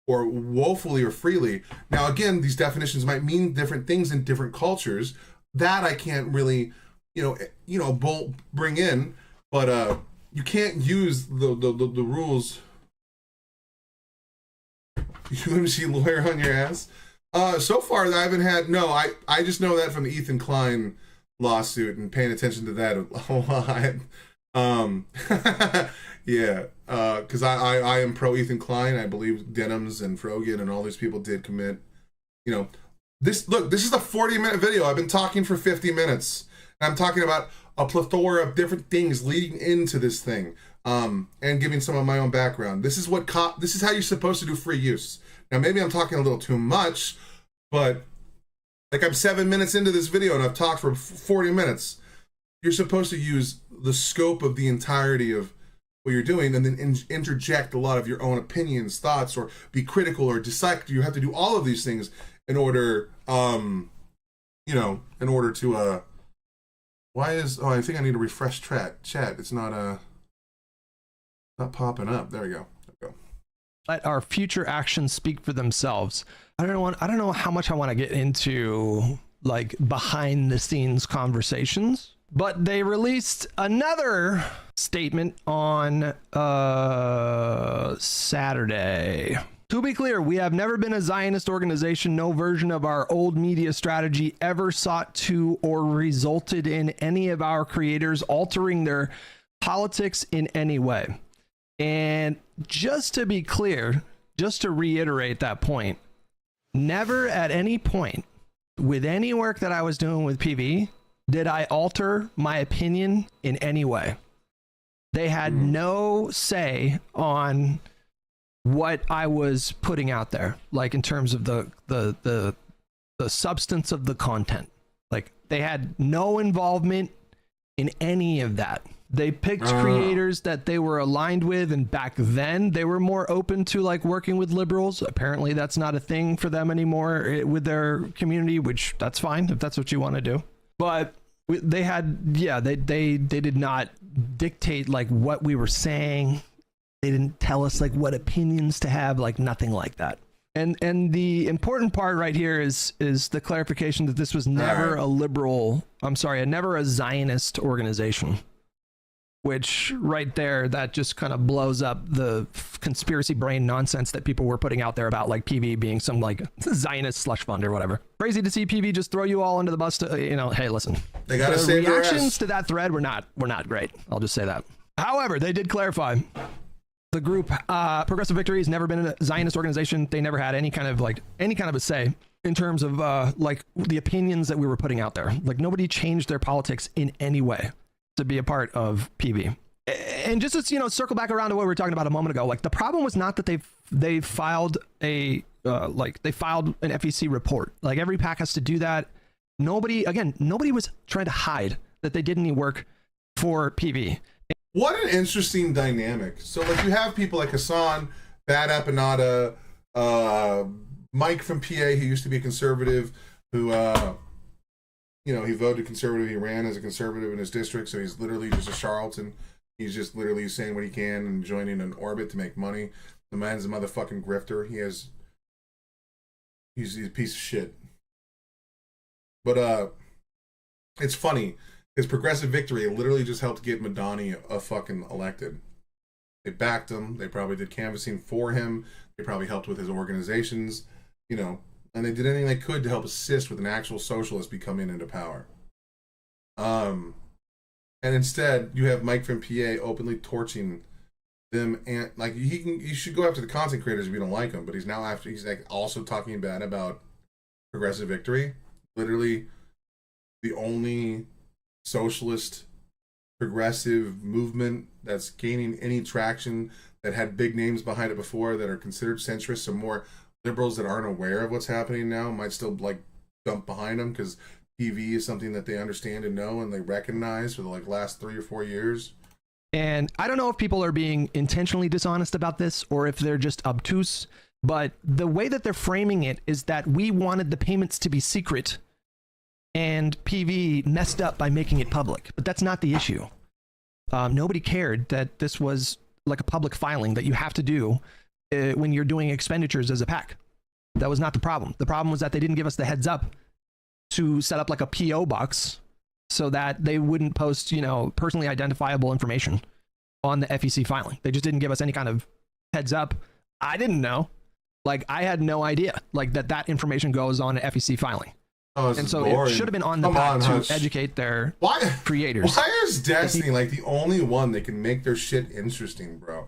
woefully or freely, now again, these definitions might mean different things in different cultures. That I can't really, bring in, but you can't use the rules. You see lawyer on your ass. So far, I haven't had. No, I just know that from the Ethan Klein lawsuit and paying attention to that a lot. Yeah, because I am pro Ethan Klein. I believe Denims and Frogan and all these people did commit. This is a 40-minute video. I've been talking for 50 minutes. And I'm talking about a plethora of different things leading into this thing, and giving some of my own background. This is how you're supposed to do free use. Now, maybe I'm talking a little too much, but like, I'm 7 minutes into this video and I've talked for 40 minutes. You're supposed to use the scope of the entirety of what you're doing and then interject a lot of your own opinions, thoughts, or be critical or dissect. You have to do all of these things in order, to, I think I need to refresh chat. It's not popping up. There we go. Let our future actions speak for themselves. I don't know how much I want to get into like behind the scenes conversations, but they released another statement on Saturday. To be clear, we have never been a Zionist organization. No version of our old media strategy ever sought to or resulted in any of our creators altering their politics in any way. And just to be clear, just to reiterate that point, never at any point with any work that I was doing with PV did I alter my opinion in any way. They had no say on what I was putting out there, like in terms of the substance of the content. Like, they had no involvement in any of that. They picked creators that they were aligned with, and back then they were more open to like working with liberals. Apparently that's not a thing for them anymore with their community, which that's fine if that's what you want to do. But they had, they did not dictate like what we were saying. They didn't tell us like what opinions to have, like nothing like that. And the important part right here is the clarification that this was never never a Zionist organization. which right there, that just kind of blows up the conspiracy brain nonsense that people were putting out there about like PV being some like Zionist slush fund or whatever. Crazy to see PV just throw you all under the bus to, you know, hey, listen, they gotta the save their reactions ass. to that thread were not great. I'll just say that. However, they did clarify the group Progressive Victory has never been a Zionist organization. They never had any kind of a say in terms of like the opinions that we were putting out there. Like nobody changed their politics in any way to be a part of PV. And just to, you know, circle back around to what we were talking about a moment ago, like the problem was not that they filed a they filed an FEC report. Like every PAC has to do that. Nobody was trying to hide that they did any work for PV. What an interesting dynamic. So like you have people like Hassan, Bad Apanada, Mike from PA, who used to be a conservative, who you know, he voted conservative, he ran as a conservative in his district, so he's literally just a charlatan. He's just literally saying what he can and joining an orbit to make money. The man's a motherfucking grifter. He's a piece of shit. But it's funny. His Progressive Victory literally just helped get Madani a fucking elected. They backed him. They probably did canvassing for him. They probably helped with his organizations, you know, and they did anything they could to help assist with an actual socialist becoming into power. And instead, you have Mike from PA openly torching them, and like you should go after the content creators if you don't like them, but he's like also talking bad about Progressive Victory. Literally, the only socialist progressive movement that's gaining any traction, that had big names behind it before, that are considered centrist. So more liberals that aren't aware of what's happening now might still like jump behind them because PV is something that they understand and know and they recognize for the like last 3 or 4 years. And I don't know if people are being intentionally dishonest about this or if they're just obtuse, but the way that they're framing it is that we wanted the payments to be secret and PV messed up by making it public. But that's not the issue. Nobody cared that this was like a public filing that you have to do when you're doing expenditures as a PAC. That was not the problem. The problem was that they didn't give us the heads up to set up like a PO box so that they wouldn't post, you know, personally identifiable information on the FEC filing. They just didn't give us any kind of heads up. I didn't know. Like, I had no idea like that information goes on an FEC filing. Oh, and so boring. It should have been on the PAC to educate their creators. Why is Destiny like the only one that can make their shit interesting, bro?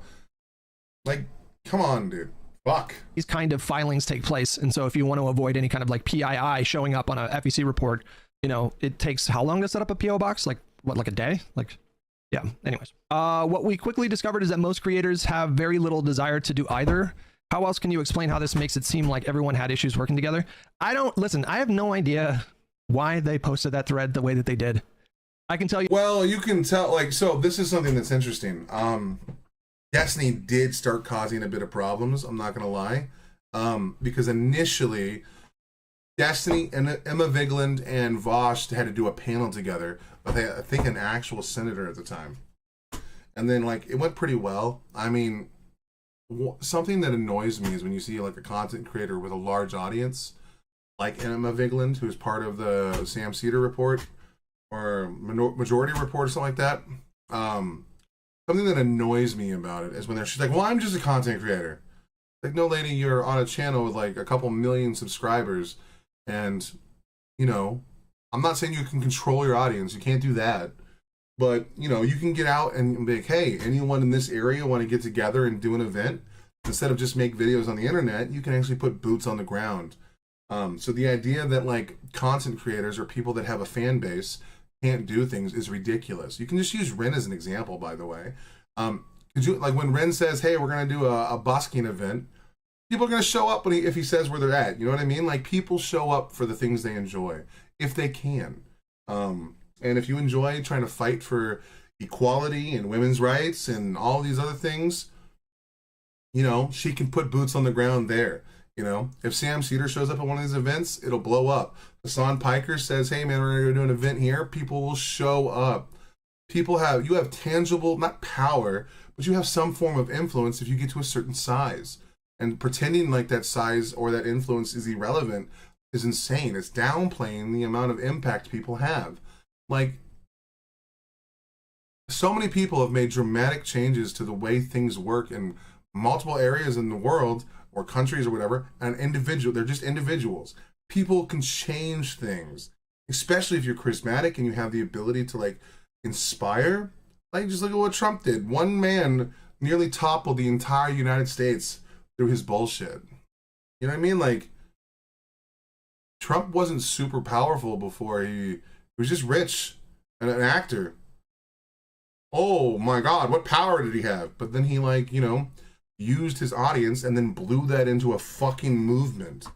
Like, come on, dude. Fuck. These kind of filings take place, and so if you want to avoid any kind of like PII showing up on a FEC report, you know, it takes how long to set up a PO box? Like what, like a day? Like, yeah. Anyways, what we quickly discovered is that most creators have very little desire to do either. How else can you explain how this makes it seem like everyone had issues working together? I have no idea why they posted that thread the way that they did. I can tell you. Well, you can tell, like, so this is something that's interesting. Destiny did start causing a bit of problems, I'm not gonna lie. Because initially, Destiny and Emma Vigeland and Vosh had to do a panel together with, I think, an actual senator at the time. And then, like, it went pretty well. I mean, something that annoys me is when you see like a content creator with a large audience, like Emma Vigeland, who's part of the Sam Cedar report or Majority Report or something like that. Something that annoys me about it is when she's like, well, I'm just a content creator. Like, no, lady, you're on a channel with like a couple million subscribers, and you know, I'm not saying you can control your audience, you can't do that. But, you know, you can get out and be like, hey, anyone in this area want to get together and do an event? Instead of just make videos on the internet, you can actually put boots on the ground. So the idea that, like, content creators or people that have a fan base can't do things is ridiculous. You can just use Ren as an example, by the way. Like, when Ren says, hey, we're going to do a busking event, people are going to show up if he says where they're at. You know what I mean? Like, people show up for the things they enjoy, if they can. And if you enjoy trying to fight for equality and women's rights and all these other things, you know, she can put boots on the ground there. You know, if Sam Cedar shows up at one of these events, it'll blow up. Hassan Piker says, hey man, we're going to do an event here. People will show up. You have tangible, not power, but you have some form of influence if you get to a certain size. And pretending like that size or that influence is irrelevant is insane. It's downplaying the amount of impact people have. Like, So many people have made dramatic changes to the way things work in multiple areas in the world or countries or whatever. And they're just individuals. People can change things, especially if you're charismatic and you have the ability to like inspire. Like, just look at what Trump did. One man nearly toppled the entire United States through his bullshit. You know what I mean? Like, Trump wasn't super powerful before. He was just rich and an actor. Oh my God, what power did he have? But then he, like, you know, used his audience and then blew that into a fucking movement.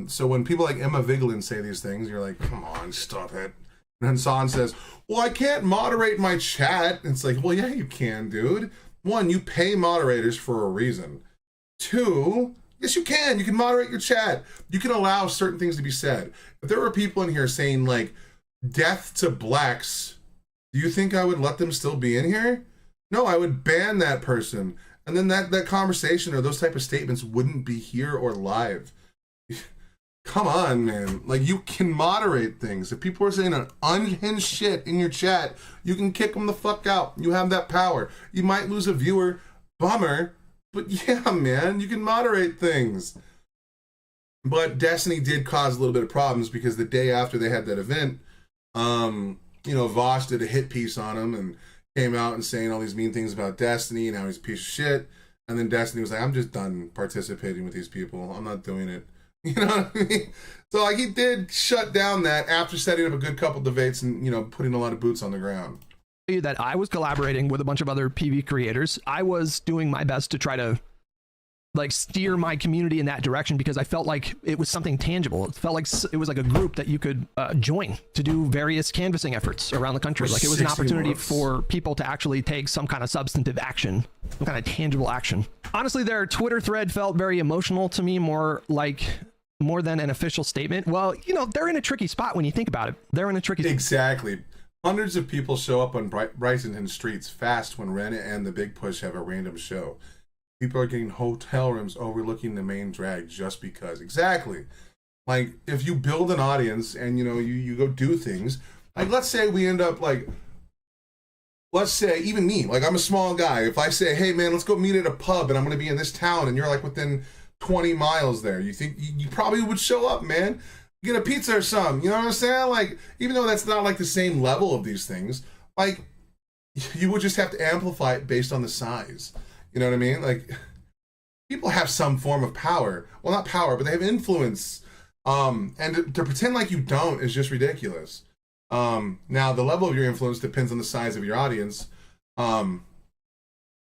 So when people like Emma Vigeland say these things, you're like, come on, stop it. And then Hassan says, well, I can't moderate my chat. And it's like, well, yeah, you can, dude. One, you pay moderators for a reason. Two, yes, you can. You can moderate your chat. You can allow certain things to be said. If there were people in here saying, like, death to blacks, do you think I would let them still be in here? No, I would ban that person. And then that conversation or those type of statements wouldn't be here or live. Come on, man. Like, you can moderate things. If people are saying an unhinged shit in your chat, you can kick them the fuck out. You have that power. You might lose a viewer. Bummer. But yeah, man, you can moderate things. But Destiny did cause a little bit of problems because the day after they had that event, you know, Vosh did a hit piece on him and came out and saying all these mean things about Destiny and how he's a piece of shit. And then Destiny was like, I'm just done participating with these people. I'm not doing it. You know what I mean? So, like, he did shut down that after setting up a good couple debates and, you know, putting a lot of boots on the ground. That I was collaborating with a bunch of other PV creators. I was doing my best to try to like steer my community in that direction because I felt like it was something tangible. It felt like it was like a group that you could join to do various canvassing efforts around the country. Like, it was an opportunity for people to actually take some kind of substantive action, some kind of tangible action. Honestly, their Twitter thread felt very emotional to me, more than an official statement. Well, you know, they're in a tricky spot when you think about it. They're in a tricky spot. Exactly. Hundreds of people show up on Brighton streets fast when Ren and the Big Push have a random show. People are getting hotel rooms overlooking the main drag just because. Exactly. Like, if you build an audience and, you know, you go do things, like, let's say we end up, like, let's say, even me, like, I'm a small guy. If I say, hey, man, let's go meet at a pub and I'm going to be in this town and you're, like, within 20 miles there, you think you probably would show up, man. Get a pizza or something. You know what I'm saying? Like, even though that's not, like, the same level of these things, like, you would just have to amplify it based on the size. You know what I mean? Like, people have some form of power. Well, not power, but they have influence. And to pretend like you don't is just ridiculous. Now, the level of your influence depends on the size of your audience. I'm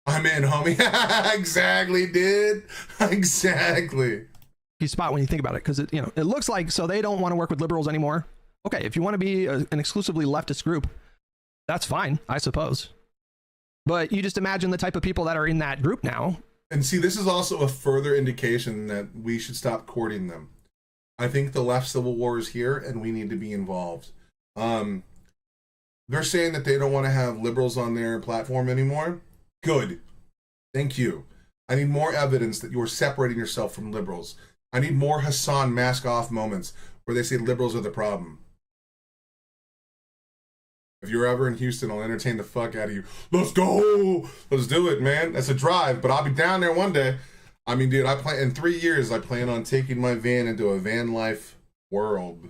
in, homie. Exactly, dude. Exactly. Spot when you think about it, because it looks like so they don't want to work with liberals anymore. Okay, if you want to be an exclusively leftist group, that's fine, I suppose. But you just imagine the type of people that are in that group now. And see, this is also a further indication that we should stop courting them. I think the left civil war is here, and we need to be involved. They're saying that they don't want to have liberals on their platform anymore. Good. Thank you. I need more evidence that you are separating yourself from liberals. I need more Hassan mask off moments where they say liberals are the problem. If you're ever in Houston, I'll entertain the fuck out of you. Let's go. Let's do it, man. That's a drive, but I'll be down there one day. I mean, dude, in 3 years, I plan on taking my van into a van life world.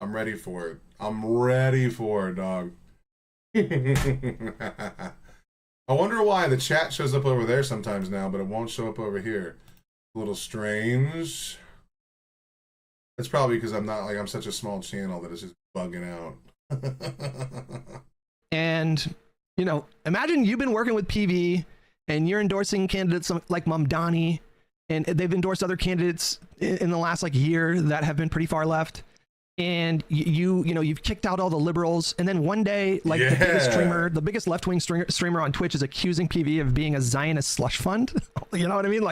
I'm ready for it. I'm ready for it, dog. I wonder why the chat shows up over there sometimes now, but it won't show up over here. A little strange. It's probably because I'm such a small channel that it's just bugging out. And, imagine you've been working with PV and you're endorsing candidates like Mamdani, and they've endorsed other candidates in the last year that have been pretty far left. And you've kicked out all the liberals, and then one day, the biggest left-wing streamer on Twitch is accusing PV of being a Zionist slush fund. You know what I mean?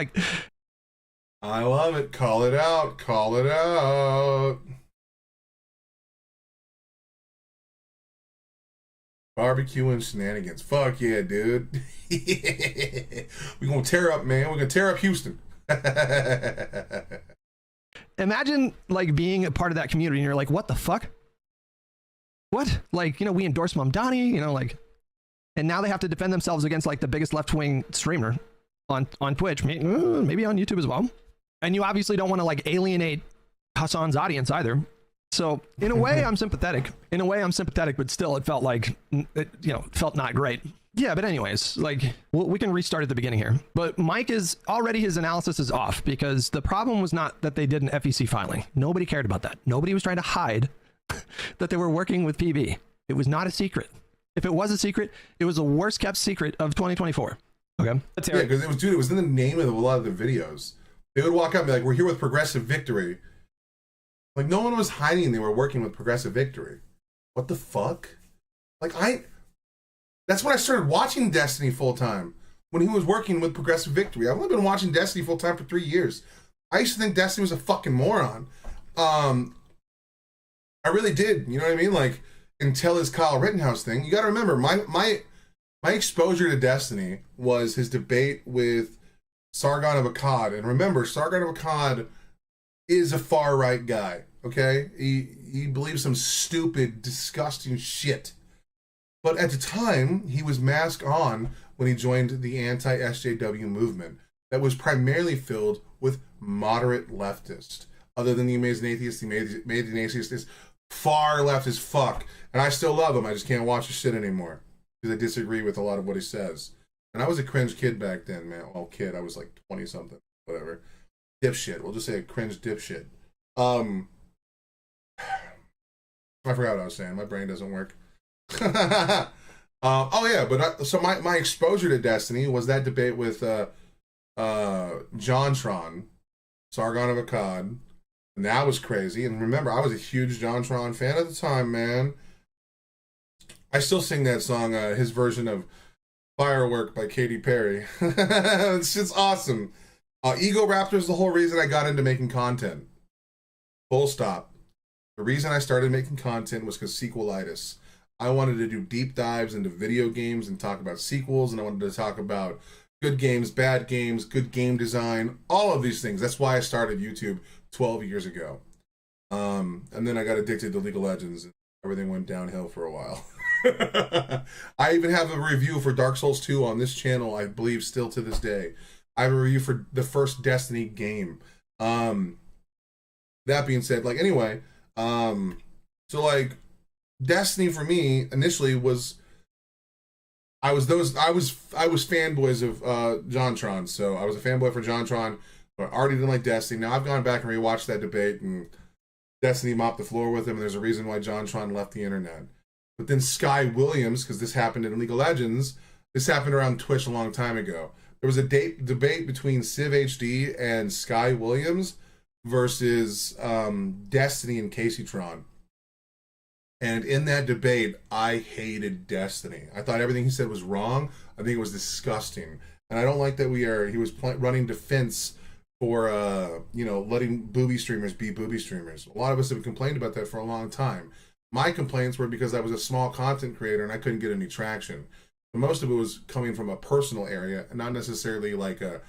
I love it. Call it out. Call it out. Barbecue and shenanigans. Fuck yeah, dude. We're gonna tear up, man. We're gonna tear up Houston. Imagine being a part of that community and you're like, what the fuck? what? Like, you know, we endorse Mom Donnie, you know, like, and now they have to defend themselves against like the biggest left-wing streamer on Twitch, maybe on YouTube as well. And you obviously don't want to like alienate Hassan's audience either. So in a way, I'm sympathetic. But still, it felt like, felt not great. Yeah, but anyways, like, we can restart at the beginning here. But Mike is already, his analysis is off because the problem was not that they did an FEC filing. Nobody cared about that. Nobody was trying to hide that they were working with PB. It was not a secret. If it was a secret, it was the worst kept secret of 2024. Okay. Yeah, because it was in the name of a lot of the videos. They would walk up and be like, "We're here with Progressive Victory." Like, no one was hiding they were working with Progressive Victory. What the fuck? Like, that's when I started watching Destiny full time, when he was working with Progressive Victory. I've only been watching Destiny full time for 3 years. I used to think Destiny was a fucking moron. I really did. You know what I mean? Like, until his Kyle Rittenhouse thing. You got to remember, my exposure to Destiny was his debate with Sargon of Akkad. And remember, Sargon of Akkad is a far right guy. Okay, he believes some stupid, disgusting shit. But at the time, he was mask on when he joined the anti-SJW movement that was primarily filled with moderate leftists. Other than the Amazing Atheist, the Amazing Atheist is far left as fuck. And I still love him. I just can't watch his shit anymore because I disagree with a lot of what he says. And I was a cringe kid back then, man. Well, kid, I was like 20-something, whatever. Dipshit. We'll just say a cringe dipshit. I forgot what I was saying. My brain doesn't work. So my exposure to Destiny was that debate with JonTron, Sargon of Akkad, and that was crazy. And remember, I was a huge JonTron fan at the time, man. I still sing that song, his version of Firework by Katy Perry. It's awesome. Ego Raptor is the whole reason I got into making content. Full stop. The reason I started making content was because sequelitis. I wanted to do deep dives into video games and talk about sequels, and I wanted to talk about good games, bad games, good game design, all of these things. That's why I started YouTube 12 years ago. And then I got addicted to League of Legends, and everything went downhill for a while. I even have a review for Dark Souls 2 on this channel, I believe, still to this day. I have a review for the first Destiny game. That being said, like, anyway, so like Destiny for me initially was, I was fanboys of JonTron. So I was a fanboy for JonTron, but I already didn't like Destiny. Now I've gone back and rewatched that debate, and Destiny mopped the floor with him, and there's a reason why JonTron left the internet. But then Sky Williams, because this happened in League of Legends, this happened around Twitch a long time ago. There was a debate between Civ HD and Sky Williams versus Destiny and CaseyTron. And in that debate, I hated Destiny. I thought everything he said was wrong. I think it was disgusting. And I don't like that he was running defense for, letting booby streamers be booby streamers. A lot of us have complained about that for a long time. My complaints were because I was a small content creator and I couldn't get any traction. But most of it was coming from a personal area and not necessarily like a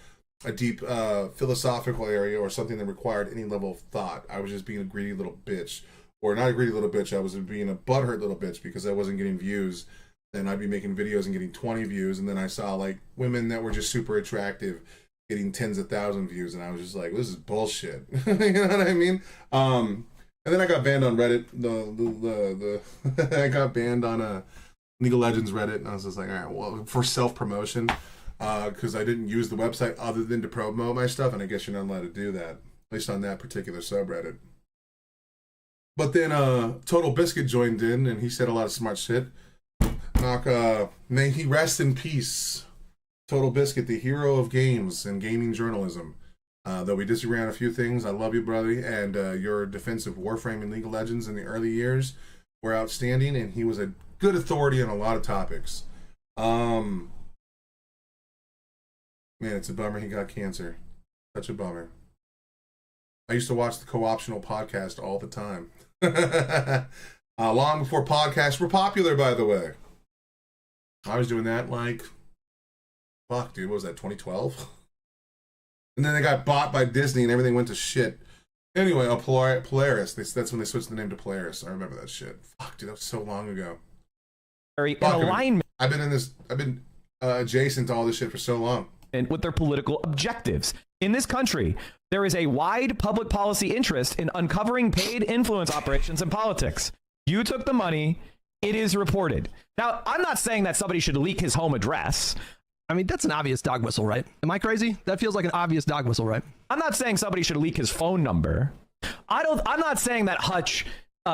deep philosophical area or something that required any level of thought. I was just being a greedy little bitch. Or not a greedy little bitch, I was being a butthurt little bitch because I wasn't getting views. And I'd be making videos and getting 20 views. And then I saw like women that were just super attractive getting tens of thousands of views. And I was just like, this is bullshit. You know what I mean? And then I got banned on Reddit. I got banned on League of Legends Reddit. And I was just like, all right, well, for self-promotion. Because I didn't use the website other than to promote my stuff. And I guess you're not allowed to do that. At least on that particular subreddit. But then Total Biscuit joined in, and he said a lot of smart shit. May he rest in peace. Total Biscuit, the hero of games and gaming journalism. Though we disagree on a few things, I love you, brother, and your defense of Warframe and League of Legends in the early years were outstanding, and he was a good authority on a lot of topics. Man, it's a bummer he got cancer. Such a bummer. I used to watch the Co-optional podcast all the time. Long before podcasts were popular, by the way. I was doing that like, fuck, dude, what was that, 2012? And then they got bought by Disney and everything went to shit. Anyway, Polaris. That's when they switched the name to Polaris. I remember that shit. Fuck, dude, that was so long ago. In alignment I've been adjacent to all this shit for so long. with their political objectives. In this country, there is a wide public policy interest in uncovering paid influence operations in politics. You took the money. It is reported. Now, I'm not saying that somebody should leak his home address. I mean, that's an obvious dog whistle, right? Am I crazy? That feels like an obvious dog whistle, right? I'm not saying somebody should leak his phone number. I'm not saying that Hutch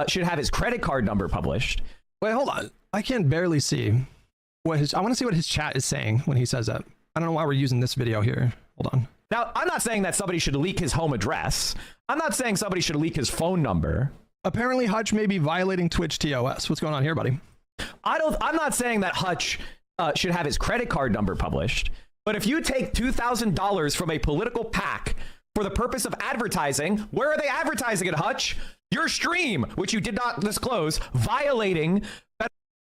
should have his credit card number published. Wait, hold on. I can barely see what I want to see what his chat is saying when he says that. I don't know why we're using this video here. Hold on. Now, I'm not saying that somebody should leak his home address. I'm not saying somebody should leak his phone number. Apparently, Hutch may be violating Twitch TOS. What's going on here, buddy? I'm not saying that Hutch should have his credit card number published. But if you take $2,000 from a political PAC for the purpose of advertising, where are they advertising it, Hutch? Your stream, which you did not disclose, violating.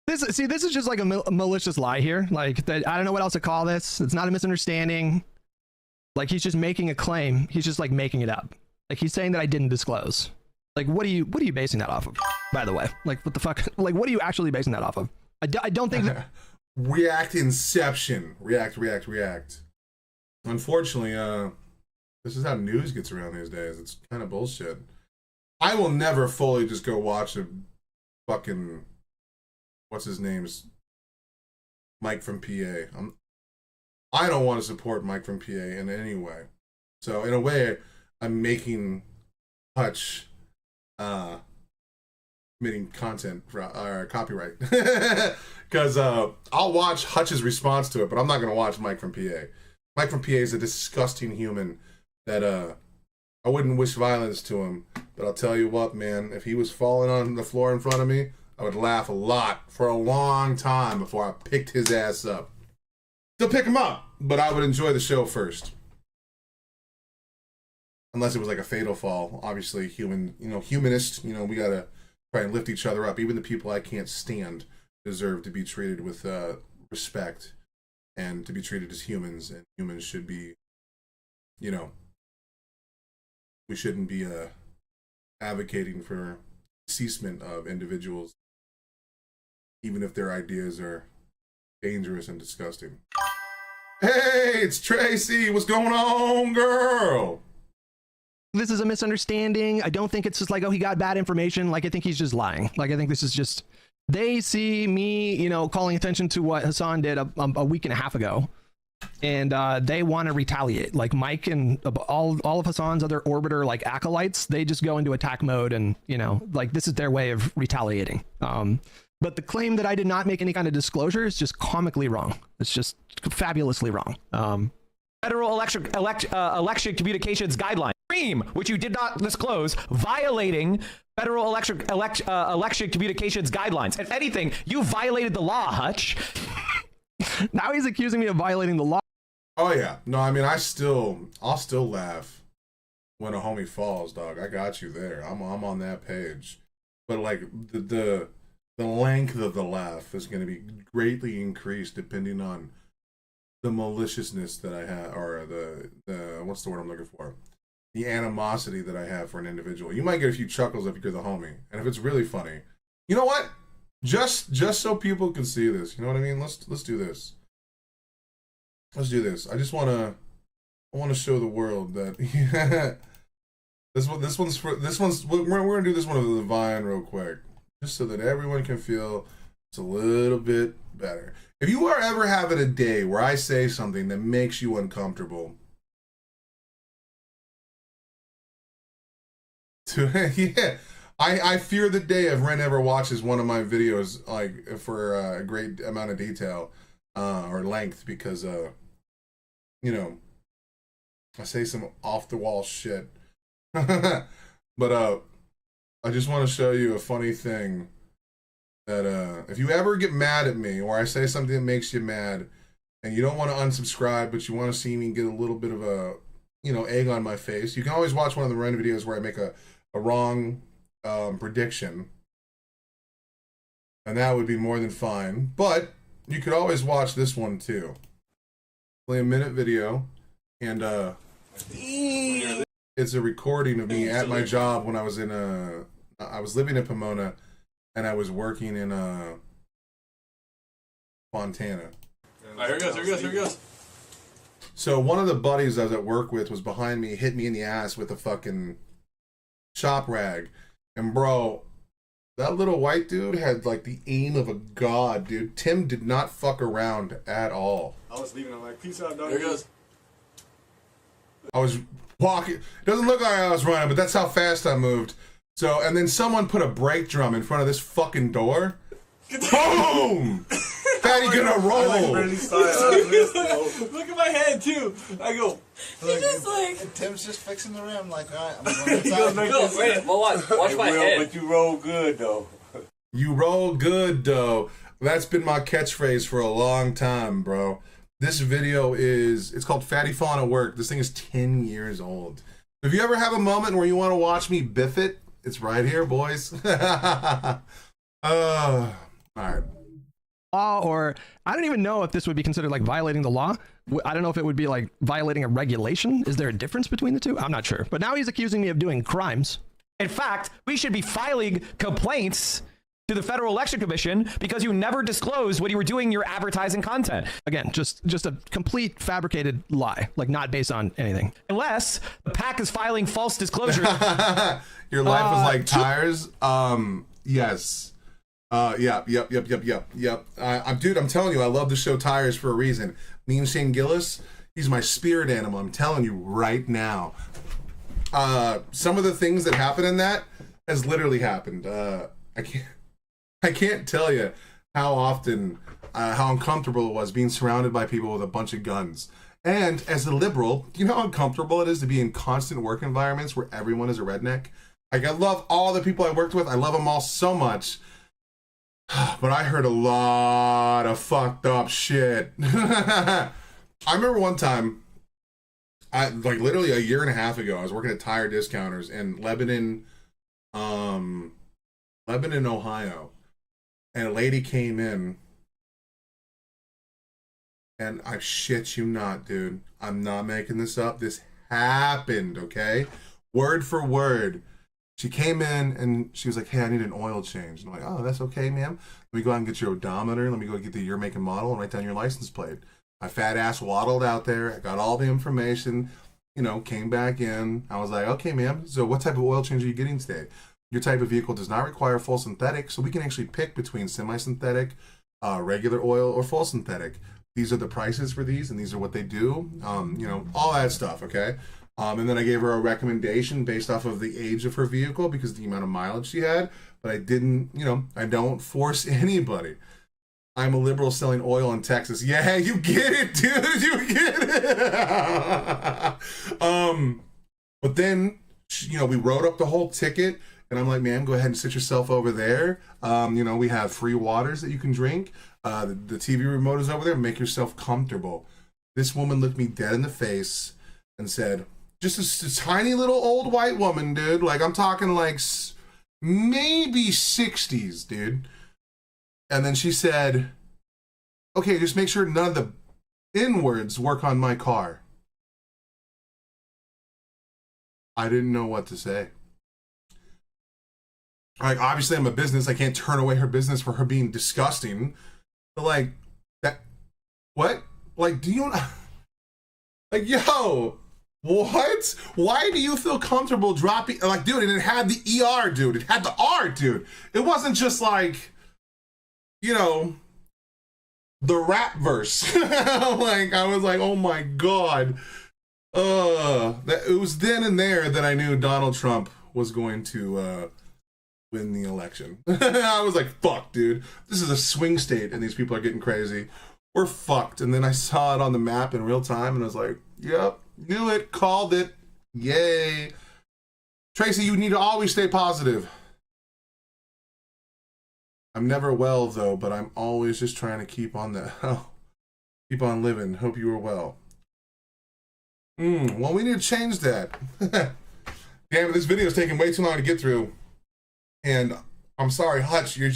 This is just like a malicious lie here. Like, I don't know what else to call this. It's not a misunderstanding. Like, he's just making a claim. He's just like making it up. Like, he's saying that I didn't disclose. Like, what are you basing that off of? By the way, like, what the fuck? Like, what are you actually basing that off of? I don't think that. React Inception. React. Unfortunately, this is how news gets around these days. It's kind of bullshit. I will never fully just go watch a fucking, what's his name's, Mike from PA. I don't want to support Mike from PA in any way. So in a way, I'm making Hutch committing content for copyright. Because I'll watch Hutch's response to it, but I'm not going to watch Mike from PA. Mike from PA is a disgusting human that I wouldn't wish violence to him. But I'll tell you what, man, if he was falling on the floor in front of me, I would laugh a lot for a long time before I picked his ass up. Still pick him up, but I would enjoy the show first. Unless it was like a fatal fall. Obviously, humanist, we gotta try and lift each other up. Even the people I can't stand deserve to be treated with respect and to be treated as humans. And humans should be, we shouldn't be advocating for ceasement of individuals, even if their ideas are dangerous and disgusting. Hey, it's Tracy. What's going on, girl? This is a misunderstanding. I don't think it's just like, oh, he got bad information. Like, I think he's just lying. Like, I think this is just, they see me, calling attention to what Hassan did a week and a half ago. And they want to retaliate. Like, Mike and all of Hassan's other Orbiter, like, acolytes, they just go into attack mode and, like, this is their way of retaliating. But the claim that I did not make any kind of disclosure is just comically wrong. It's just fabulously wrong. Federal election communications guidelines, which you did not disclose, violating federal election communications guidelines. If anything, you violated the law, Hutch. Now he's accusing me of violating the law. Oh yeah, no, I mean, I'll still laugh when a homie falls, dog. I got you there. I'm on that page, but like the length of the laugh is going to be greatly increased depending on the maliciousness that I have, or the what's the word I'm looking for? The animosity that I have for an individual. You might get a few chuckles if you're the homie, and if it's really funny, you know what? Just so people can see this, you know what I mean? Let's do this. Let's do this. I want to show the world that we're gonna do this one with the Vine real quick, just so that everyone can feel it's a little bit better. If you are ever having a day where I say something that makes you uncomfortable, yeah, I fear the day if Ren ever watches one of my videos, like, for a great amount of detail or length, because I say some off the wall shit. But I just want to show you a funny thing that if you ever get mad at me, or I say something that makes you mad, and you don't want to unsubscribe, but you want to see me get a little bit of a egg on my face, you can always watch one of the Ren videos where I make a wrong prediction, and that would be more than fine. But you could always watch this one too. Play a minute video, and it It's a recording of me at my job when I was I was living in Pomona, and I was working in Montana. All right, here he goes. So one of the buddies I was at work with was behind me, hit me in the ass with a fucking shop rag. And bro, that little white dude had like the aim of a god, dude. Tim did not fuck around at all. I was leaving. I'm like, peace out, dog. Here he goes. I was walking. It doesn't look like I was running, but that's how fast I moved. So, and then someone put a brake drum in front of this fucking door. Boom! Fatty gonna roll. Look at my head too. I go. He just like. Tim's just fixing the rim. Like, all right, I'm going He goes inside. like this. Wait, well, watch my head. But you roll good though. You roll good, though. That's been my catchphrase for a long time, bro. This video it's called Fatty Falling at Work. This thing is 10 years old. If you ever have a moment where you want to watch me biff it, it's right here, boys. All right. Law, or I don't even know if this would be considered like violating the law. I don't know if it would be like violating a regulation. Is there a difference between the two? I'm not sure. But now he's accusing me of doing crimes. In fact, we should be filing complaints to the Federal Election Commission because you never disclosed when you were doing your advertising content. Again, just a complete fabricated lie, like not based on anything. Unless the PAC is filing false disclosures. Your life is like tires. Yes. Yep. Dude, I'm telling you, I love the show Tires for a reason. Me and Shane Gillis, he's my spirit animal. I'm telling you right now. Some of the things that happen in that has literally happened. I can't tell you how often, how uncomfortable it was being surrounded by people with a bunch of guns. And as a liberal, do you know how uncomfortable it is to be in constant work environments where everyone is a redneck? Like, I love all the people I worked with. I love them all so much. But I heard a lot of fucked up shit. I remember one time, like literally a year and a half ago, I was working at Tire Discounters in Lebanon, Ohio. And a lady came in, and I shit you not, dude. I'm not making this up. This happened, okay? Word for word. She came in and she was like, hey, I need an oil change. And I'm like, oh, that's okay, ma'am. Let me go out and get your odometer. Let me go get the year, make, and model and write down your license plate. My fat ass waddled out there. I got all the information, came back in. I was like, okay, ma'am. So what type of oil change are you getting today? Your type of vehicle does not require full synthetic, so we can actually pick between semi-synthetic, regular oil, or full synthetic. These are the prices for these, and these are what they do. All that stuff, okay? And then I gave her a recommendation based off of the age of her vehicle because of the amount of mileage she had. But I didn't, I don't force anybody. I'm a liberal selling oil in Texas. Yeah, you get it, dude. You get it. But then, we wrote up the whole ticket. And I'm like, ma'am, go ahead and sit yourself over there. We have free waters that you can drink. The TV remote is over there. Make yourself comfortable. This woman looked me dead in the face and said, just a tiny little old white woman, dude. Like, I'm talking like maybe 60s, dude. And then she said, okay, just make sure none of the N-words work on my car. I didn't know what to say. Like, obviously I'm a business. I can't turn away her business for her being disgusting. But like, that, what? Like, do you, like, yo, what? Why do you feel comfortable dropping, like, dude, and it had the ER, dude. It had the R, dude. It wasn't just like, the rap verse. Like, I was like, oh my God. It was then and there that I knew Donald Trump was going to, win the election. I was like, fuck, dude. This is a swing state and these people are getting crazy. We're fucked. And then I saw it on the map in real time and I was like, yep, knew it, called it. Yay. Tracy, you need to always stay positive. I'm never well though, but I'm always just trying to keep on keep on living. Hope you are well. Well, we need to change that. Damn it, this video is taking way too long to get through. And I'm sorry, Hutch, I'm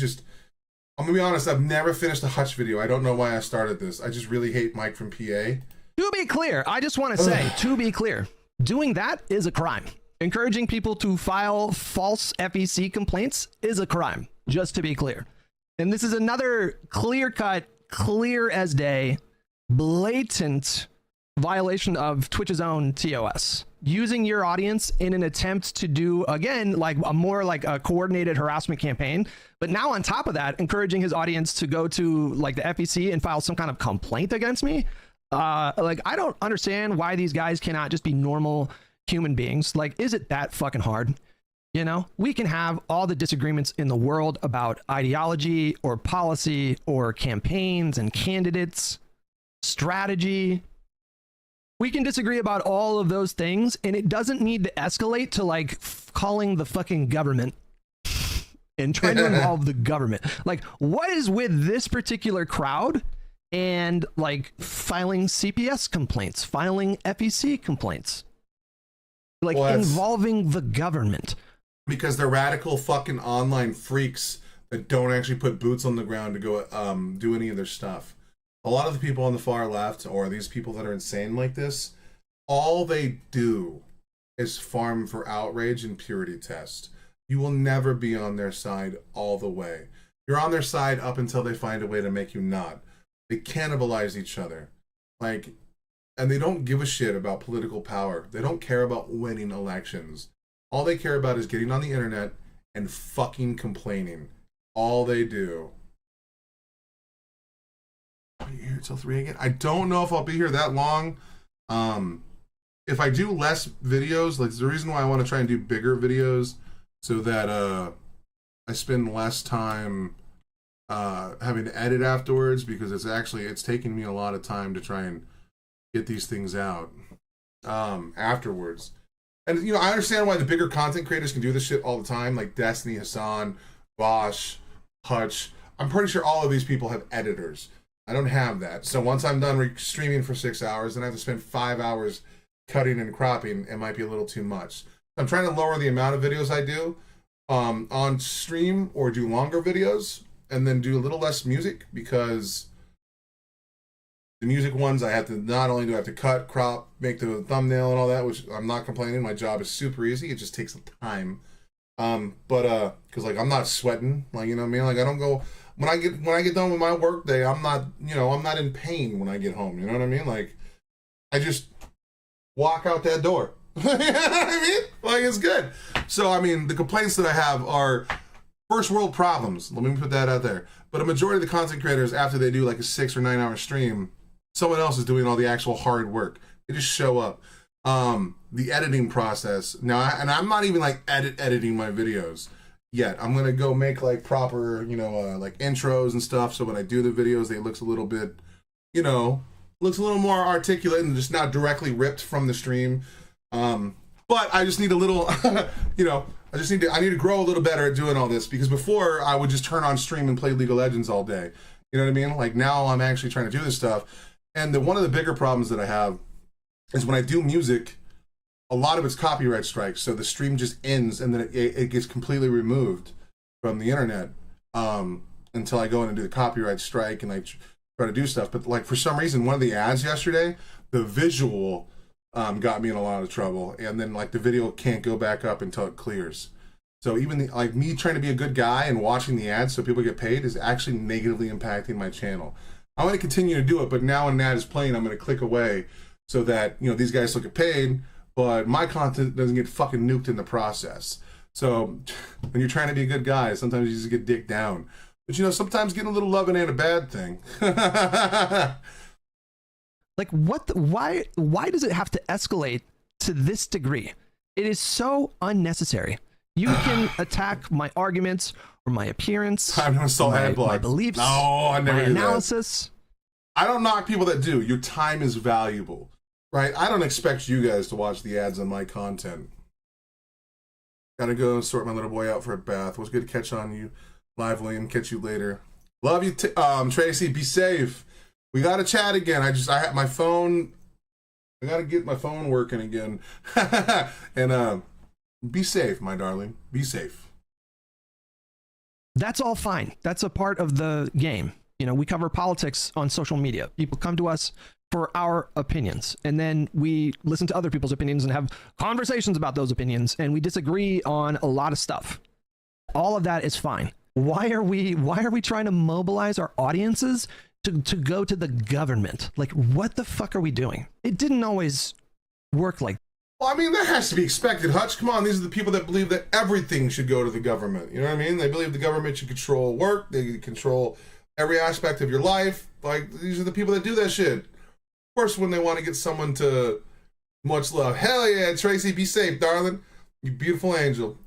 gonna be honest, I've never finished a Hutch video. I don't know why I started this. I just really hate Mike from PA. To be clear, I just want to say, to be clear, Doing that is a crime. Encouraging people to file false FEC complaints is a crime, just to be clear. And this is another clear-cut, clear as day, blatant violation of Twitch's own TOS. Using your audience in an attempt to do, again, like a more like a coordinated harassment campaign. But now on top of that, encouraging his audience to go to like the FEC and file some kind of complaint against me. Like, I don't understand why these guys cannot just be normal human beings. Like, is it that fucking hard? You know, we can have all the disagreements in the world about ideology or policy or campaigns and candidates, strategy. We can disagree about all of those things, and it doesn't need to escalate to like calling the fucking government and trying to involve the government. Like, what is with this particular crowd and like filing CPS complaints, filing FEC complaints, like involving the government? Because they're radical fucking online freaks that don't actually put boots on the ground to go do any of their stuff. A lot of the people on the far left, or these people that are insane like this, all they do is farm for outrage and purity test. You will never be on their side all the way. You're on their side up until they find a way to make you not. They cannibalize each other. Like, and they don't give a shit about political power. They don't care about winning elections. All they care about is getting on the internet and fucking complaining. All they do. Are you here till 3 again? I don't know if I'll be here that long. If I do less videos, like, the reason why I want to try and do bigger videos so that I spend less time having to edit afterwards, because it's taking me a lot of time to try and get these things out afterwards. And, you know, I understand why the bigger content creators can do this shit all the time, like Destiny, Hassan, Bosch, Hutch. I'm pretty sure all of these people have editors. I don't have that. So once I'm done streaming for 6 hours, then I have to spend 5 hours cutting and cropping. It might be a little too much. I'm trying to lower the amount of videos I do on stream, or do longer videos, and then do a little less music, because the music ones, I have to, not only do I have to cut, crop, make the thumbnail and all that, which I'm not complaining. My job is super easy. It just takes some time. Cause like, I'm not sweating, like, you know what I mean? Like, I don't go, when I get done with my work day, I'm not in pain when I get home. You know what I mean? Like, I just walk out that door. You know what I mean? Like, it's good. So, I mean, the complaints that I have are first world problems. Let me put that out there. But a majority of the content creators, after they do like a 6 or 9 hour stream, someone else is doing all the actual hard work. They just show up. The editing process now, and I'm not even like editing my videos yet. I'm gonna go make like proper, like intros and stuff. So when I do the videos, they looks a little bit, looks a little more articulate and just not directly ripped from the stream. But I just need a little, I need to grow a little better at doing all this, because before I would just turn on stream and play League of Legends all day. You know what I mean? Like, now I'm actually trying to do this stuff. And one of the bigger problems that I have is when I do music, a lot of it's copyright strikes. So the stream just ends, and then it gets completely removed from the internet until I go in and do the copyright strike and I try to do stuff. But like, for some reason, one of the ads yesterday, the visual got me in a lot of trouble. And then like the video can't go back up until it clears. So even like me trying to be a good guy and watching the ads so people get paid is actually negatively impacting my channel. I'm going to continue to do it, but now when an ad is playing, I'm going to click away so that, these guys still get paid, but my content doesn't get fucking nuked in the process. So when you're trying to be a good guy, sometimes you just get dicked down. But, sometimes getting a little loving ain't a bad thing. Like, why does it have to escalate to this degree? It is so unnecessary. You can attack my arguments or my appearance, I'm gonna install ad block. My beliefs, no, I never my do analysis. That. I don't knock people that do. Your time is valuable, right? I don't expect you guys to watch the ads on my content. Gotta go and sort my little boy out for a bath. Was good to catch on you live, William. Catch you later. Love you, Tracy. Be safe. We gotta chat again. I have my phone. I gotta get my phone working again. And be safe, my darling. Be safe. That's all fine. That's a part of the game. We cover politics on social media. People come to us, for our opinions, and then we listen to other people's opinions and have conversations about those opinions, and we disagree on a lot of stuff. All of that is fine. Why are we trying to mobilize our audiences to go to the government? Like, what the fuck are we doing? It didn't always work like. Well, I mean, that has to be expected, Hutch. Come on, these are the people that believe that everything should go to the government. You know what I mean? They believe the government should control work, they control every aspect of your life. Like, these are the people that do that shit. Of course, when they want to get someone to much love. Hell yeah, Tracy, be safe, darling. You beautiful angel.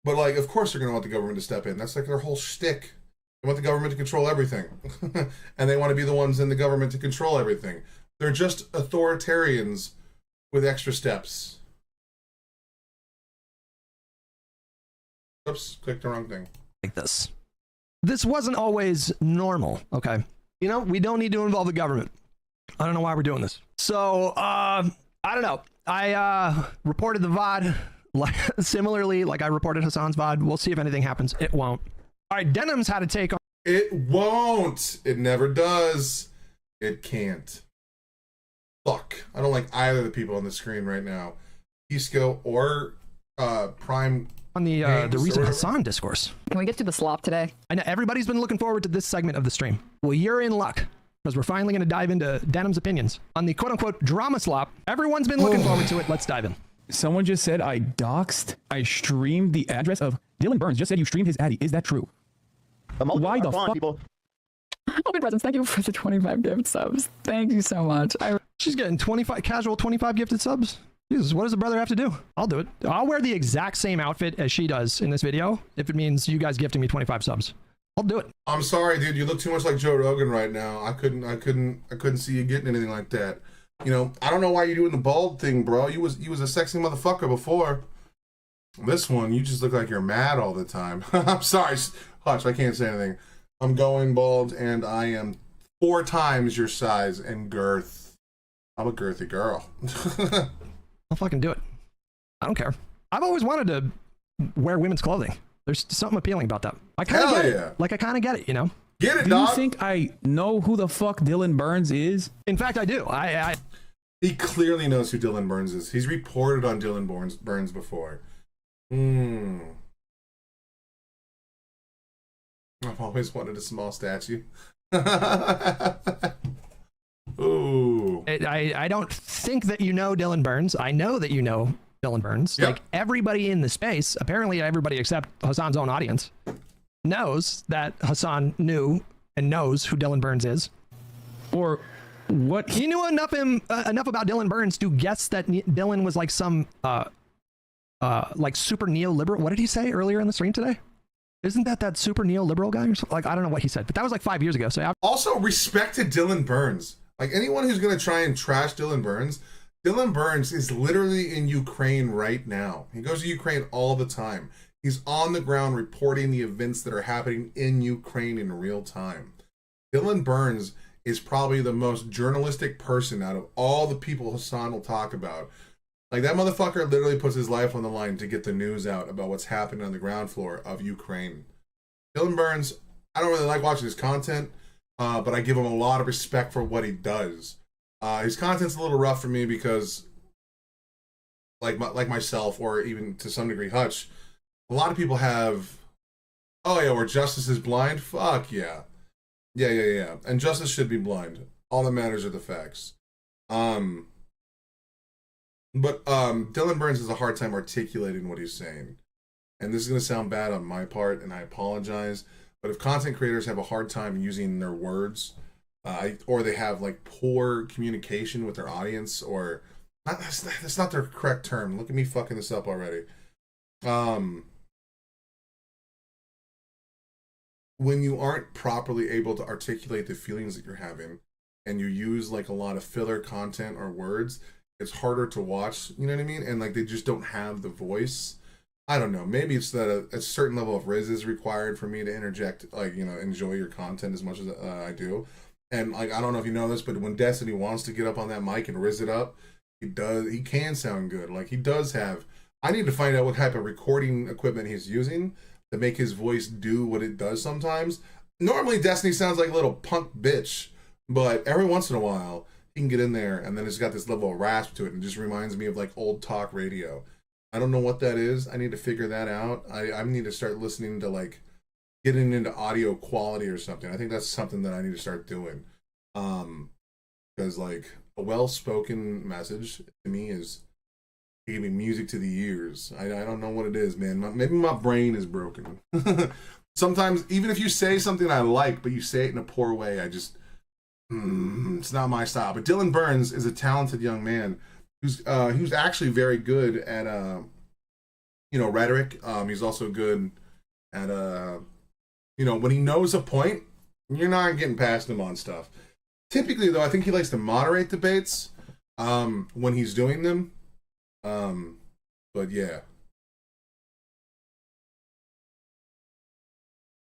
But, like, of course they're going to want the government to step in. That's like their whole shtick. They want the government to control everything. And they want to be the ones in the government to control everything. They're just authoritarians with extra steps. Oops, clicked the wrong thing. Like this. This wasn't always normal, okay? You know, we don't need to involve the government. I don't know why we're doing this. So, I don't know. I reported the VOD similarly like I reported Hasan's VOD. We'll see if anything happens. It won't. All right, Denim's had a take on. It won't. It never does. It can't. Fuck. I don't like either of the people on the screen right now. Pisco or Prime. On the recent Hasan discourse. Can we get to the slop today? I know everybody's been looking forward to this segment of the stream. Well, you're in luck, because we're finally going to dive into Denim's opinions on the quote-unquote drama slop. Everyone's been looking forward to it. Let's dive in. Someone just said I streamed the address of Dylan Burns. Just said you streamed his Addy. Is that true? Why the fuck? People. Open presents. Thank you for the 25 gift subs. Thank you so much. She's getting 25 gifted subs. Jesus, what does the brother have to do? I'll do it. I'll wear the exact same outfit as she does in this video if it means you guys gifting me 25 subs. I'll do it. I'm sorry, dude. You look too much like Joe Rogan right now. I couldn't see you getting anything like that. You know, I don't know why you're doing the bald thing, bro. You was a sexy motherfucker before. This one, you just look like you're mad all the time. I'm sorry, Hutch. I can't say anything. I'm going bald, and I am 4 times your size and girth. I'm a girthy girl. I'll fucking do it. I don't care. I've always wanted to wear women's clothing. There's something appealing about that. I kind of get it. Like, I kind of get it, you know? Get it, dog. Do you think I know who the fuck Dylan Burns is? In fact, I do. He clearly knows who Dylan Burns is. He's reported on Dylan Burns before. I've always wanted a small statue. Ooh. I don't think that you know Dylan Burns. I know that you know Dylan Burns. Yep. Like, everybody in the space, apparently everybody except Hasan's own audience, knows that Hasan knew and knows who Dylan Burns is. Or what? He knew enough about Dylan Burns to guess that Dylan was like some like super neoliberal. What did he say earlier in the stream today? Isn't that super neoliberal guy or something? Like, I don't know what he said, but that was like 5 years ago. So also, respect to Dylan Burns. Like, anyone who's going to try and trash Dylan Burns is literally in Ukraine right now. He goes to Ukraine all the time. He's on the ground reporting the events that are happening in Ukraine in real time. Dylan Burns is probably the most journalistic person out of all the people Hasan will talk about. Like, that motherfucker literally puts his life on the line to get the news out about what's happening on the ground floor of Ukraine. Dylan Burns, I don't really like watching his content, but I give him a lot of respect for what he does. His content's a little rough for me because, like myself, or even to some degree Hutch, a lot of people have, oh yeah, where justice is blind? Fuck yeah. Yeah. And justice should be blind. All that matters are the facts. But Dylan Burns has a hard time articulating what he's saying. And this is going to sound bad on my part, and I apologize. But if content creators have a hard time using their words, or they have like poor communication with their audience, or that's not their correct term. Look at me fucking this up already. When you aren't properly able to articulate the feelings that you're having, and you use like a lot of filler content or words, it's harder to watch, you know what I mean? And like, they just don't have the voice. I don't know. Maybe it's that a certain level of riz is required for me to interject, like, you know, enjoy your content as much as I do. And like, I don't know if you know this, but when Destiny wants to get up on that mic and riz it up, he can sound good. Like, he does have, I need to find out what type of recording equipment he's using to make his voice do what it does sometimes. Normally Destiny sounds like a little punk bitch, but every once in a while he can get in there, and then it's got this level of rasp to it, and it just reminds me of like old talk radio. I don't know what that is. I need to figure that out. I need to start listening to like getting into audio quality or something. I think that's something that I need to start doing. Because like a well-spoken message to me is giving music to the ears. I don't know what it is, man. Maybe my brain is broken. Sometimes even if you say something I like, but you say it in a poor way, I just it's not my style. But Dylan Burns is a talented young man who's actually very good at rhetoric. He's also good at when he knows a point, you're not getting past him on stuff. Typically though, I think he likes to moderate debates when he's doing them. But yeah.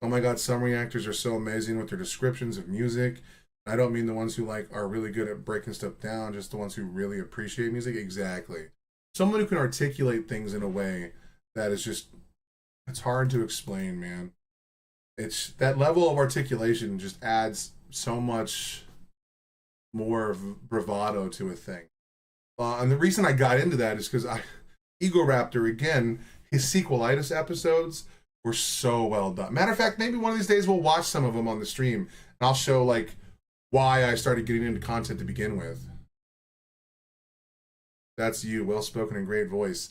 Oh my god, some reactors are so amazing with their descriptions of music. I don't mean the ones who like are really good at breaking stuff down, just the ones who really appreciate music. Exactly. Someone who can articulate things in a way that is just, it's hard to explain, man. It's that level of articulation just adds so much more bravado to a thing. And the reason I got into that is because Ego Raptor, again, his Sequelitis episodes were so well done. Matter of fact, maybe one of these days we'll watch some of them on the stream, and I'll show like why I started getting into content to begin with. That's you, well spoken and great voice.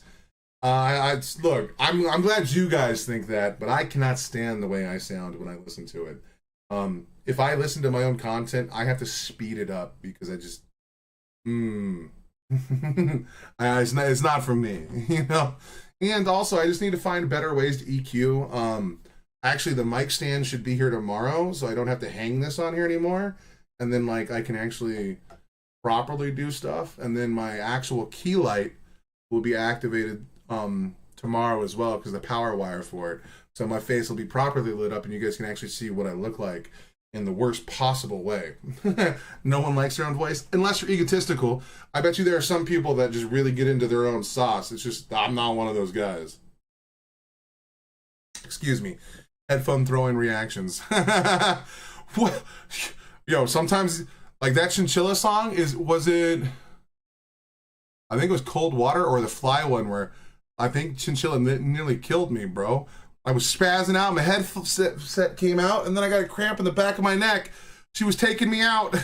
Look, I'm glad you guys think that, but I cannot stand the way I sound when I listen to it. If I listen to my own content, I have to speed it up because I just it's not for me, you know. And also, I just need to find better ways to EQ. Actually, the mic stand should be here tomorrow, so I don't have to hang this on here anymore. And then, like, I can actually properly do stuff. And then my actual key light will be activated tomorrow as well, because the power wire for it. So my face will be properly lit up, and you guys can actually see what I look like in the worst possible way. No one likes their own voice, unless you're egotistical. I bet you there are some people that just really get into their own sauce. It's just, I'm not one of those guys. Excuse me. Headphone throwing reactions. What? Yo, sometimes, like that Chinchilla song, was it, I think it was Cold Water or the Fly one, where I think Chinchilla nearly killed me, bro. I was spazzing out, my headset came out, and then I got a cramp in the back of my neck. She was taking me out.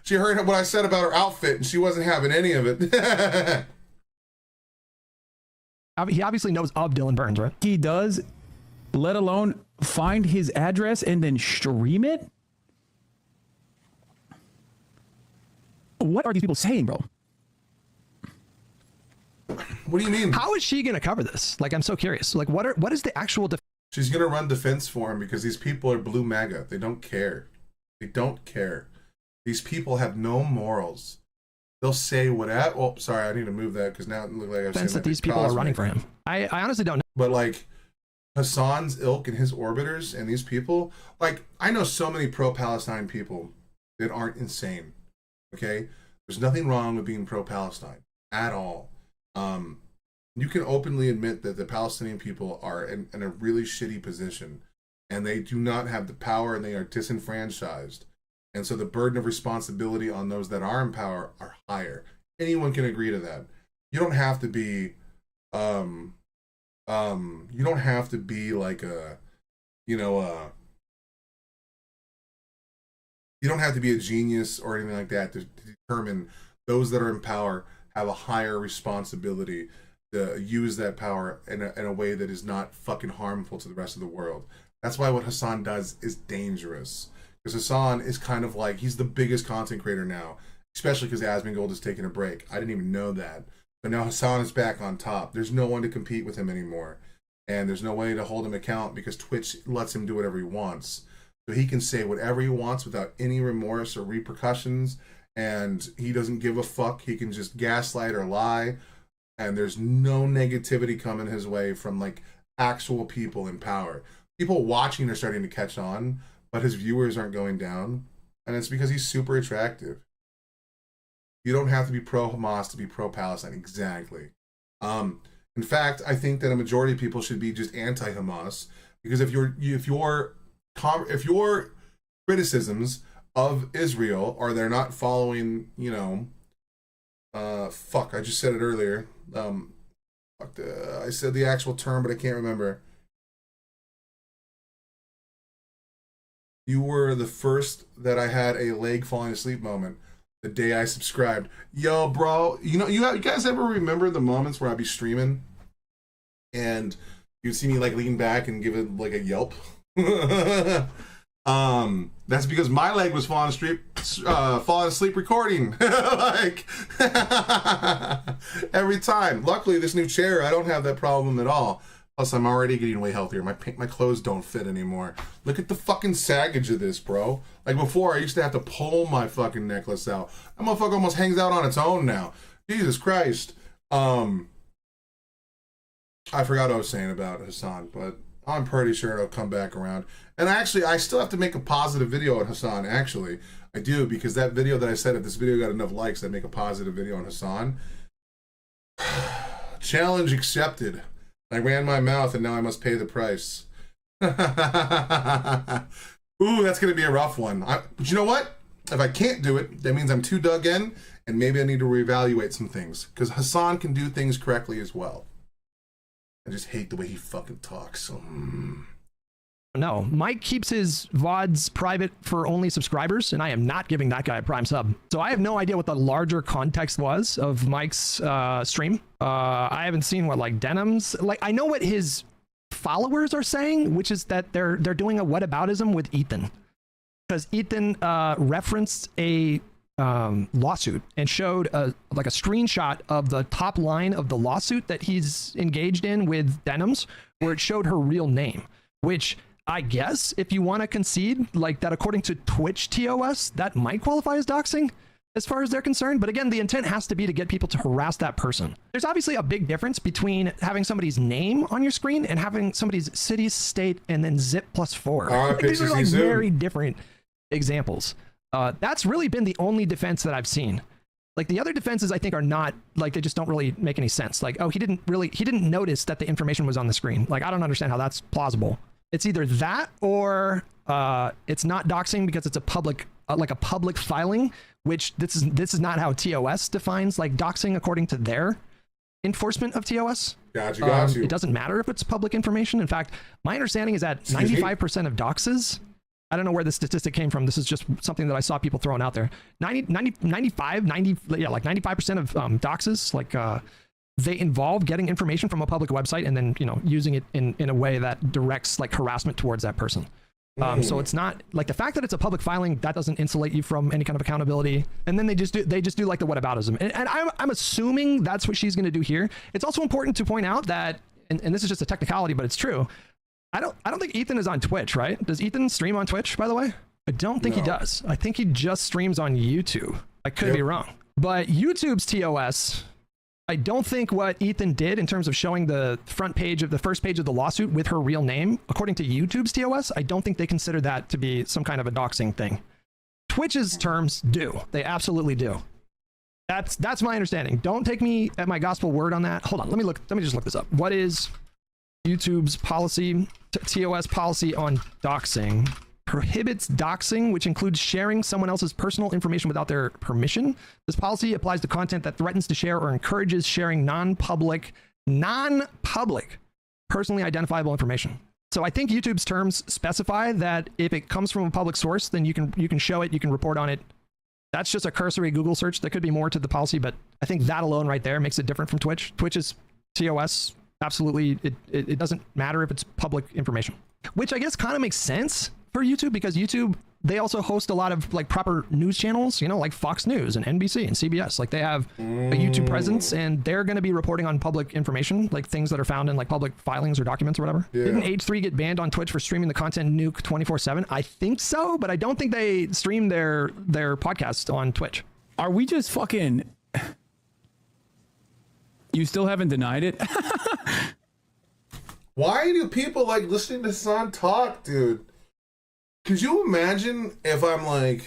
She heard what I said about her outfit, and she wasn't having any of it. He obviously knows of Dylan Burns, right? He does, let alone find his address and then stream it? What are these people saying, bro? What do you mean? How is she going to cover this? Like, I'm so curious. Like, what is the actual She's going to run defense for him because these people are blue MAGA. They don't care. They don't care. These people have no morals. They'll say whatever. Oh, sorry, I need to move that because now it looks like I've defense that these people are running for him. I honestly don't know. But like Hassan's ilk and his orbiters and these people, like I know so many pro-Palestine people that aren't insane. Okay? There's nothing wrong with being pro-Palestine at all. You can openly admit that the Palestinian people are in a really shitty position and they do not have the power and they are disenfranchised. And so the burden of responsibility on those that are in power are higher. Anyone can agree to that. You don't have to be, you don't have to be like you don't have to be a genius or anything like that to determine those that are in power have a higher responsibility to use that power in a way that is not fucking harmful to the rest of the world. That's why what Hassan does is dangerous. Because Hassan is kind of like, he's the biggest content creator now, especially because Asmongold is taking a break. I didn't even know that. But now Hassan is back on top. There's no one to compete with him anymore. And there's no way to hold him account because Twitch lets him do whatever he wants. So he can say whatever he wants without any remorse or repercussions. And he doesn't give a fuck. He can just gaslight or lie. And there's no negativity coming his way from like actual people in power. People watching are starting to catch on, but his viewers aren't going down. And it's because he's super attractive. You don't have to be pro-Hamas to be pro-Palestine. Exactly. In fact, I think that a majority of people should be just anti-Hamas. Because if your if your criticisms of Israel are they're not following, you know, fuck, I just said it earlier. I said the actual term, but I can't remember. You were the first that I had a leg falling asleep moment the day I subscribed. Yo, bro, you know, you guys ever remember the moments where I'd be streaming and you'd see me like lean back and give it like a yelp? That's because my leg was falling asleep recording. Like every time. Luckily, this new chair, I don't have that problem at all. Plus, I'm already getting way healthier. My clothes don't fit anymore. Look at the fucking saggage of this, bro. Like before, I used to have to pull my fucking necklace out. That motherfucker almost hangs out on its own now. Jesus Christ. I forgot what I was saying about Hassan, but I'm pretty sure it'll come back around. And actually, I still have to make a positive video on Hassan, actually. I do, because that video that I said, if this video got enough likes, I'd make a positive video on Hassan. Challenge accepted. I ran my mouth and now I must pay the price. Ooh, that's going to be a rough one. But you know what? If I can't do it, that means I'm too dug in and maybe I need to reevaluate some things. Because Hassan can do things correctly as well. I just hate the way he fucking talks. So, No, Mike keeps his VODs private for only subscribers, and I am not giving that guy a Prime sub. So I have no idea what the larger context was of Mike's stream. I haven't seen what like Denim's, like I know what his followers are saying, which is that they're doing a whataboutism with Ethan. Because Ethan referenced a lawsuit and showed a screenshot of the top line of the lawsuit that he's engaged in with Denims, where it showed her real name, which I guess if you want to concede like that, according to Twitch TOS, that might qualify as doxing as far as they're concerned. But again, the intent has to be to get people to harass that person. There's obviously a big difference between having somebody's name on your screen and having somebody's city, state, and then zip +4. These are like very different examples. That's really been the only defense that I've seen. Like the other defenses I think are not, like they just don't really make any sense. Like, oh, he didn't notice that the information was on the screen. Like, I don't understand how that's plausible. It's either that or it's not doxing because it's a public, like a public filing, which this is not how TOS defines like doxing according to their enforcement of TOS. Got you. It doesn't matter if it's public information. In fact, my understanding is that 95% of doxes, I don't know where the statistic came from. This is just something that I saw people throwing out there. 95% of doxes, like they involve getting information from a public website and then, you know, using it in a way that directs like harassment towards that person. So it's not like the fact that it's a public filing that doesn't insulate you from any kind of accountability. And then they just do like the whataboutism. And I'm assuming that's what she's going to do here. It's also important to point out that, and this is just a technicality, but it's true. I don't think Ethan is on Twitch, right? Does Ethan stream on Twitch, by the way? I don't think he does. I think he just streams on YouTube. I could be wrong. But YouTube's TOS, I don't think what Ethan did in terms of showing the first page of the lawsuit with her real name, according to YouTube's TOS, I don't think they consider that to be some kind of a doxing thing. Twitch's terms do. They absolutely do. That's my understanding. Don't take me at my gospel word on that. Hold on. Let me just look this up. What is YouTube's policy, TOS policy on doxing? Prohibits doxing, which includes sharing someone else's personal information without their permission. This policy applies to content that threatens to share or encourages sharing non-public, personally identifiable information. So I think YouTube's terms specify that if it comes from a public source, then you can show it, you can report on it. That's just a cursory Google search. There could be more to the policy, but I think that alone right there makes it different from Twitch. Twitch's TOS, absolutely, it doesn't matter if it's public information, which I guess kind of makes sense for YouTube, because YouTube, they also host a lot of like proper news channels, you know, like Fox News and NBC and CBS. Like they have a YouTube presence and they're going to be reporting on public information, like things that are found in like public filings or documents or whatever. Yeah. Didn't H3 get banned on Twitch for streaming the content Nuke 24/7? I think so, but I don't think they stream their podcast on Twitch. Are we just fucking... You still haven't denied it? Why do people like listening to Hassan talk, dude? Could you imagine if I'm like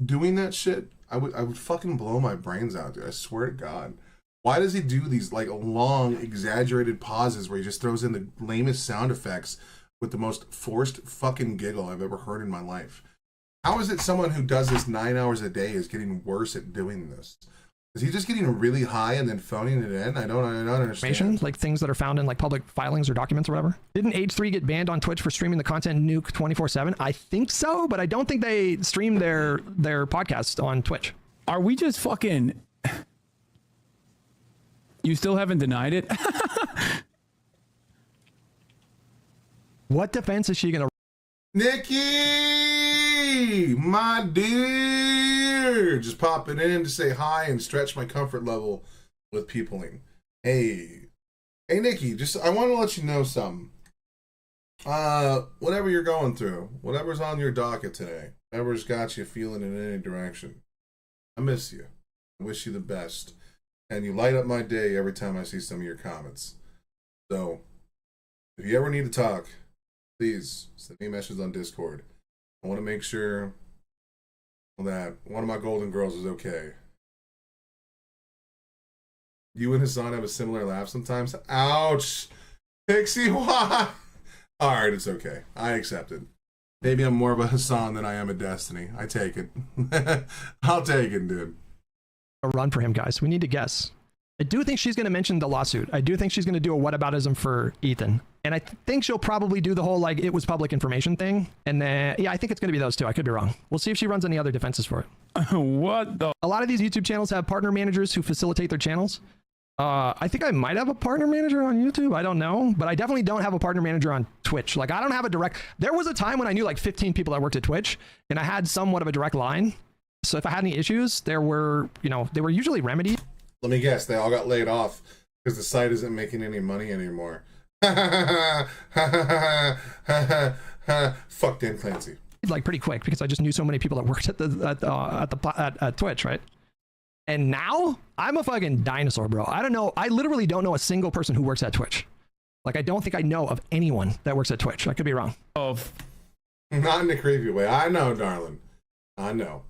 doing that shit? I would fucking blow my brains out, dude. I swear to God. Why does he do these like long, exaggerated pauses where he just throws in the lamest sound effects with the most forced fucking giggle I've ever heard in my life. How is it someone who does this 9 hours a day is getting worse at doing this? Is he just getting really high and then phoning it in? I don't understand. Like things that are found in like public filings or documents or whatever. Didn't H3 get banned on Twitch for streaming the content Nuke 24/7? I think so, but I don't think they stream their podcast on Twitch. Are we just fucking... You still haven't denied it? What defense is she gonna... Nikki, my dear, just popping in to say hi and stretch my comfort level with peopling. Hey Nikki, I want to let you know something. Whatever you're going through, whatever's on your docket today, whatever's got you feeling in any direction, I miss you. I wish you the best, and you light up my day every time I see some of your comments. So, if you ever need to talk, please send me messages on Discord. I want to make sure that one of my golden girls is okay. You and Hassan have a similar laugh sometimes. Ouch! Pixie, why? Alright, it's okay. I accept it. Maybe I'm more of a Hassan than I am a Destiny. I take it. I'll take it, dude. A run for him, guys. We need to guess. I do think she's going to mention the lawsuit. I do think she's going to do a whataboutism for Ethan. And I think she'll probably do the whole, like, it was public information thing. And then, yeah, I think it's going to be those two. I could be wrong. We'll see if she runs any other defenses for it. What the? A lot of these YouTube channels have partner managers who facilitate their channels. I think I might have a partner manager on YouTube. I don't know. But I definitely don't have a partner manager on Twitch. Like, I don't have a direct... There was a time when I knew, like, 15 people that worked at Twitch. And I had somewhat of a direct line. So if I had any issues, there were, you know, they were usually remedied. Let me guess, they all got laid off because the site isn't making any money anymore. Fuck Dan Clancy. Like pretty quick because I just knew so many people that worked at Twitch, right? And now I'm a fucking dinosaur, bro. I don't know. I literally don't know a single person who works at Twitch. Like, I don't think I know of anyone that works at Twitch. I could be wrong. Not in a creepy way. I know, darling. I know.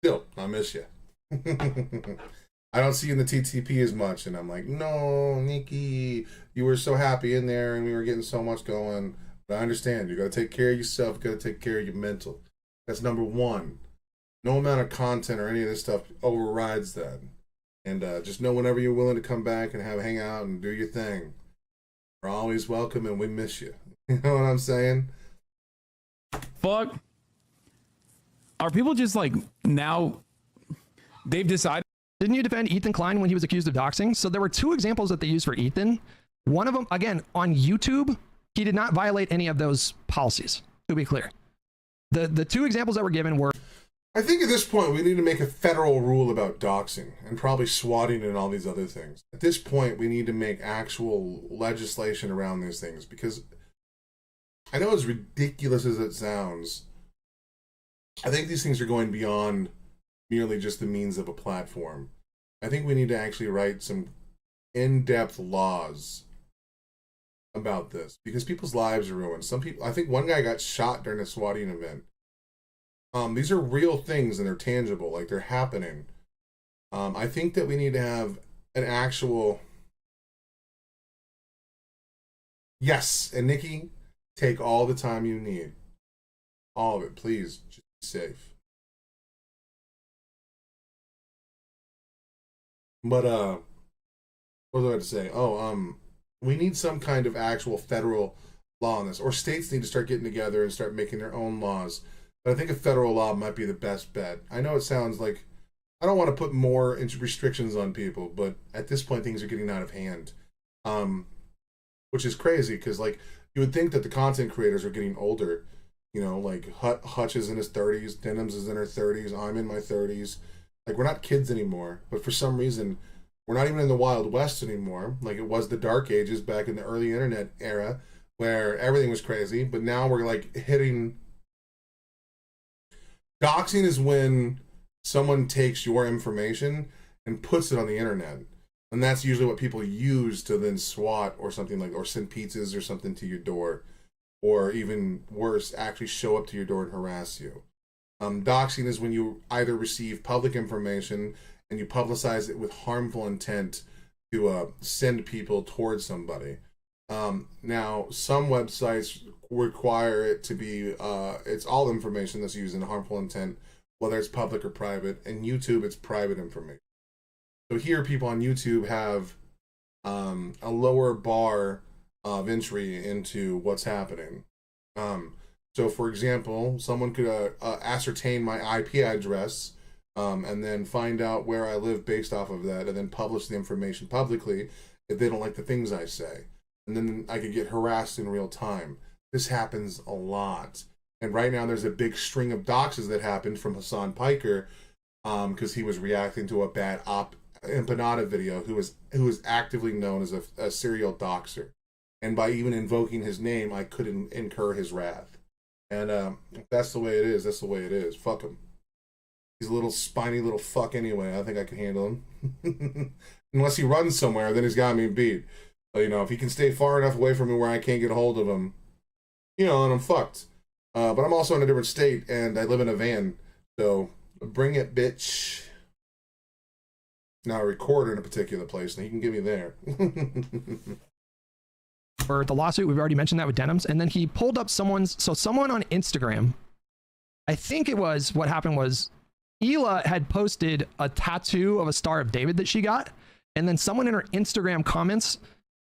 Still, I miss you. I don't see you in the TTP as much, and I'm like, no, Nikki, you were so happy in there, and we were getting so much going. But I understand. You got to take care of yourself. You got to take care of your mental. That's number one. No amount of content or any of this stuff overrides that. And just know whenever you're willing to come back and hang out and do your thing, we're always welcome, and we miss you. You know what I'm saying? Fuck. Are people just like now they've decided? Didn't you defend Ethan Klein when he was accused of doxing? So there were two examples that they used for Ethan. One of them, again, on YouTube, he did not violate any of those policies, to be clear. The two examples that were given were... I think at this point we need to make a federal rule about doxing and probably swatting and all these other things. At this point, we need to make actual legislation around these things because I know as ridiculous as it sounds, I think these things are going beyond merely just the means of a platform. I think we need to actually write some in-depth laws about this because people's lives are ruined. Some people, I think one guy got shot during a swatting event. These are real things and they're tangible, like they're happening. I think that we need to have an actual... Yes, and Nikki, take all the time you need. All of it, please. Just be safe. But, what was I about to say? Oh, we need some kind of actual federal law on this. Or states need to start getting together and start making their own laws. But I think a federal law might be the best bet. I know it sounds like... I don't want to put more restrictions on people, but at this point things are getting out of hand. Which is crazy, because, like, you would think that the content creators are getting older. You know, like, Hutch is in his 30s, Denims is in her 30s, I'm in my 30s. Like, we're not kids anymore, but for some reason, we're not even in the Wild West anymore, like it was the Dark Ages back in the early internet era, where everything was crazy, but now we're, like, hitting... Doxing is when someone takes your information and puts it on the internet. And that's usually what people use to then swat or something like, or send pizzas or something to your door. Or even worse, actually show up to your door and harass you. Doxing is when you either receive public information and you publicize it with harmful intent to send people towards somebody. Now, some websites require it to be, it's all information that's used in harmful intent, whether it's public or private. And YouTube, it's private information. So here, people on YouTube have a lower bar of entry into what's happening. So, for example, someone could ascertain my IP address and then find out where I live based off of that, and then publish the information publicly if they don't like the things I say. And then I could get harassed in real time. This happens a lot. And right now there's a big string of doxes that happened from Hassan Piker because he was reacting to a bad Empanada video, who was actively known as a serial doxer. And by even invoking his name, I couldn't incur his wrath. And if that's the way it is, that's the way it is. Fuck him. He's a little spiny little fuck anyway. I think I can handle him. Unless he runs somewhere, then he's got me beat. But, you know, if he can stay far enough away from me where I can't get a hold of him, you know, and I'm fucked. But I'm also in a different state, and I live in a van. So, bring it, bitch. Now, I record in a particular place, and he can get me there. For the lawsuit, we've already mentioned that with Denims. And then he pulled up someone on Instagram, I think it was, what happened was, Hila had posted a tattoo of a Star of David that she got. And then someone in her Instagram comments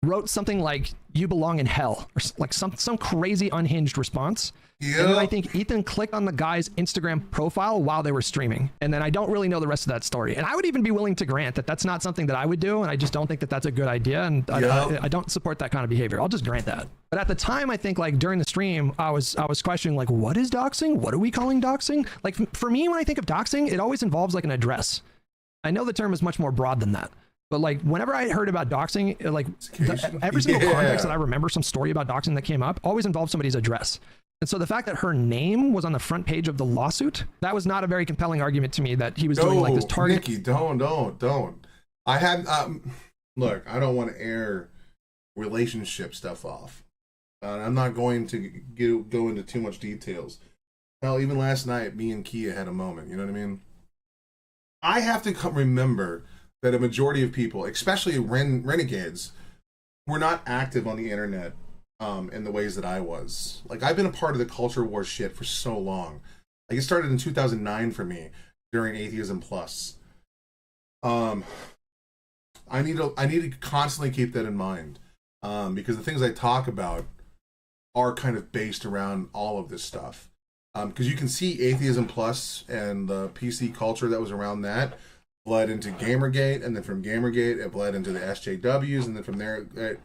wrote something like, "You belong in hell," or like some crazy unhinged response. Yeah. And then I think Ethan clicked on the guy's Instagram profile while they were streaming. And then I don't really know the rest of that story. And I would even be willing to grant that that's not something that I would do. And I just don't think that that's a good idea. And I don't support that kind of behavior. I'll just grant that. But at the time, I think like during the stream, I was questioning like, what is doxing? What are we calling doxing? Like for me, when I think of doxing, it always involves like an address. I know the term is much more broad than that. But like whenever I heard about doxing, like every single context that I remember some story about doxing that came up always involved somebody's address. And so the fact that her name was on the front page of the lawsuit, that was not a very compelling argument to me that he was doing like this target. Nikki, don't. I had, look, I don't want to air relationship stuff off. I'm not going to go into too much details. Hell, even last night, me and Kia had a moment, you know what I mean? I have to remember that a majority of people, especially renegades, were not active on the internet in the ways that I was. Like, I've been a part of the culture war shit for so long. Like, it started in 2009 for me during Atheism Plus. I need to constantly keep that in mind because the things I talk about are kind of based around all of this stuff. Because you can see Atheism Plus and the PC culture that was around that bled into Gamergate, and then from Gamergate it bled into the SJWs, and then from there it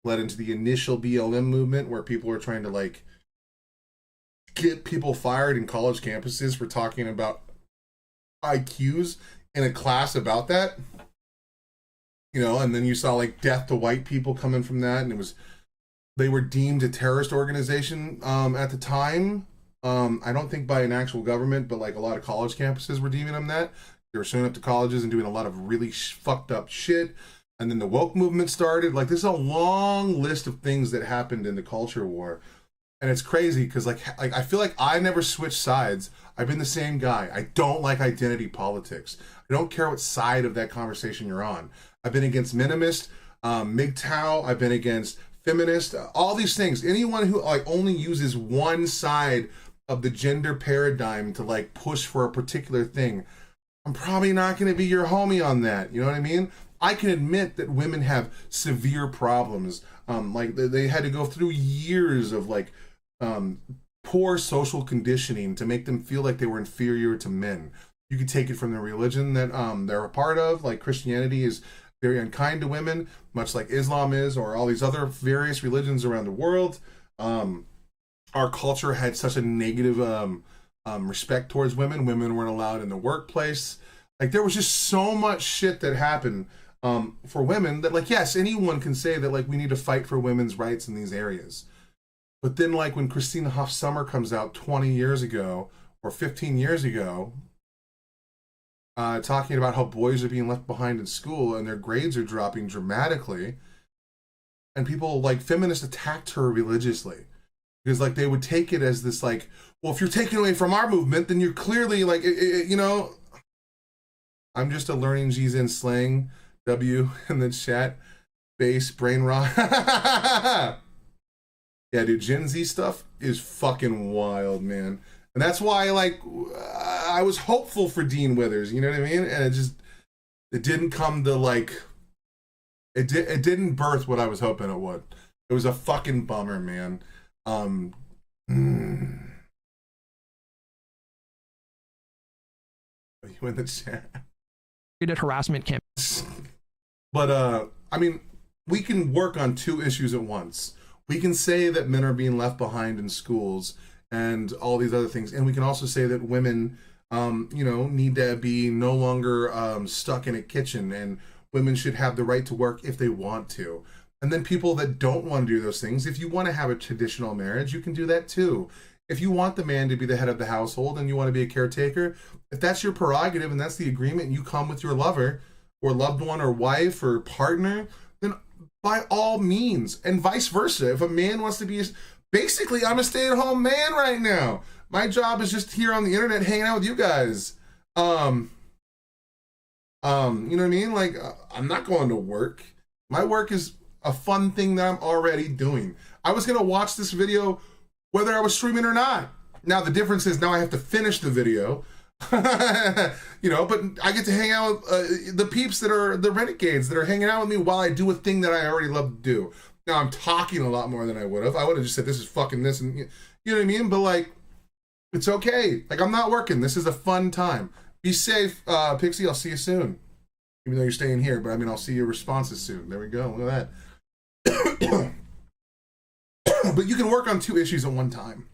bled into the initial BLM movement where people were trying to like get people fired in college campuses for talking about IQs in a class about that. You know, and then you saw like death to white people coming from that, and they were deemed a terrorist organization at the time. I don't think by an actual government, but like a lot of college campuses were deeming them that. They were showing up to colleges and doing a lot of really fucked up shit. And then the woke movement started. Like, there's a long list of things that happened in the culture war. And it's crazy because like I feel like I never switched sides. I've been the same guy. I don't like identity politics. I don't care what side of that conversation you're on. I've been against minimist, MGTOW. I've been against feminist, all these things. Anyone who like only uses one side of the gender paradigm to like push for a particular thing, I'm probably not going to be your homie on that. You know what I mean? I can admit that women have severe problems. Like they had to go through years of like poor social conditioning to make them feel like they were inferior to men. You could take it from the religion that they're a part of. Like Christianity is very unkind to women, much like Islam is, or all these other various religions around the world. Our culture had such a negative respect towards women. Women weren't allowed in the workplace. Like, there was just so much shit that happened for women that, like, yes, anyone can say that, like, we need to fight for women's rights in these areas. But then, like, when Christina Hoff Sommers comes out 20 years ago or 15 years ago, talking about how boys are being left behind in school and their grades are dropping dramatically, and people, like, feminists attacked her religiously. Because, like, they would take it as this, like, well, if you're taking away from our movement, then you're clearly, like, you know, I'm just a learning G's in slang W in the chat. Base brain rot. Yeah, dude, Gen Z stuff is fucking wild, man. And that's why, like, I was hopeful for Dean Withers, you know what I mean? And it didn't come to, like, it didn't birth what I was hoping it would. It was a fucking bummer, man. You in the chat? Harassment camp. But, I mean, we can work on two issues at once. We can say that men are being left behind in schools and all these other things. And we can also say that women, you know, need to be no longer stuck in a kitchen, and women should have the right to work if they want to. And then people that don't want to do those things, if you want to have a traditional marriage, you can do that too. If you want the man to be the head of the household and you want to be a caretaker, if that's your prerogative and that's the agreement, and you come with your lover or loved one or wife or partner, then by all means, and vice versa. If a man wants to be, basically, I'm a stay-at-home man right now. My job is just here on the internet hanging out with you guys. You know what I mean? Like, I'm not going to work. My work is a fun thing that I'm already doing. I was gonna watch this video whether I was streaming or not. Now the difference is now I have to finish the video. You know, but I get to hang out with the peeps that are the renegades that are hanging out with me while I do a thing that I already love to do. Now I'm talking a lot more than I would have. I would have just said, this is fucking this, and you know what I mean? But like, it's okay. Like, I'm not working. This is a fun time. Be safe, Pixie. I'll see you soon. Even though you're staying here, but I mean, I'll see your responses soon. There we go. Look at that. But you can work on two issues at one time.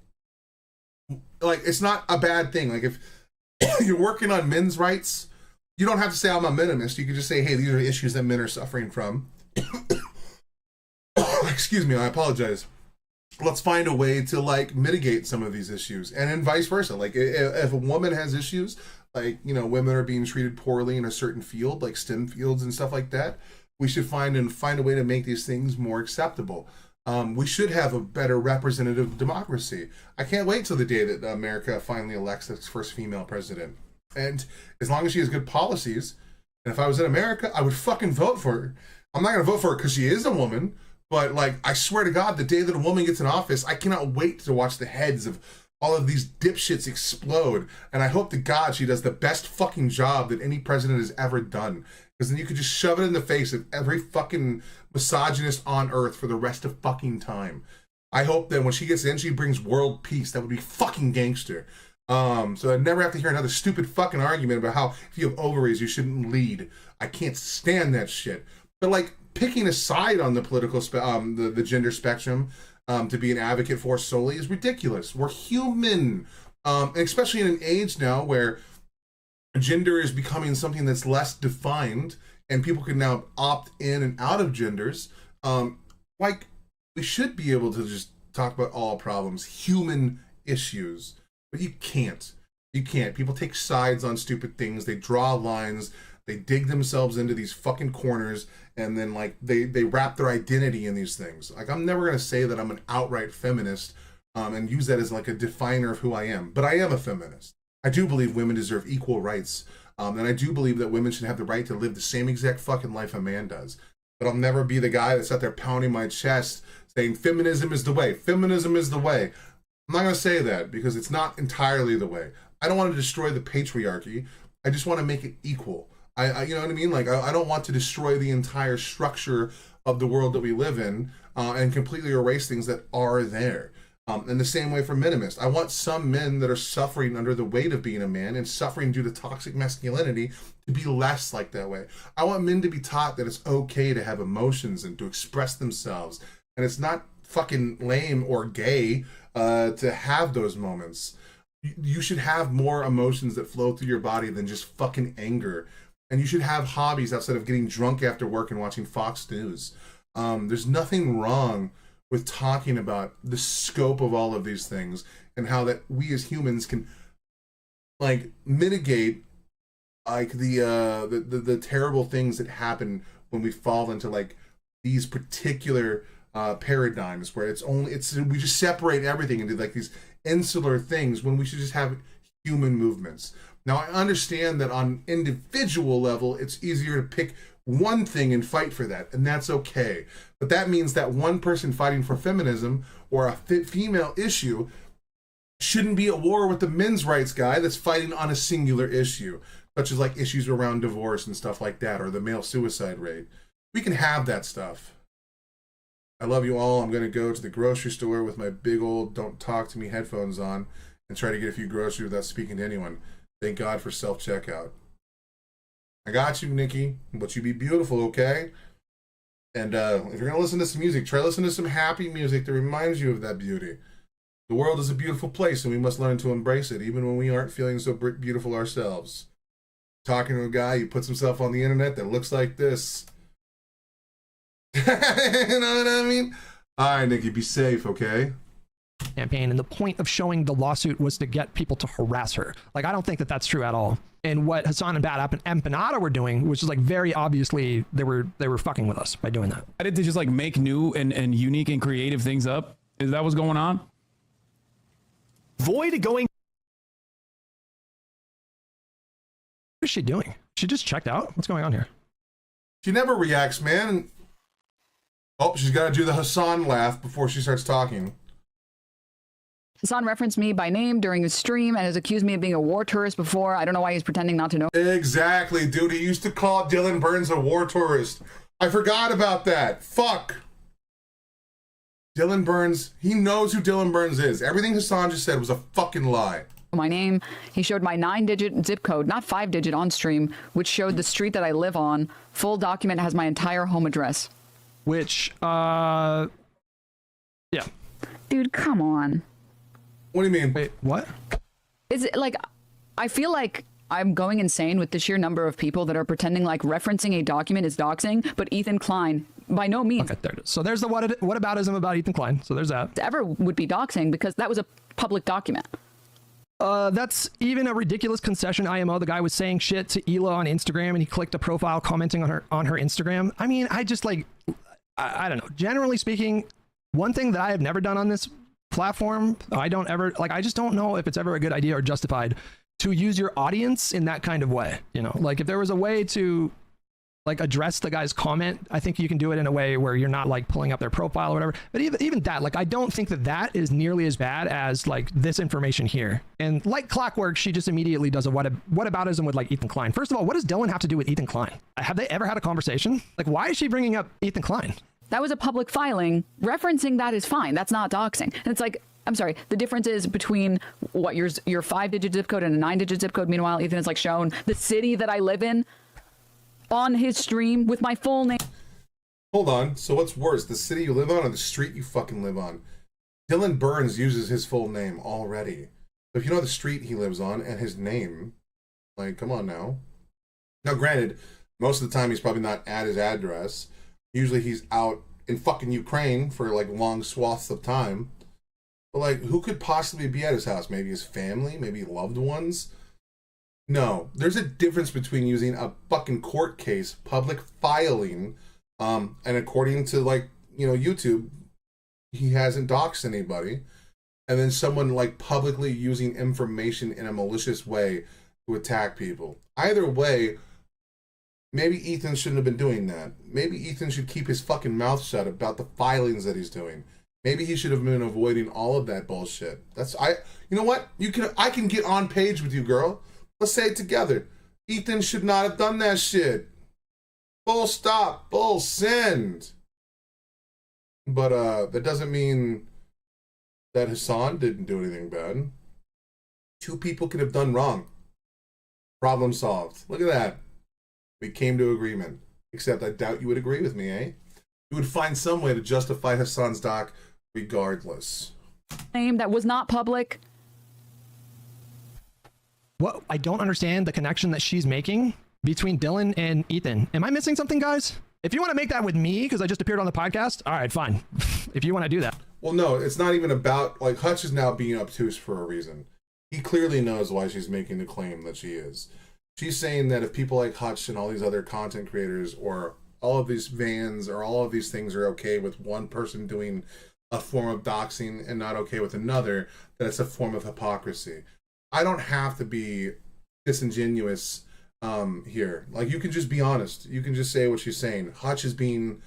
Like, it's not a bad thing. Like, if you're working on men's rights, you don't have to say I'm a minimalist. You can just say, hey, these are issues that men are suffering from. Excuse me, I apologize. Let's find a way to, like, mitigate some of these issues. And then vice versa. Like, if a woman has issues, like, you know, women are being treated poorly in a certain field, like STEM fields and stuff like that, we should find a way to make these things more acceptable. We should have a better representative democracy. I can't wait till the day that America finally elects its first female president. And as long as she has good policies, and if I was in America, I would fucking vote for her. I'm not going to vote for her because she is a woman, but, like, I swear to God, the day that a woman gets in office, I cannot wait to watch the heads of all of these dipshits explode. And I hope to God she does the best fucking job that any president has ever done. Because then you could just shove it in the face of every fucking misogynist on earth for the rest of fucking time. I hope that when she gets in, she brings world peace. That would be fucking gangster. So I'd never have to hear another stupid fucking argument about how if you have ovaries, you shouldn't lead. I can't stand that shit. But, like, picking a side on the political, the gender spectrum to be an advocate for solely is ridiculous. We're human. And especially in an age now where gender is becoming something that's less defined and people can now opt in and out of genders. Like, we should be able to just talk about all problems, human issues, but you can't. You can't. People take sides on stupid things. They draw lines. They dig themselves into these fucking corners, and then, like, they wrap their identity in these things. Like, I'm never going to say that I'm an outright feminist and use that as, like, a definer of who I am, but I am a feminist. I do believe women deserve equal rights, and I do believe that women should have the right to live the same exact fucking life a man does. But I'll never be the guy that's out there pounding my chest saying feminism is the way. Feminism is the way. I'm not going to say that because it's not entirely the way. I don't want to destroy the patriarchy. I just want to make it equal. I you know what I mean? Like, I don't want to destroy the entire structure of the world that we live in and completely erase things that are there. In the same way for minimists. I want some men that are suffering under the weight of being a man and suffering due to toxic masculinity to be less like that way. I want men to be taught that it's okay to have emotions and to express themselves. And it's not fucking lame or gay to have those moments. You should have more emotions that flow through your body than just fucking anger. And you should have hobbies outside of getting drunk after work and watching Fox News. There's nothing wrong with talking about the scope of all of these things and how that we as humans can, like, mitigate, like, the terrible things that happen when we fall into, like, these particular paradigms where we just separate everything into, like, these insular things when we should just have human movements. Now, I understand that on individual level, it's easier to pick one thing and fight for that, and that's okay. But that means that one person fighting for feminism or a female issue shouldn't be at war with the men's rights guy that's fighting on a singular issue, such as like issues around divorce and stuff like that, or the male suicide rate. We can have that stuff. I love you all. I'm going to go to the grocery store with my big old don't talk to me headphones on and try to get a few groceries without speaking to anyone. Thank God for self-checkout. I got you, Nikki, but you be beautiful, okay? And if you're going to listen to some music, try to listen to some happy music that reminds you of that beauty. The world is a beautiful place, and we must learn to embrace it, even when we aren't feeling so beautiful ourselves. Talking to a guy who puts himself on the internet that looks like this. You know what I mean? All right, Nikki, be safe, okay? Campaign, and the point of showing the lawsuit was to get people to harass her. Like, I don't think that that's true at all. And what Hassan and Bad Empanada were doing, which is like very obviously they were fucking with us by doing that. I did to just like make new and unique and creative things up. Is that what's going on? Void going. What is she doing? She just checked out? What's going on here? She never reacts, man. Oh, she's got to do the Hassan laugh before she starts talking. Hassan referenced me by name during his stream and has accused me of being a war tourist before. I don't know why he's pretending not to know. Exactly, dude. He used to call Dylan Burns a war tourist. I forgot about that. Fuck. Dylan Burns, he knows who Dylan Burns is. Everything Hassan just said was a fucking lie. My name. He showed my 9-digit zip code, not 5-digit on stream, which showed the street that I live on. Full document has my entire home address. Which, yeah. Dude, come on. What do you mean? Wait, what? Is it like, I feel like I'm going insane with the sheer number of people that are pretending like referencing a document is doxing, but Ethan Klein, by no means. Okay, there it is. So there's the whataboutism about Ethan Klein. So there's that. Ever would be doxing because that was a public document. That's even a ridiculous concession. IMO, the guy was saying shit to Hila on Instagram and he clicked a profile commenting on her Instagram. I mean, I just like, I don't know. Generally speaking, one thing that I have never done on this platform, I just don't know if it's ever a good idea or justified to use your audience in that kind of way. You know, like if there was a way to like address the guy's comment, I think you can do it in a way where you're not like pulling up their profile or whatever. But even that, like, I don't think that is nearly as bad as like this information here. And like clockwork, she just immediately does a whataboutism with like Ethan Klein. First of all, what does Dylan have to do with Ethan Klein? Have they ever had a conversation? Like, why is she bringing up Ethan Klein? That was a public filing. Referencing that is fine. That's not doxing. And it's like, I'm sorry, the difference is between what your 5-digit zip code and a 9-digit zip code. Meanwhile, Ethan has like shown the city that I live in on his stream with my full name. Hold on. So what's worse, the city you live on or the street you fucking live on? Dylan Burns uses his full name already. So if you know the street he lives on and his name, like, come on now. Now, granted, most of the time he's probably not at his address. Usually he's out in fucking Ukraine for like long swaths of time. But like, who could possibly be at his house? Maybe his family, maybe loved ones. No, there's a difference between using a fucking court case, public filing, and according to like, you know, YouTube, he hasn't doxed anybody, and then someone like publicly using information in a malicious way to attack people. Either way, maybe Ethan shouldn't have been doing that. Maybe Ethan should keep his fucking mouth shut about the filings that he's doing. Maybe he should have been avoiding all of that bullshit. You know what? I can get on page with you, girl. Let's say it together. Ethan should not have done that shit. Full stop. Full send. But that doesn't mean that Hassan didn't do anything bad. Two people could have done wrong. Problem solved. Look at that. We came to agreement. Except I doubt you would agree with me, eh? You would find some way to justify Hassan's doc regardless. Name that was not public. What? I don't understand the connection that she's making between Dylan and Ethan. Am I missing something, guys? If you want to make that with me, because I just appeared on the podcast, all right, fine. If you want to do that. Well, no, it's not even about, like, Hutch is now being obtuse for a reason. He clearly knows why she's making the claim that she is. She's saying that if people like Hutch and all these other content creators or all of these vans or all of these things are okay with one person doing a form of doxing and not okay with another, that it's a form of hypocrisy. I don't have to be disingenuous here. Like, you can just be honest. You can just say what she's saying. Hutch is being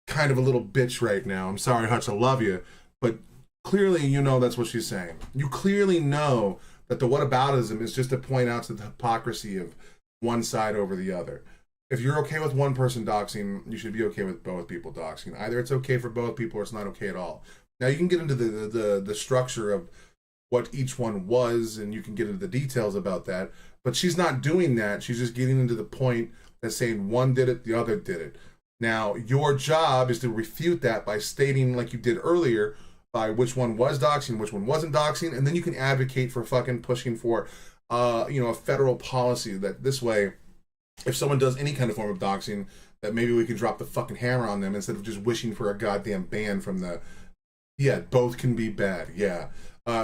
kind of a little bitch right now. I'm sorry, Hutch, I love you, but clearly you know that's what she's saying. You clearly know that the whataboutism is just to point out to the hypocrisy of one side over the other. If you're okay with one person doxing, you should be okay with both people doxing. Either it's okay for both people or it's not okay at all. Now you can get into the structure of what each one was, and you can get into the details about that, but she's not doing that. She's just getting into the point that's saying one did it, the other did it. Now, your job is to refute that by stating, like you did earlier, by which one was doxing, which one wasn't doxing, and then you can advocate for fucking pushing for, a federal policy that this way, if someone does any kind of form of doxing, that maybe we can drop the fucking hammer on them instead of just wishing for a goddamn ban from the, yeah, both can be bad, yeah.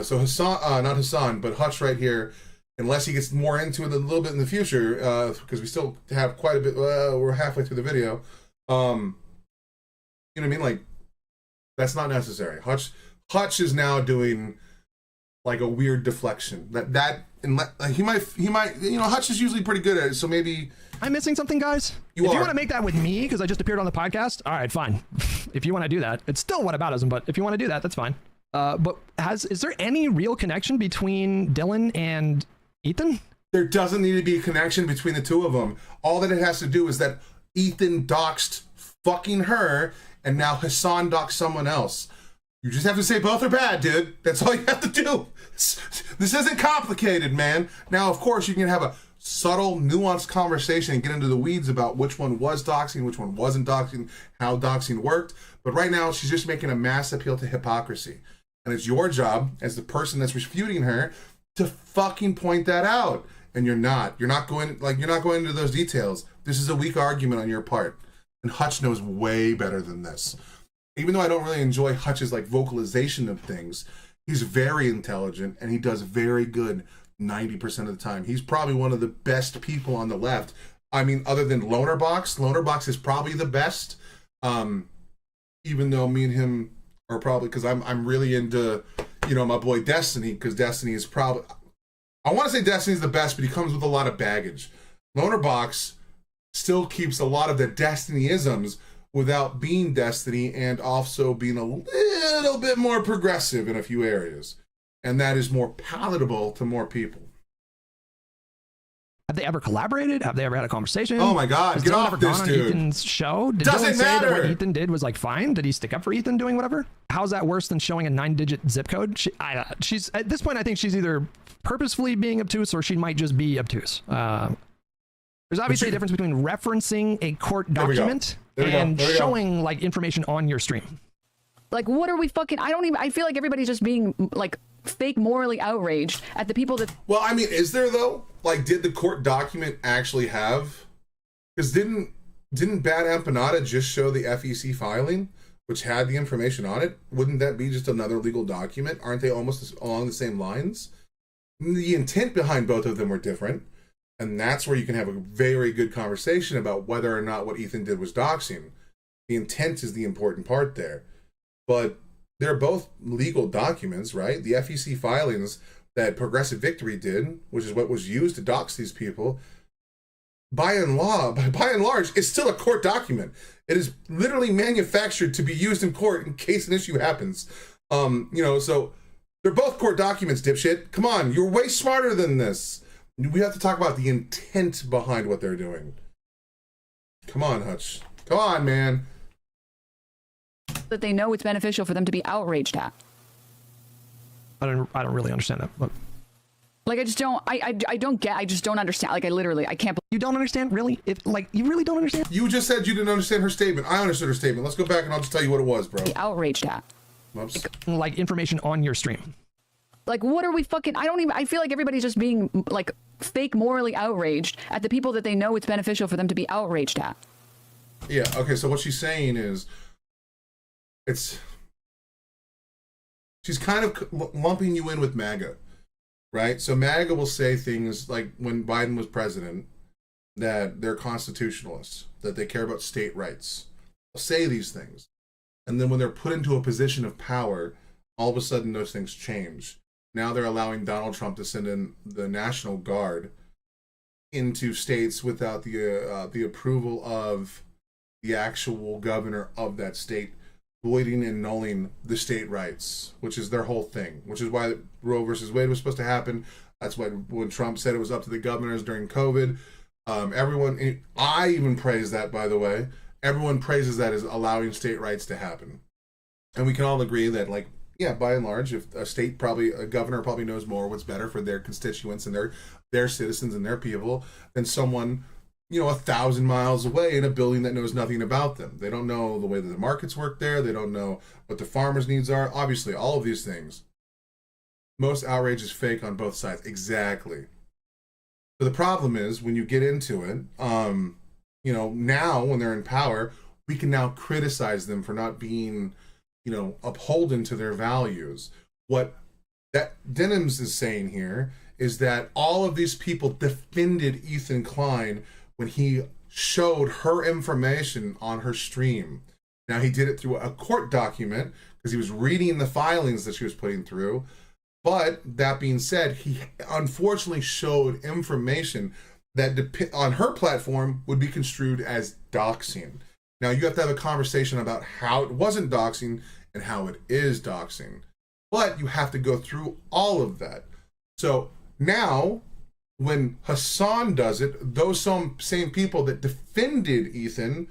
So Hassan, not Hassan, but Hutch right here, unless he gets more into it a little bit in the future, because we still have quite a bit, we're halfway through the video, you know what I mean? Like, that's not necessary. Hutch is now doing like a weird deflection. He might, Hutch is usually pretty good at it, so maybe... I'm missing something, guys? If you want to make that with me, because I just appeared on the podcast, all right, fine. If you want to do that. It's still whataboutism, but if you want to do that, that's fine. But is there any real connection between Dylan and Ethan? There doesn't need to be a connection between the two of them. All that it has to do is that Ethan doxed fucking her, and now Hassan doxed someone else. You just have to say both are bad, dude. That's all you have to do. This isn't complicated, man. Now, of course, you can have a subtle, nuanced conversation and get into the weeds about which one was doxing, which one wasn't doxing, how doxing worked. But right now, she's just making a mass appeal to hypocrisy. And it's your job, as the person that's refuting her, to fucking point that out. And you're not. You're not going into those details. This is a weak argument on your part. And Hutch knows way better than this. Even though I don't really enjoy Hutch's like vocalization of things, he's very intelligent and he does very good 90% of the time. He's probably one of the best people on the left. I mean, other than Lonerbox. Lonerbox is probably the best. Even though me and him are probably, because I'm really into, my boy Destiny, because Destiny is probably, I want to say Destiny's the best, but he comes with a lot of baggage. Lonerbox still keeps a lot of the Destiny-isms without being Destiny, and also being a little bit more progressive in a few areas. And that is more palatable to more people. Have they ever collaborated? Have they ever had a conversation? Oh my God, get off this dude. On Ethan's show? Did Doesn't Dylan say matter. that what Ethan did was like fine? Did he stick up for Ethan doing whatever? How's that worse than showing a 9-digit zip code? She's at this point, I think she's either purposefully being obtuse or she might just be obtuse. There's obviously a difference between referencing a court document and showing like information on your stream. Like, what are we fucking... I feel like everybody's just being like fake morally outraged at the people that... Well, I mean, is there though? Like, did the court document actually have... Because didn't Bad Empanada just show the FEC filing, which had the information on it? Wouldn't that be just another legal document? Aren't they almost along the same lines? The intent behind both of them were different. And that's where you can have a very good conversation about whether or not what Ethan did was doxing. The intent is the important part there. But they're both legal documents, right? The FEC filings that Progressive Victory did, which is what was used to dox these people, by and large, it's still a court document. It is literally manufactured to be used in court in case an issue happens. So they're both court documents, dipshit. Come on, you're way smarter than this. We have to talk about the intent behind what they're doing. Come on, Hutch. Come on, man. That they know it's beneficial for them to be outraged at. I don't really understand that. Look. Like, I just don't, I just don't understand. Like, I can't. You don't understand? Really? You really don't understand? You just said you didn't understand her statement. I understood her statement. Let's go back and I'll just tell you what it was, bro. Be outraged at. Oops. Like information on your stream. Like, what are we fucking... I feel like everybody's just being, like, fake morally outraged at the people that they know it's beneficial for them to be outraged at. Yeah, okay, so what she's saying is... She's kind of lumping you in with MAGA, right? So MAGA will say things like when Biden was president, that they're constitutionalists, that they care about state rights. They'll say these things. And then when they're put into a position of power, all of a sudden those things change. Now they're allowing Donald Trump to send in the National Guard into states without the approval of the actual governor of that state, voiding and nulling the state rights, which is their whole thing, which is why Roe versus Wade was supposed to happen. That's why when Trump said it was up to the governors during COVID, everyone, I even praise that, by the way, everyone praises that as allowing state rights to happen. And we can all agree that, like, yeah, by and large, if a governor probably knows more what's better for their constituents and their citizens and their people than someone, 1,000 miles away in a building that knows nothing about them. They don't know the way that the markets work there. They don't know what the farmers' needs are. Obviously, all of these things. Most outrage is fake on both sides. Exactly. But the problem is when you get into it, now when they're in power, we can now criticize them for not being, upholden to their values. What that Denims is saying here is that all of these people defended Ethan Klein when he showed her information on her stream. Now, he did it through a court document because he was reading the filings that she was putting through. But that being said, he unfortunately showed information that on her platform would be construed as doxing. Now, you have to have a conversation about how it wasn't doxing and how it is doxing. But you have to go through all of that. So now, when Hassan does it, those same people that defended Ethan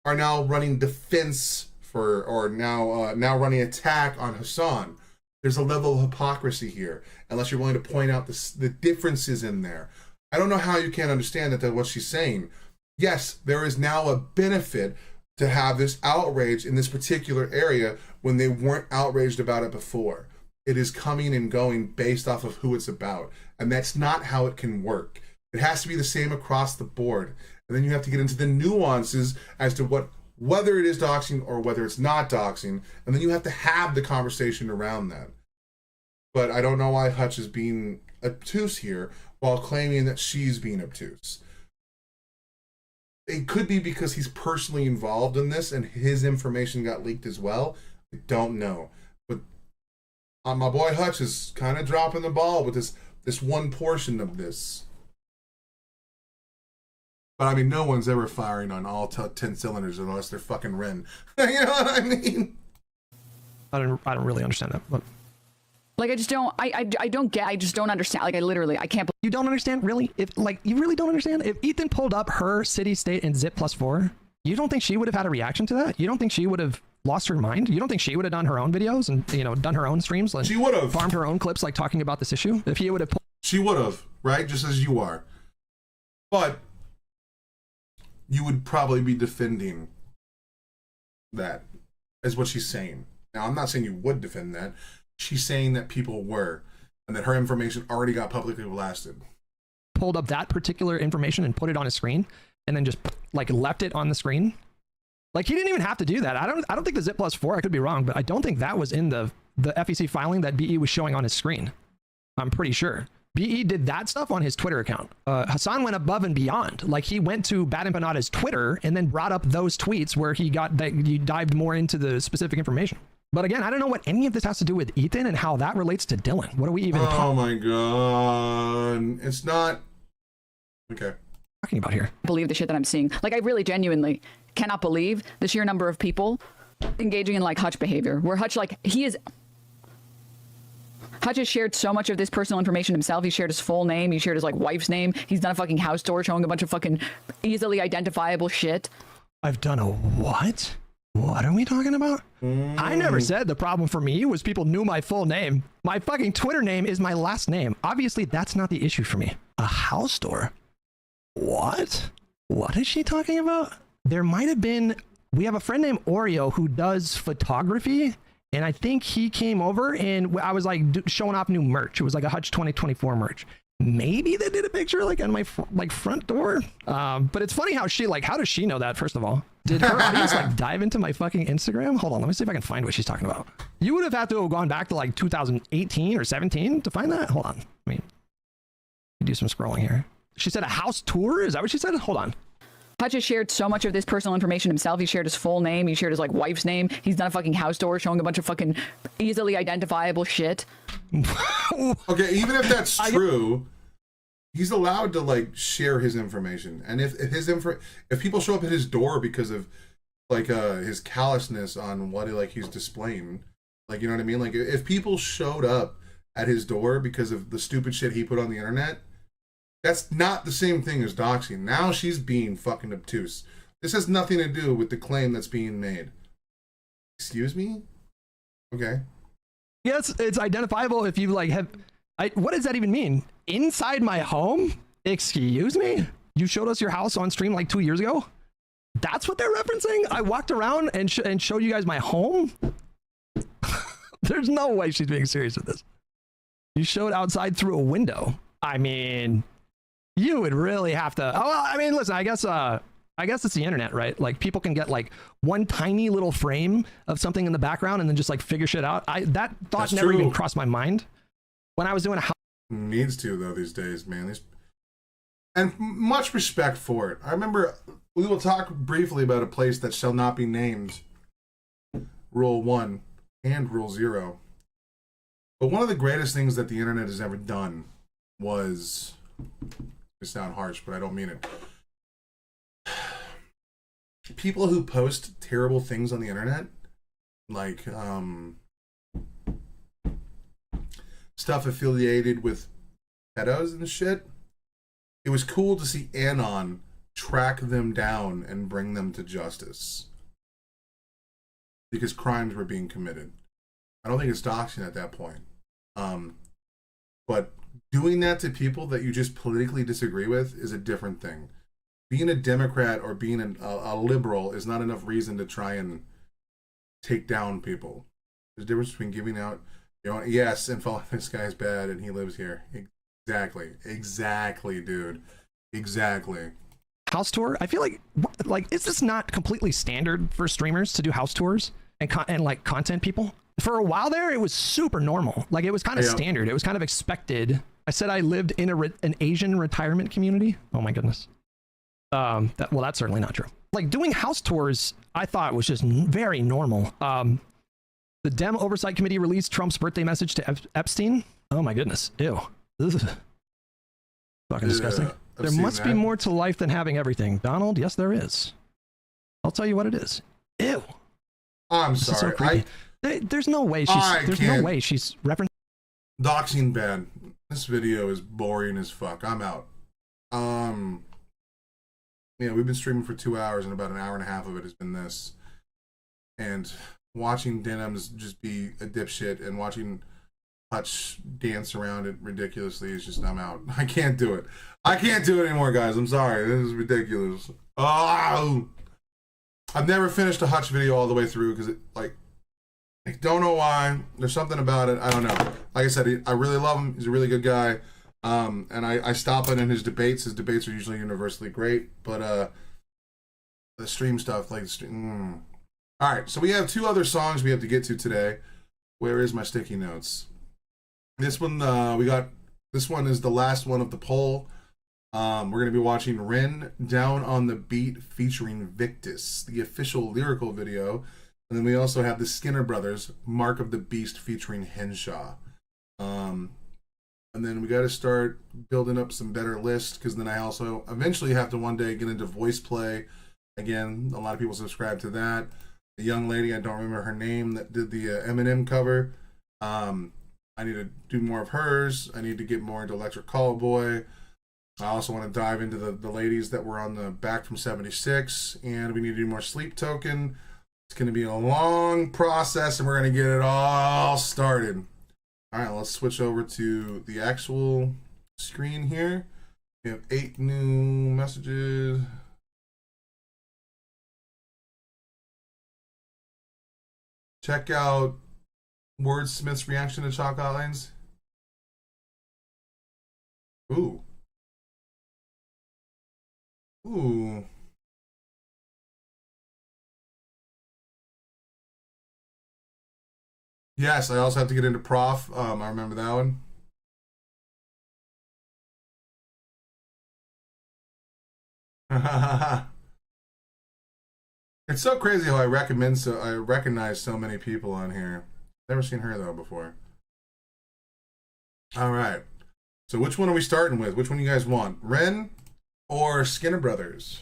are now running defense now running attack on Hassan. There's a level of hypocrisy here, unless you're willing to point out the differences in there. I don't know how you can't understand that what she's saying. Yes, there is now a benefit to have this outrage in this particular area when they weren't outraged about it before. It is coming and going based off of who it's about. And that's not how it can work. It has to be the same across the board. And then you have to get into the nuances as to whether it is doxing or whether it's not doxing. And then you have to have the conversation around that. But I don't know why Hutch is being obtuse here while claiming that she's being obtuse. It could be because he's personally involved in this and his information got leaked as well. I don't know. But my boy Hutch is kind of dropping the ball with this one portion of this. But I mean, no one's ever firing on all 10 cylinders unless they're fucking Ren. You know what I mean? I don't really understand that. But like, I just don't. I don't get. I just don't understand. Like, I can't. You don't understand, really? You really don't understand? If Ethan pulled up her city, state, and zip +4, you don't think she would have had a reaction to that? You don't think she would have lost her mind? You don't think she would have done her own videos and done her own streams? Like, she would have farmed her own clips, like talking about this issue. If he would have, she would have, right? Just as you are, but you would probably be defending that, is what she's saying. Now, I'm not saying you would defend that. She's saying that people were, and that her information already got publicly blasted. Pulled up that particular information and put it on his screen, and then just like left it on the screen. Like, he didn't even have to do that. I don't think the zip +4, I could be wrong, but I don't think that was in the FEC filing that BE was showing on his screen. I'm pretty sure. BE did that stuff on his Twitter account. Hassan went above and beyond. Like, he went to Bad Empanada's Twitter and then brought up those tweets where he dived more into the specific information. But again, I don't know what any of this has to do with Ethan and how that relates to Dylan. What are we even Oh my god. It's not okay. Talking about here? Believe the shit that I'm seeing. Like, I really genuinely cannot believe the sheer number of people engaging in like Hutch behavior, where Hutch, like, Hutch has shared so much of this personal information himself. He shared his full name. He shared his like wife's name. He's done a fucking house tour showing a bunch of fucking easily identifiable shit. I've done a what? What are we talking about? I never said the problem for me was people knew my full name. My fucking Twitter name is my last name. Obviously, that's not the issue for me. A house tour? What? What is she talking about? There might have been... We have a friend named Oreo who does photography, and I think he came over and I was like showing off new merch. It was like a Hutch 2024 merch. Maybe they did a picture like on my front door. But it's funny how does she know that, first of all? Did her audience like dive into my fucking Instagram? Hold on, let me see if I can find what she's talking about. You would have had to have gone back to like 2018 or 17 to find that. Hold on, I mean, do some scrolling here. She said a house tour? Is that what she said? Hold on. Hutch has shared so much of this personal information himself. He shared his full name. He shared his like wife's name. He's done a fucking house tour showing a bunch of fucking easily identifiable shit. Okay, even if that's true, he's allowed to like share his information. And if if people show up at his door because of like his callousness on what he's displaying, like, you know what I mean? Like, if people showed up at his door because of the stupid shit he put on the internet, that's not the same thing as doxing. Now she's being fucking obtuse. This has nothing to do with the claim that's being made. Excuse me? Okay. Yes, it's identifiable if you like have. What does that even mean? Inside my home? Excuse me? You showed us your house on stream like 2 years ago? That's what they're referencing? I walked around and showed you guys my home? There's no way she's being serious with this. You showed outside through a window. I mean, you would really have to. Oh, well, I mean, listen, I guess it's the internet, right? Like, people can get like one tiny little frame of something in the background and then just like figure shit out. That thought That's never true. even crossed my mind when I was doing a house. Needs to, though, these days, man. And much respect for it. I remember, we will talk briefly about a place that shall not be named, Rule 1 and Rule 0. But one of the greatest things that the internet has ever done was, it sounds harsh, but I don't mean it. People who post terrible things on the internet, like stuff affiliated with pedos and shit, it was cool to see Anon track them down and bring them to justice because crimes were being committed. I don't think it's doxing at that point. But doing that to people that you just politically disagree with is a different thing. Being a Democrat or being a liberal is not enough reason to try and take down people. There's a difference between giving out, you know, yes, and following this guy's bad and he lives here. Exactly, dude. Exactly. House tour? I feel like is this not completely standard for streamers to do house tours and like content people? For a while there, it was super normal. Like, it was kind of standard. It was kind of expected. I said I lived in an Asian retirement community. Oh my goodness. That's certainly not true. Like, doing house tours, I thought was just very normal. The Dem Oversight Committee released Trump's birthday message to Epstein. Oh my goodness. Ew. This is fucking disgusting. There must be more to life than having everything. Donald, yes, there is. I'll tell you what it is. Ew. I'm sorry. There's no way she's referencing. Doxing bad. This video is boring as fuck. I'm out. Yeah, we've been streaming for 2 hours and about an hour and a half of it has been this. And watching Denims just be a dipshit and watching Hutch dance around it ridiculously is just, I'm out. I can't do it. I can't do it anymore, guys. I'm sorry. This is ridiculous. Oh! I've never finished a Hutch video all the way through because it, like, I don't know why. There's something about it. I don't know. Like I said, I really love him. He's a really good guy. And I stop it in his debates. His debates are usually universally great. But the stream stuff, like, All right, so we have 2 other songs we have to get to today. Where is my sticky notes? This one, this one is the last one of the poll. We're going to be watching Ren Down on the Beat featuring Victus, the official lyrical video. And then we also have the Skinner Brothers, Mark of the Beast featuring Henshaw. And then we got to start building up some better lists, because then I also eventually have to one day get into voice play. Again, a lot of people subscribe to that. The young lady, I don't remember her name, that did the Eminem cover. I need to do more of hers. I need to get more into Electric Callboy. I also want to dive into the ladies that were on the Back from 76. And we need to do more Sleep Token. It's going to be a long process, and we're going to get it all started. All right, let's switch over to the actual screen here. We have 8 new messages. Check out Wordsmith's reaction to Chalk Outlines. Ooh. Ooh. Yes, I also have to get into Prof. I remember that one. It's so crazy how I recognize so many people on here. Never seen her though before. All right. So which one are we starting with? Which one you guys want? Ren or Skinner Brothers?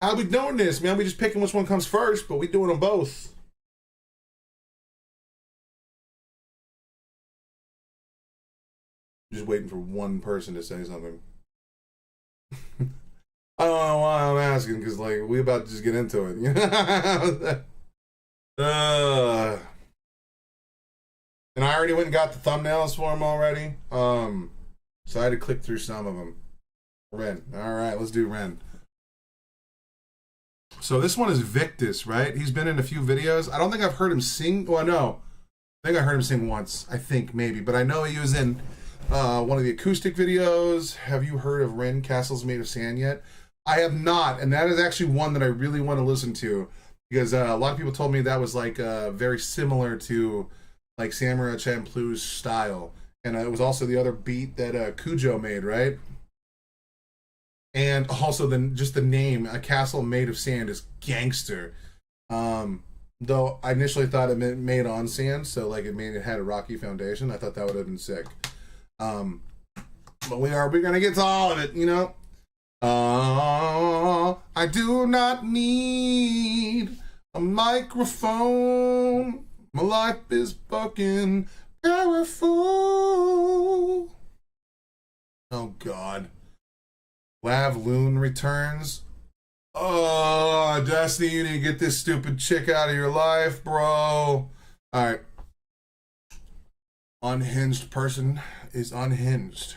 How we doing this, man? We just picking which one comes first, but we doing them both. Just waiting for one person to say something. I don't know why I'm asking, because like we about to just get into it. You know? And I already went and got the thumbnails for him already. So I had to click through some of them. Ren. All right, let's do Ren. So this one is Victus, right? He's been in a few videos. I don't think I've heard him sing. Well, no. I think I heard him sing once. I think, maybe. But I know he was in one of the acoustic videos. Have you heard of Ren Castles Made of Sand yet? I have not. And that is actually one that I really want to listen to. Because a lot of people told me that was like very similar to like Samurai Champloo's style. And it was also the other beat that Cujo made, right? And also just the name, A Castle Made of Sand, is gangster. Though I initially thought it meant made on sand, so like it had a rocky foundation. I thought that would have been sick. But we're gonna get to all of it, you know. I do not need a microphone. My life is fucking powerful. Oh God. Lav Loon returns. Oh, Destiny, you need to get this stupid chick out of your life, bro. Alright. Unhinged person is unhinged.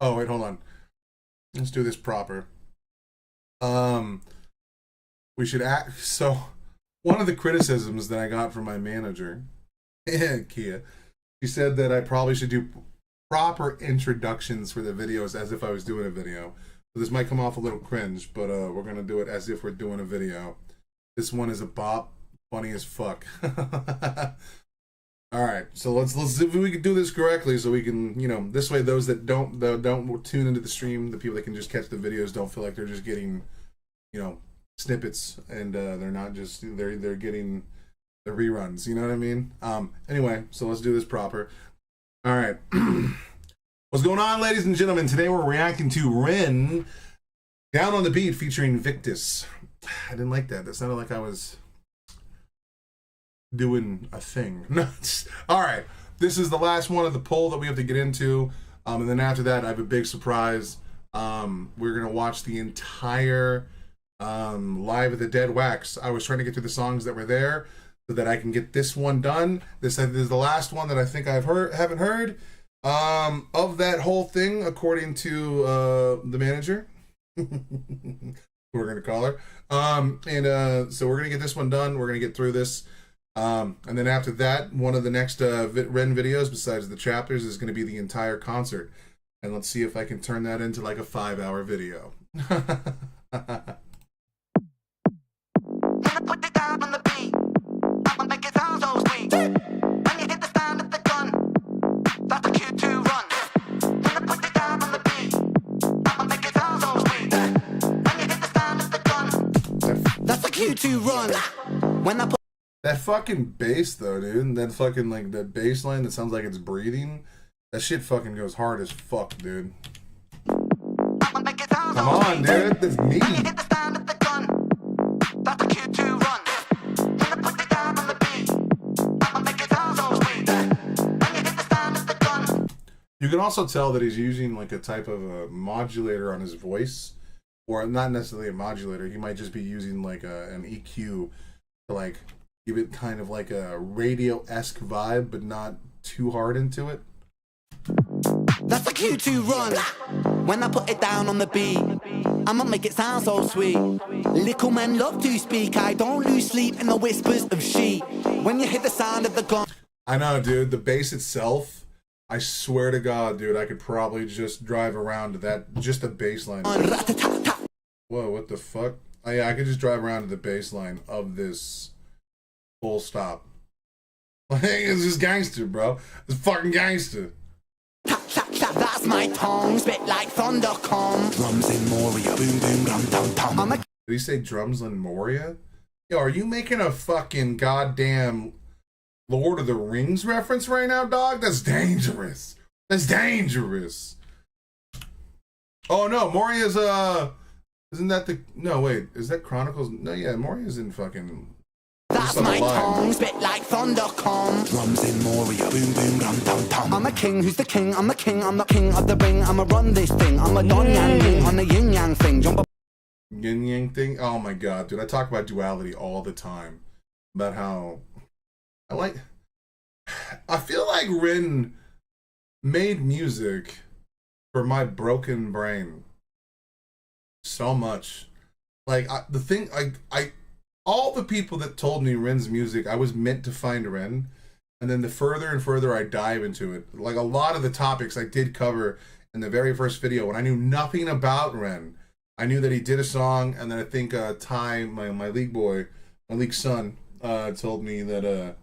Oh, wait, hold on. Let's do this proper. We should act. So, one of the criticisms that I got from my manager, Kia, she said that I probably should do proper introductions for the videos as if I was doing a video. So this might come off a little cringe, but we're gonna do it as if we're doing a video. This one is a bop, funny as fuck. All right, so let's see if we can do this correctly, so we can, you know, this way those that don't tune into the stream, the people that can just catch the videos, don't feel like they're just getting, you know, snippets, and they're not just they're getting the reruns. You know what I mean? Anyway, so let's do this proper. All right. What's going on, ladies and gentlemen? Today we're reacting to Ren, Down on the Beat, featuring Victus. I didn't like that. That sounded like I was doing a thing. All right. This is the last one of the poll that we have to get into. And then after that, I have a big surprise. We're going to watch the entire Live at the Dead Wax. I was trying to get through the songs that were there so that I can get this one done. This is the last one that I think haven't heard of that whole thing, according to the manager. We're gonna call her. So we're gonna get this one done. We're gonna get through this, and then after that, one of the next Ren videos, besides the chapters, is gonna be the entire concert. And let's see if I can turn that into like a 5-hour video. Put it down on the beat. I'ma make it sound so sweet. When you hit the stand of the gun, that's a cue to run. When I put it down on the beat, I'ma make it sound so sweet. When you hit the stand of the gun, that's a cue to run. When I put that fucking bass though, dude, that fucking like that bass line that sounds like it's breathing, that shit fucking goes hard as fuck, dude. Come on, dude, that's me. You can also tell that he's using like a type of a modulator on his voice, or not necessarily a modulator. He might just be using like an EQ to like give it kind of like a radio-esque vibe, but not too hard into it. That's a cue to run. When I put it down on the beat, I'ma make it sound so sweet. Little men love to speak. I don't lose sleep in the whispers of sheep. When you hear the sound of the gun. I know, dude. The bass itself, I swear to God, dude, I could probably just drive around to that, just the bass line. Whoa, what the fuck? Oh, yeah, I could just drive around to the bass line of this full stop. Like, it's just gangster, bro. It's fucking gangster. That's my tongue, spit like thunder come. Drums in Moria, boom boom dum dum dum. Did he say drums in Moria? Yo, are you making a fucking goddamn Lord of the Rings reference right now, dog? That's dangerous. That's dangerous. Oh no, Moria's isn't that the no wait, is that Chronicles? No, yeah, Moria's in fucking That's my tongue, spit like thunder come. Drums in Moria, boom boom dum dum dum. I'm a king, who's the king? I'm the king of the ring. I'ma run this thing. I'm a Don Yang Ling on the yin yang thing. Jump up. Yin yang thing. Oh my god, dude! I talk about duality all the time. About how I feel like Rin made music for my broken brain so much. Like all the people that told me Rin's music, I was meant to find Rin, and then the further and further I dive into it, like a lot of the topics I did cover in the very first video when I knew nothing about Rin. I knew that he did a song, and then I think Ty, my league boy, my league son, told me that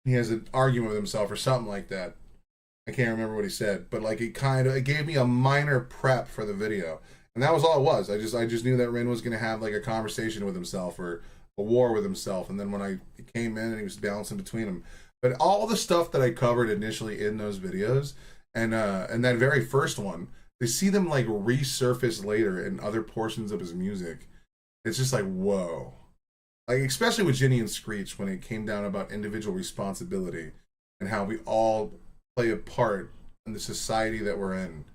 he has an argument with himself or something like that. I can't remember what he said, but like it gave me a minor prep for the video, and that was all it was. I just knew that Rin was gonna have like a conversation with himself or a war with himself, and then when I came in and he was balancing between them. But all the stuff that I covered initially in those videos, and that very first one, they see them like resurface later in other portions of his music. It's just like, whoa. Like, especially with Ginny and Screech, when it came down about individual responsibility and how we all play a part in the society that we're in,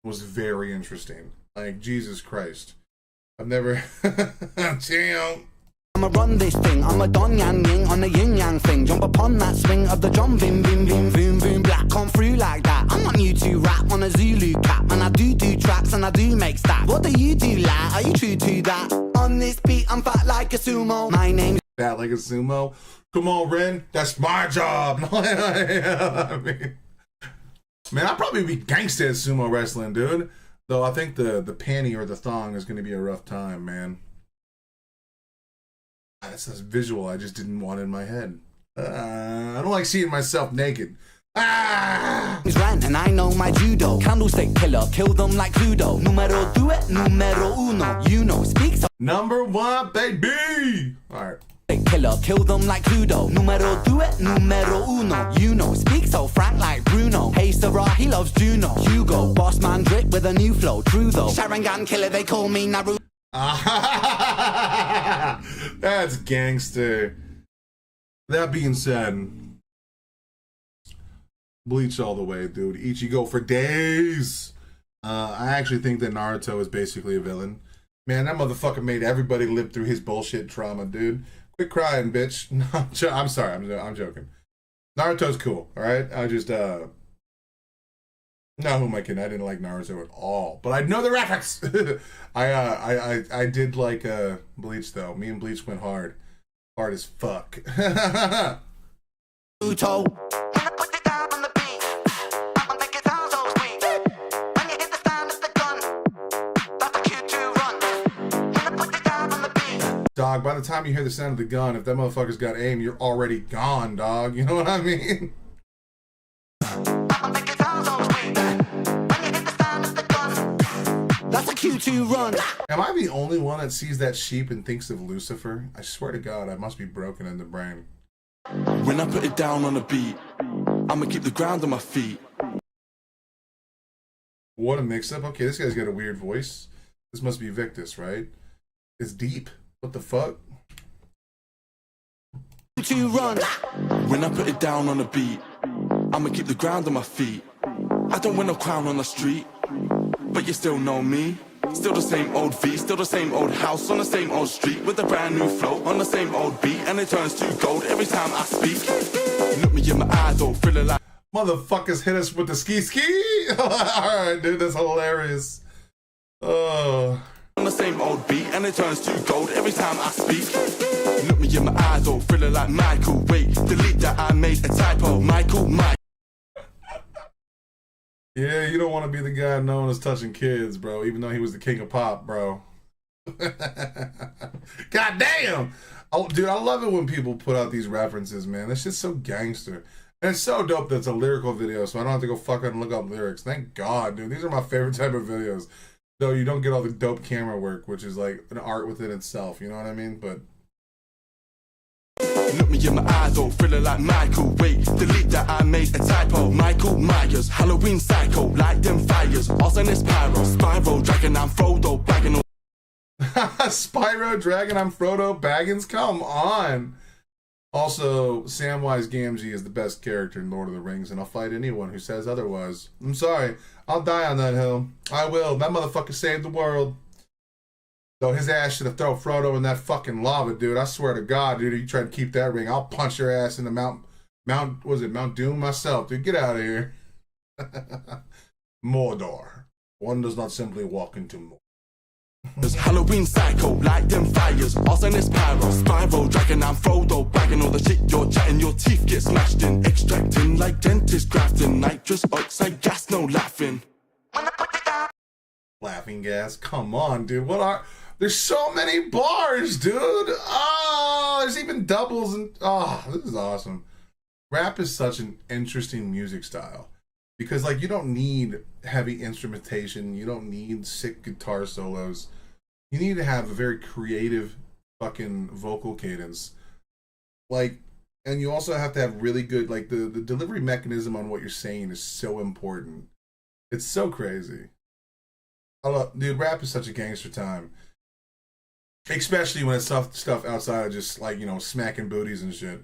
was very interesting. Like, Jesus Christ. I've never... Damn. I'ma run this thing, I'm a Don Yang Ling on the yin yang thing. Jump upon that swing of the drum, boom, boom, boom, boom, boom, black, come through like that. I'm not new to rap on a Zulu cap, and I do tracks and I do make stats. What do you do, lad? Are you true to that? On this beat, I'm fat like a sumo. My name's Fat like a sumo. Come on, Ren, that's my job. I mean, man, I'd probably be gangsta at sumo wrestling, dude. Though I think the panty or the thong is going to be a rough time, man. That's a visual I just didn't want in my head. I don't like seeing myself naked. Ran and I know my judo. Candlestick killer, kill them like Cluedo. Numero due, numero uno. You know, speak so. Number one, baby. All right. Killer, kill them like Cluedo. Numero due, numero uno. You know, speak so frank like Bruno. Hey Sarah, he loves Juno. Hugo, boss man drip with a new flow. True though. Sharingan killer, they call me Naruto. That's gangster. That being said, Bleach all the way, dude. Ichigo for days. I actually think that Naruto is basically a villain. Man, that motherfucker made everybody live through his bullshit trauma, dude. Quit crying, bitch. No, I'm sorry. I'm joking. Naruto's cool, all right? I just, no, who am I kidding? I didn't like Naruto at all, but I know the reference. I did like Bleach though. Me and Bleach went hard as fuck. Dog, by the time you hear the sound of the gun, if that motherfucker's got aim, you're already gone, dog. You know what I mean? That's a Q2 run. Am I the only one that sees that sheep and thinks of Lucifer? I swear to God, I must be broken in the brain. When I put it down on a beat, I'ma keep the ground on my feet. What a mix-up. Okay, this guy's got a weird voice. This must be Victus, right? It's deep. What the fuck? To run. When I put it down on a beat, I'ma keep the ground on my feet. I don't win no crown on the street, but you still know me. Still the same old V, still the same old house on the same old street with a brand new flow on the same old beat, and it turns to gold every time I speak. Look me in my eyes, don't feel it like motherfuckers hit us with the ski. Alright, dude, that's hilarious. Oh. On the same old beat, and it turns to gold every time I speak. Look me in my eyes, don't feel it like Michael. Wait, delete that, I made a typo. Michael. Yeah, you don't want to be the guy known as touching kids, bro, even though he was the king of pop, bro. God damn! Oh, dude, I love it when people put out these references, man. That's just so gangster. And it's so dope that it's a lyrical video, so I don't have to go fucking look up lyrics. Thank God, dude. These are my favorite type of videos. Though you don't get all the dope camera work, which is like an art within itself, you know what I mean? But Look me in my eyes, though, feeling like Michael. Wait, delete that, I made a typo. Michael Myers, Halloween psycho, like them fires. Arsonist Pyro, Spyro, Dragon, I'm Frodo, bagging. Spyro, Dragon, I'm Frodo, Baggins, come on. Also, Samwise Gamgee is the best character in Lord of the Rings, and I'll fight anyone who says otherwise. I'm sorry, I'll die on that hill. I will. That motherfucker saved the world. Though his ass should have thrown Frodo in that fucking lava, dude. I swear to God, dude, if you try to keep that ring, I'll punch your ass in the Mount Doom myself, dude. Get out of here. Mordor. One does not simply walk into Mordor. Halloween psycho, like them fires. Arsonist Pyro, Spyro, Dragon, I'm Frodo, bagging all the shit you're chatting. Your teeth get smashed in, extracting like dentist grafting. Nitrous oxide gas, no laughing. Laughing gas, come on, dude. There's so many bars, dude. Oh, there's even doubles and this is awesome. Rap is such an interesting music style because like you don't need heavy instrumentation, you don't need sick guitar solos. You need to have a very creative fucking vocal cadence. Like, and you also have to have really good, like the delivery mechanism on what you're saying is so important. It's so crazy. Dude, rap is such a gangster time. Especially when it's stuff outside of just like, you know, smacking booties and shit.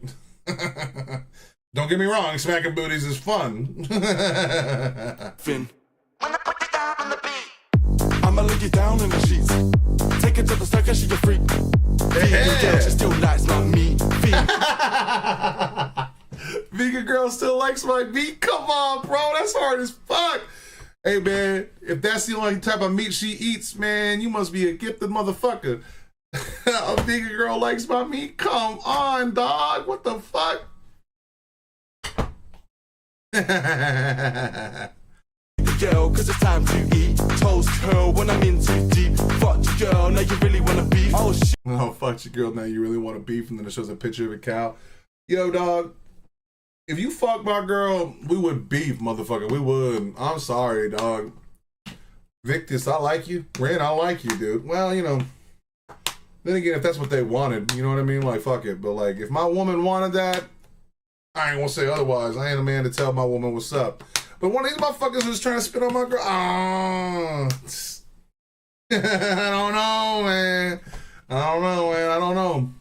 Don't get me wrong, smacking booties is fun. Finn. When I put it down on the beat, I'ma lay you down in the sheets. Take it to the circus, she a freak. Vegan girl, she still likes my meat. Vegan girl still likes my meat? Come on, bro, that's hard as fuck. Hey, man, if that's the only type of meat she eats, man, you must be a gifted motherfucker. A vegan girl likes my meat? Come on, dog. What the fuck? Girl, cause it's time to eat. Toast curl when I'm in too deep. Fuck your girl, now you really wanna beef. Oh shit. Oh, fuck your girl, now you really wanna beef. And then it shows a picture of a cow. Yo, dog. If you fuck my girl, we would beef, motherfucker. We would. I'm sorry, dog. Victus, I like you. Ren, I like you, dude. Well, you know, then again, if that's what they wanted, you know what I mean? Like, fuck it. But, like, if my woman wanted that, I ain't gonna say otherwise. I ain't a man to tell my woman what's up. But one of these motherfuckers was trying to spit on my girl. I don't know, man. I don't know.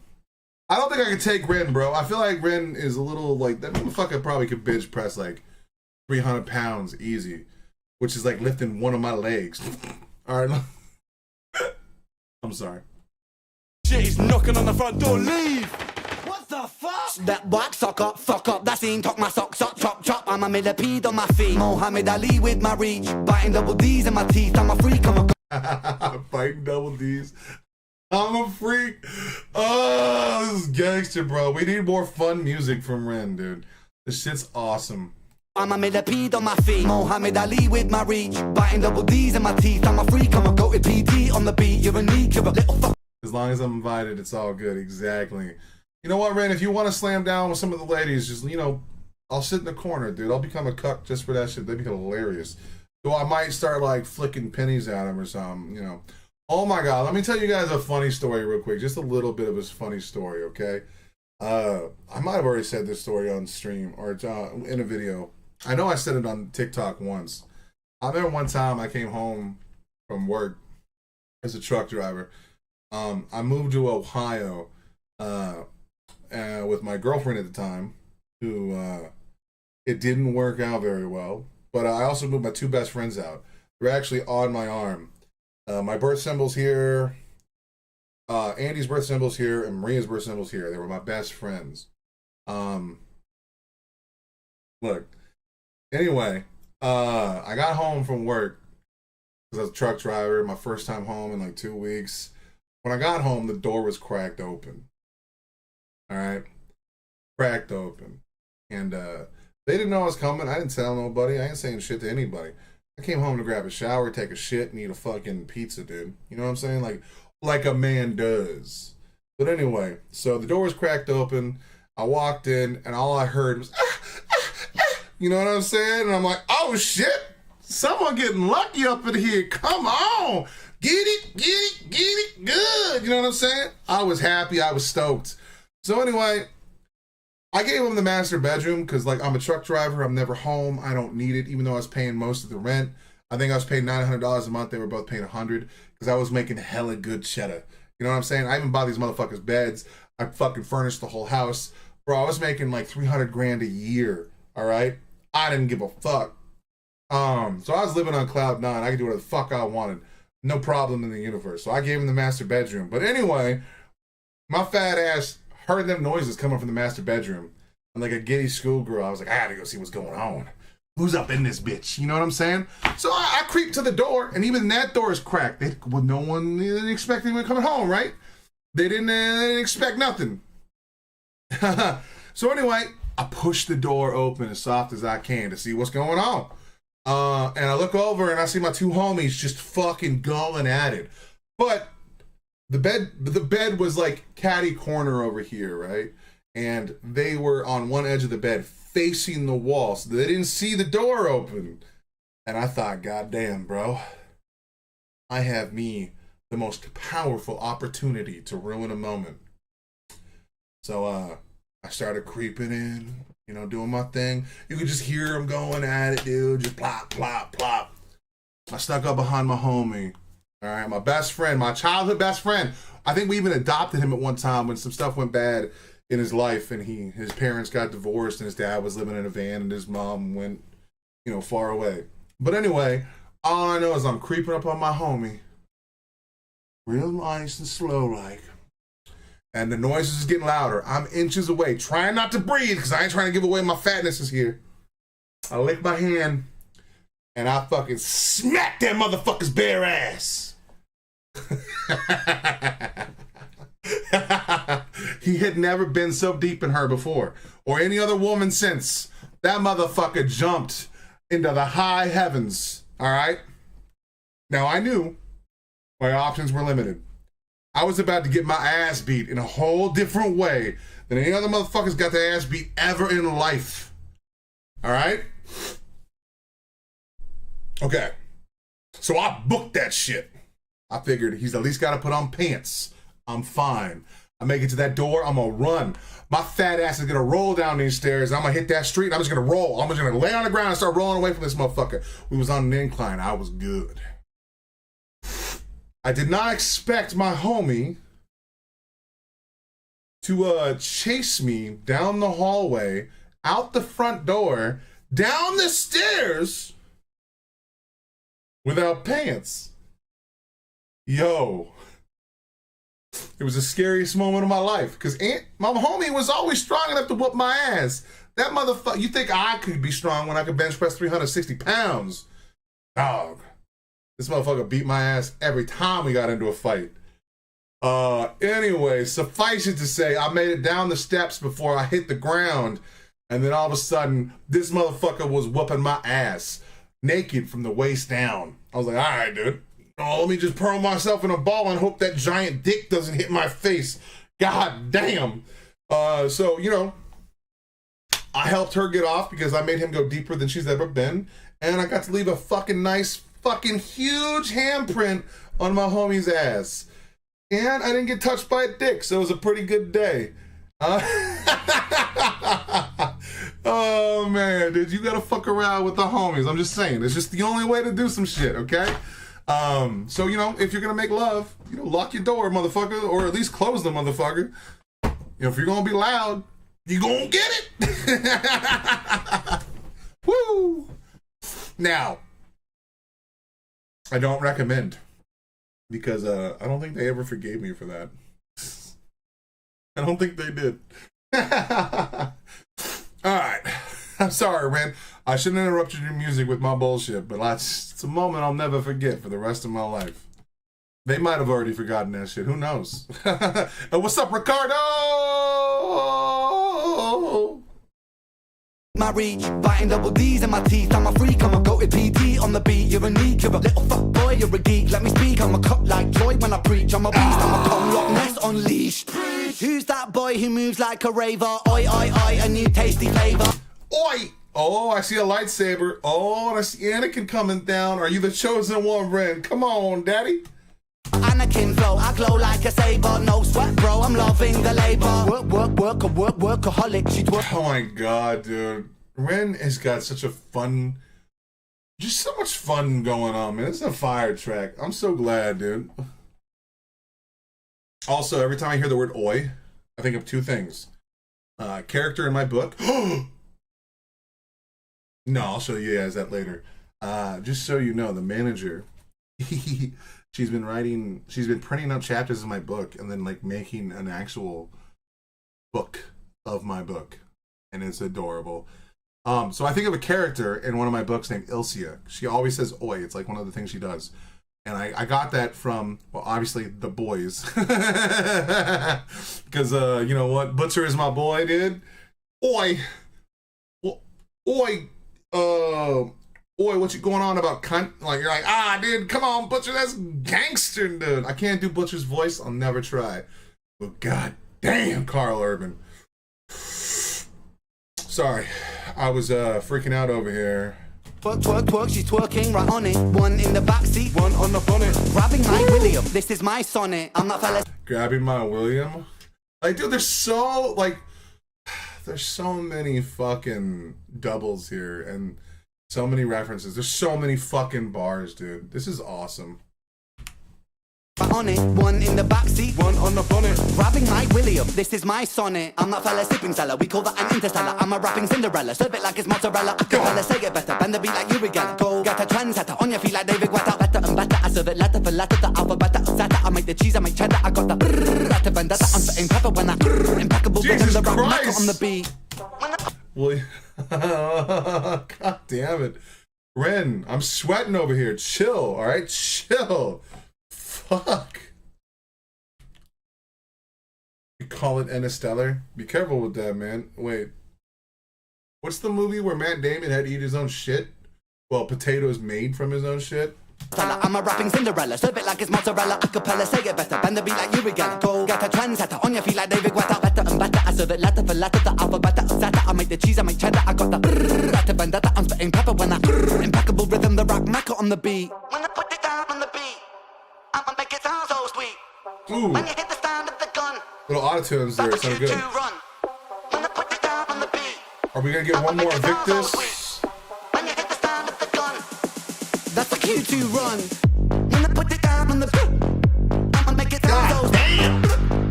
I don't think I could take Ren, bro. I feel like Ren is a little, like, that motherfucker probably could bench press, like, 300 pounds easy, which is like lifting one of my legs. All right. I'm sorry. She's knocking on the front door, leave! What the fuck? That black sock up, fuck up. That scene took my socks up, chop, chop. I'm a millipede on my feet. Mohammed Ali with my reach. Biting double D's in my teeth. I'm a freak, I'm a... Biting double D's. I'm a freak. Oh, this is gangster, bro. We need more fun music from Ren, dude. This shit's awesome. I'm a millipede on my feet. Mohammed Ali with my reach. Biting double D's in my teeth. I'm a freak, I'm a goated PD on the beat. You're unique, you're a little fuck. As long as I'm invited, it's all good. Exactly. You know what, Ren? If you want to slam down with some of the ladies, just, you know, I'll sit in the corner, dude. I'll become a cuck just for that shit. That'd be hilarious. So I might start, like, flicking pennies at him or something, you know. Oh, my God. Let me tell you guys a funny story real quick. Just a little bit of a funny story, okay? I might have already said this story on stream or in a video. I know I said it on TikTok once. I remember one time I came home from work as a truck driver. I moved to Ohio with my girlfriend at the time, who it didn't work out very well. But I also moved my two best friends out. They're actually on my arm. My birth symbol's here. Andy's birth symbol's here, and Maria's birth symbol's here. They were my best friends. Look. Anyway, I got home from work because I was a truck driver. My first time home in like 2 weeks. When I got home, the door was cracked open. All right, cracked open, and they didn't know I was coming. I didn't tell nobody. I ain't saying shit to anybody. I came home to grab a shower, take a shit, and eat a fucking pizza, dude. You know what I'm saying? Like a man does. But anyway, so the door was cracked open. I walked in, and all I heard was, you know what I'm saying? And I'm like, oh shit, someone getting lucky up in here. Come on, get it, good. You know what I'm saying? I was happy, I was stoked. So anyway, I gave him the master bedroom because, like, I'm a truck driver. I'm never home. I don't need it, even though I was paying most of the rent. I think I was paying $900 a month. They were both paying $100 because I was making hella good cheddar. You know what I'm saying? I even bought these motherfuckers beds. I fucking furnished the whole house. Bro, I was making like 300 grand a year. All right? I didn't give a fuck. So I was living on cloud nine. I could do whatever the fuck I wanted. No problem in the universe. So I gave him the master bedroom. But anyway, my fat ass heard them noises coming from the master bedroom. And like a giddy schoolgirl, I was like, I gotta go see what's going on. Who's up in this bitch? You know what I'm saying? So I creeped to the door, and even that door is cracked. No one didn't expect anyone coming home, right? They didn't expect nothing. So anyway, I pushed the door open as soft as I can to see what's going on. And I look over and I see my two homies just fucking going at it. But the bed was like catty corner over here, right? And they were on one edge of the bed facing the wall, so they didn't see the door open. And I thought, God damn, bro, I have me the most powerful opportunity to ruin a moment. So I started creeping in, you know, doing my thing. You could just hear them going at it, dude. Just plop, plop, plop. I stuck up behind my homie. All right, my best friend, my childhood best friend. I think we even adopted him at one time when some stuff went bad in his life, and his parents got divorced, and his dad was living in a van, and his mom went, you know, far away. But anyway, all I know is I'm creeping up on my homie, real nice and slow like. And the noise is getting louder. I'm inches away, trying not to breathe because I ain't trying to give away my fatness is here. I lick my hand and I fucking smack that motherfucker's bare ass. He had never been so deep in her before or any other woman since. That motherfucker jumped into the high heavens. All right. Now I knew my options were limited. I was about to get my ass beat in a whole different way than any other motherfuckers got their ass beat ever in life. All right? Okay. So I booked that shit. I figured he's at least got to put on pants. I'm fine. I make it to that door. I'm going to run. My fat ass is going to roll down these stairs. I'm going to hit that street. And I'm just going to roll. I'm just going to lay on the ground and start rolling away from this motherfucker. We was on an incline. I was good. I did not expect my homie to chase me down the hallway, out the front door, down the stairs without pants. Yo. It was the scariest moment of my life because my homie was always strong enough to whoop my ass. That motherfucker, you think I could be strong when I could bench press 360 pounds? Dog. This motherfucker beat my ass every time we got into a fight. Anyway, suffice it to say, I made it down the steps before I hit the ground. And then all of a sudden, this motherfucker was whooping my ass. Naked from the waist down. I was like, all right, dude. Oh, let me just pearl myself in a ball and hope that giant dick doesn't hit my face. God damn. So, you know, I helped her get off because I made him go deeper than she's ever been. And I got to leave a fucking nice fucking huge handprint on my homie's ass. And I didn't get touched by a dick, so it was a pretty good day. Oh man, dude, you gotta fuck around with the homies. I'm just saying, it's just the only way to do some shit, okay? So, you know, if you're gonna make love, you know, lock your door, motherfucker, or at least close the motherfucker. You know, if you're gonna be loud, you gonna get it. Woo! Now, I don't recommend because I don't think they ever forgave me for that. I don't think they did. All right. I'm sorry, man. I shouldn't interrupt your music with my bullshit, but it's a moment I'll never forget for the rest of my life. They might have already forgotten that shit. Who knows? What's up, Ricardo? My reach, biting double D's in my teeth. I'm a freak, I'm a goated PD on the beat. You're a neat, you're a little fuck boy, you're a geek. Let me speak, I'm a cut like Floyd when I preach. I'm a beast, I'm a con Loch Ness unleashed. Who's that boy who moves like a raver? Oi, oi, oi, a new tasty flavor. Oi! Oh, I see a lightsaber. Oh, and I see Anakin coming down. Are you the chosen one, Ren? Come on, daddy. I Anakin flow. I glow like a saber, no sweat, bro. I'm loving the labor. Workaholic. She's Oh my god, dude. Ren has got such a fun, just so much fun going on, man. It's a fire track. I'm so glad, dude. Also, every time I hear the word oi, I think of two things. Character in my book. No, I'll show you guys that later. Just so you know, the manager, she's been printing out chapters of my book and then like making an actual book of my book. And it's adorable. So I think of a character in one of my books named Ilcia. She always says oi. It's like one of the things she does. And I got that from, well, obviously The Boys. Because, you know what? Butcher is my boy, dude. Oi. Oi. Oi, what you going on about cunt? Like, you're like, dude, come on, Butcher, that's gangster, dude. I can't do Butcher's voice. I'll never try. But god damn, Carl Urban. Sorry, I was freaking out over here. Twerk, she's twerking right on it. One in the backseat, one on the bonnet. Grabbing my William, this is my sonnet. I'm not fella. Grabbing my William? Like, dude, there's so many fucking doubles here and so many references. There's so many fucking bars, dude. This is awesome. On it, one in the backseat, one on the bonnet. Grabbing my William, this is my sonnet. I'm that fella sipping cellar, we call that an interstellar. I'm a rapping Cinderella, serve it like it's mozzarella. Acapella, say it better, bend the beat like Uri Geller. Go get a trendsetter, on your feet like David Guetta. Better and better, I serve it letter for letter, the alphabet of Zeta. I make the cheese, I make cheddar, I got the brrrr to vendetta. I'm spitting pepper when I impeccable rhythm, the rap maker on the beat. Well, god damn it. Ren, I'm sweating over here. Chill, alright? Chill. Fuck. You call it Interstellar? Be careful with that, man. Wait. What's the movie where Matt Damon had to eat his own shit? Well, potatoes made from his own shit? I'm a rapping Cinderella, serve it like it's mozzarella. Acapella, say it better, bend the beat like Uri Geller. Go get a trendsetter, on your feet like David Guetta. Better and better, I serve it letter for letter, the alphabet of Zeta. I make the cheese, I make cheddar, I got the brrrr to vendetta. I'm spitting pepper when I impeccable rhythm, the rap maker on the beat. When I put it down on the beat, I'ma make it sound so sweet. Ooh. When you hit the sound of the gun, little autotunes there, sound good. Run. When I put it down on the beat, are we gonna get one more Victus? when you hit the sound of the gun, that's a cue to run. When I put it down on the beat, I'ma make it sound so sweet.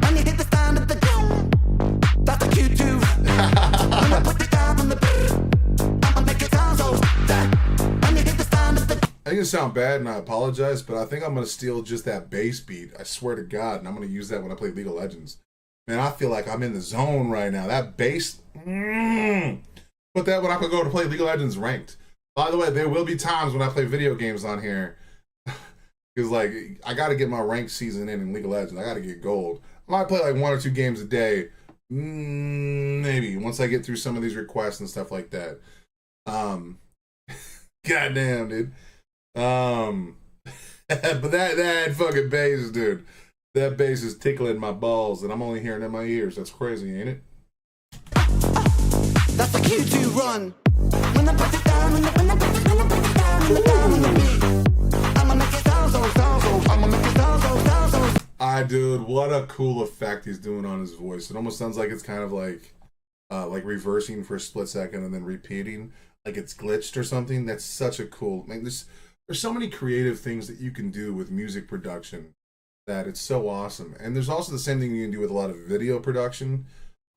When you hit the sound of the gun, that's a cue to run. When I put it down on the beat, I'ma make it sound so sweet. When you hit the sound of the I think it sound bad and I apologize, but I think I'm gonna steal just that bass beat. I swear to God, and I'm gonna use that when I play League of Legends. Man, I feel like I'm in the zone right now. That bass, put that when I could go to play League of Legends ranked. By the way, there will be times when I play video games on here, because like I gotta get my ranked season in League of Legends. I gotta get gold. I might play like 1 or 2 games a day, maybe once I get through some of these requests and stuff like that. Goddamn, dude. But that fucking bass, dude. That bass is tickling my balls, and I'm only hearing it in my ears. That's crazy, ain't it? that's a cue to run. When I put it down on the when I put it down on the beat, I'ma make it sound so, I'ma make it sound so. Dude, what a cool effect he's doing on his voice. It almost sounds like it's kind of like reversing for a split second and then repeating, like it's glitched or something. That's such a cool. Man, there's so many creative things that you can do with music production that it's so awesome. And there's also the same thing you can do with a lot of video production.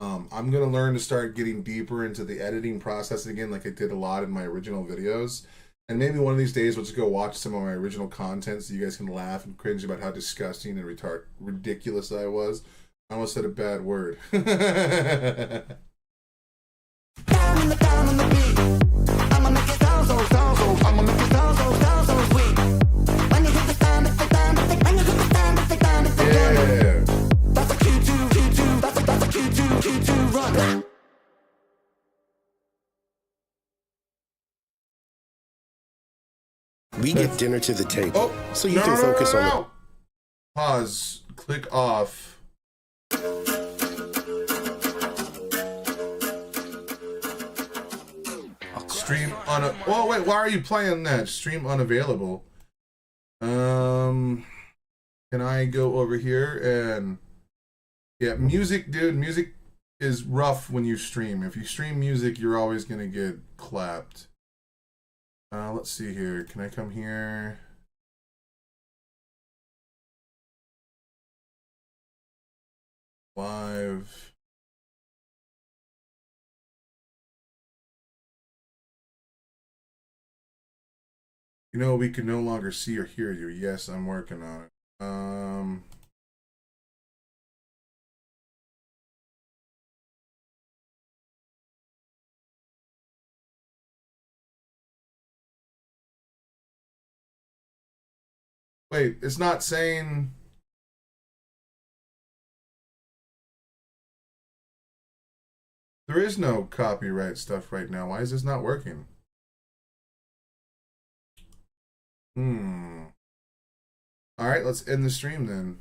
I'm gonna learn to start getting deeper into the editing process again, like I did a lot in my original videos. And maybe one of these days we'll just go watch some of my original content so you guys can laugh and cringe about how disgusting and ridiculous I was. I almost said a bad word. Down on the beat, I'ma make it sound so, I'ma make it sound so sweet. When you hit the sound, it's the sound, when you hit the sound, it's the sound, it's the yeah. That's a Q2, that's a Q2 run. We get dinner to the table, so you can focus on it. Pause. Click off. Stream on. Oh wait, why are you playing that? Stream unavailable. Can Can I go over here and yeah, music, dude, music is rough when you stream. If you stream music, you're always gonna get clapped. Let's see here. Can I come here? Live. You know, we can no longer see or hear you. Yes, I'm working on it. Wait, it's not saying... There is no copyright stuff right now. Why is this not working? Alright, let's end the stream then.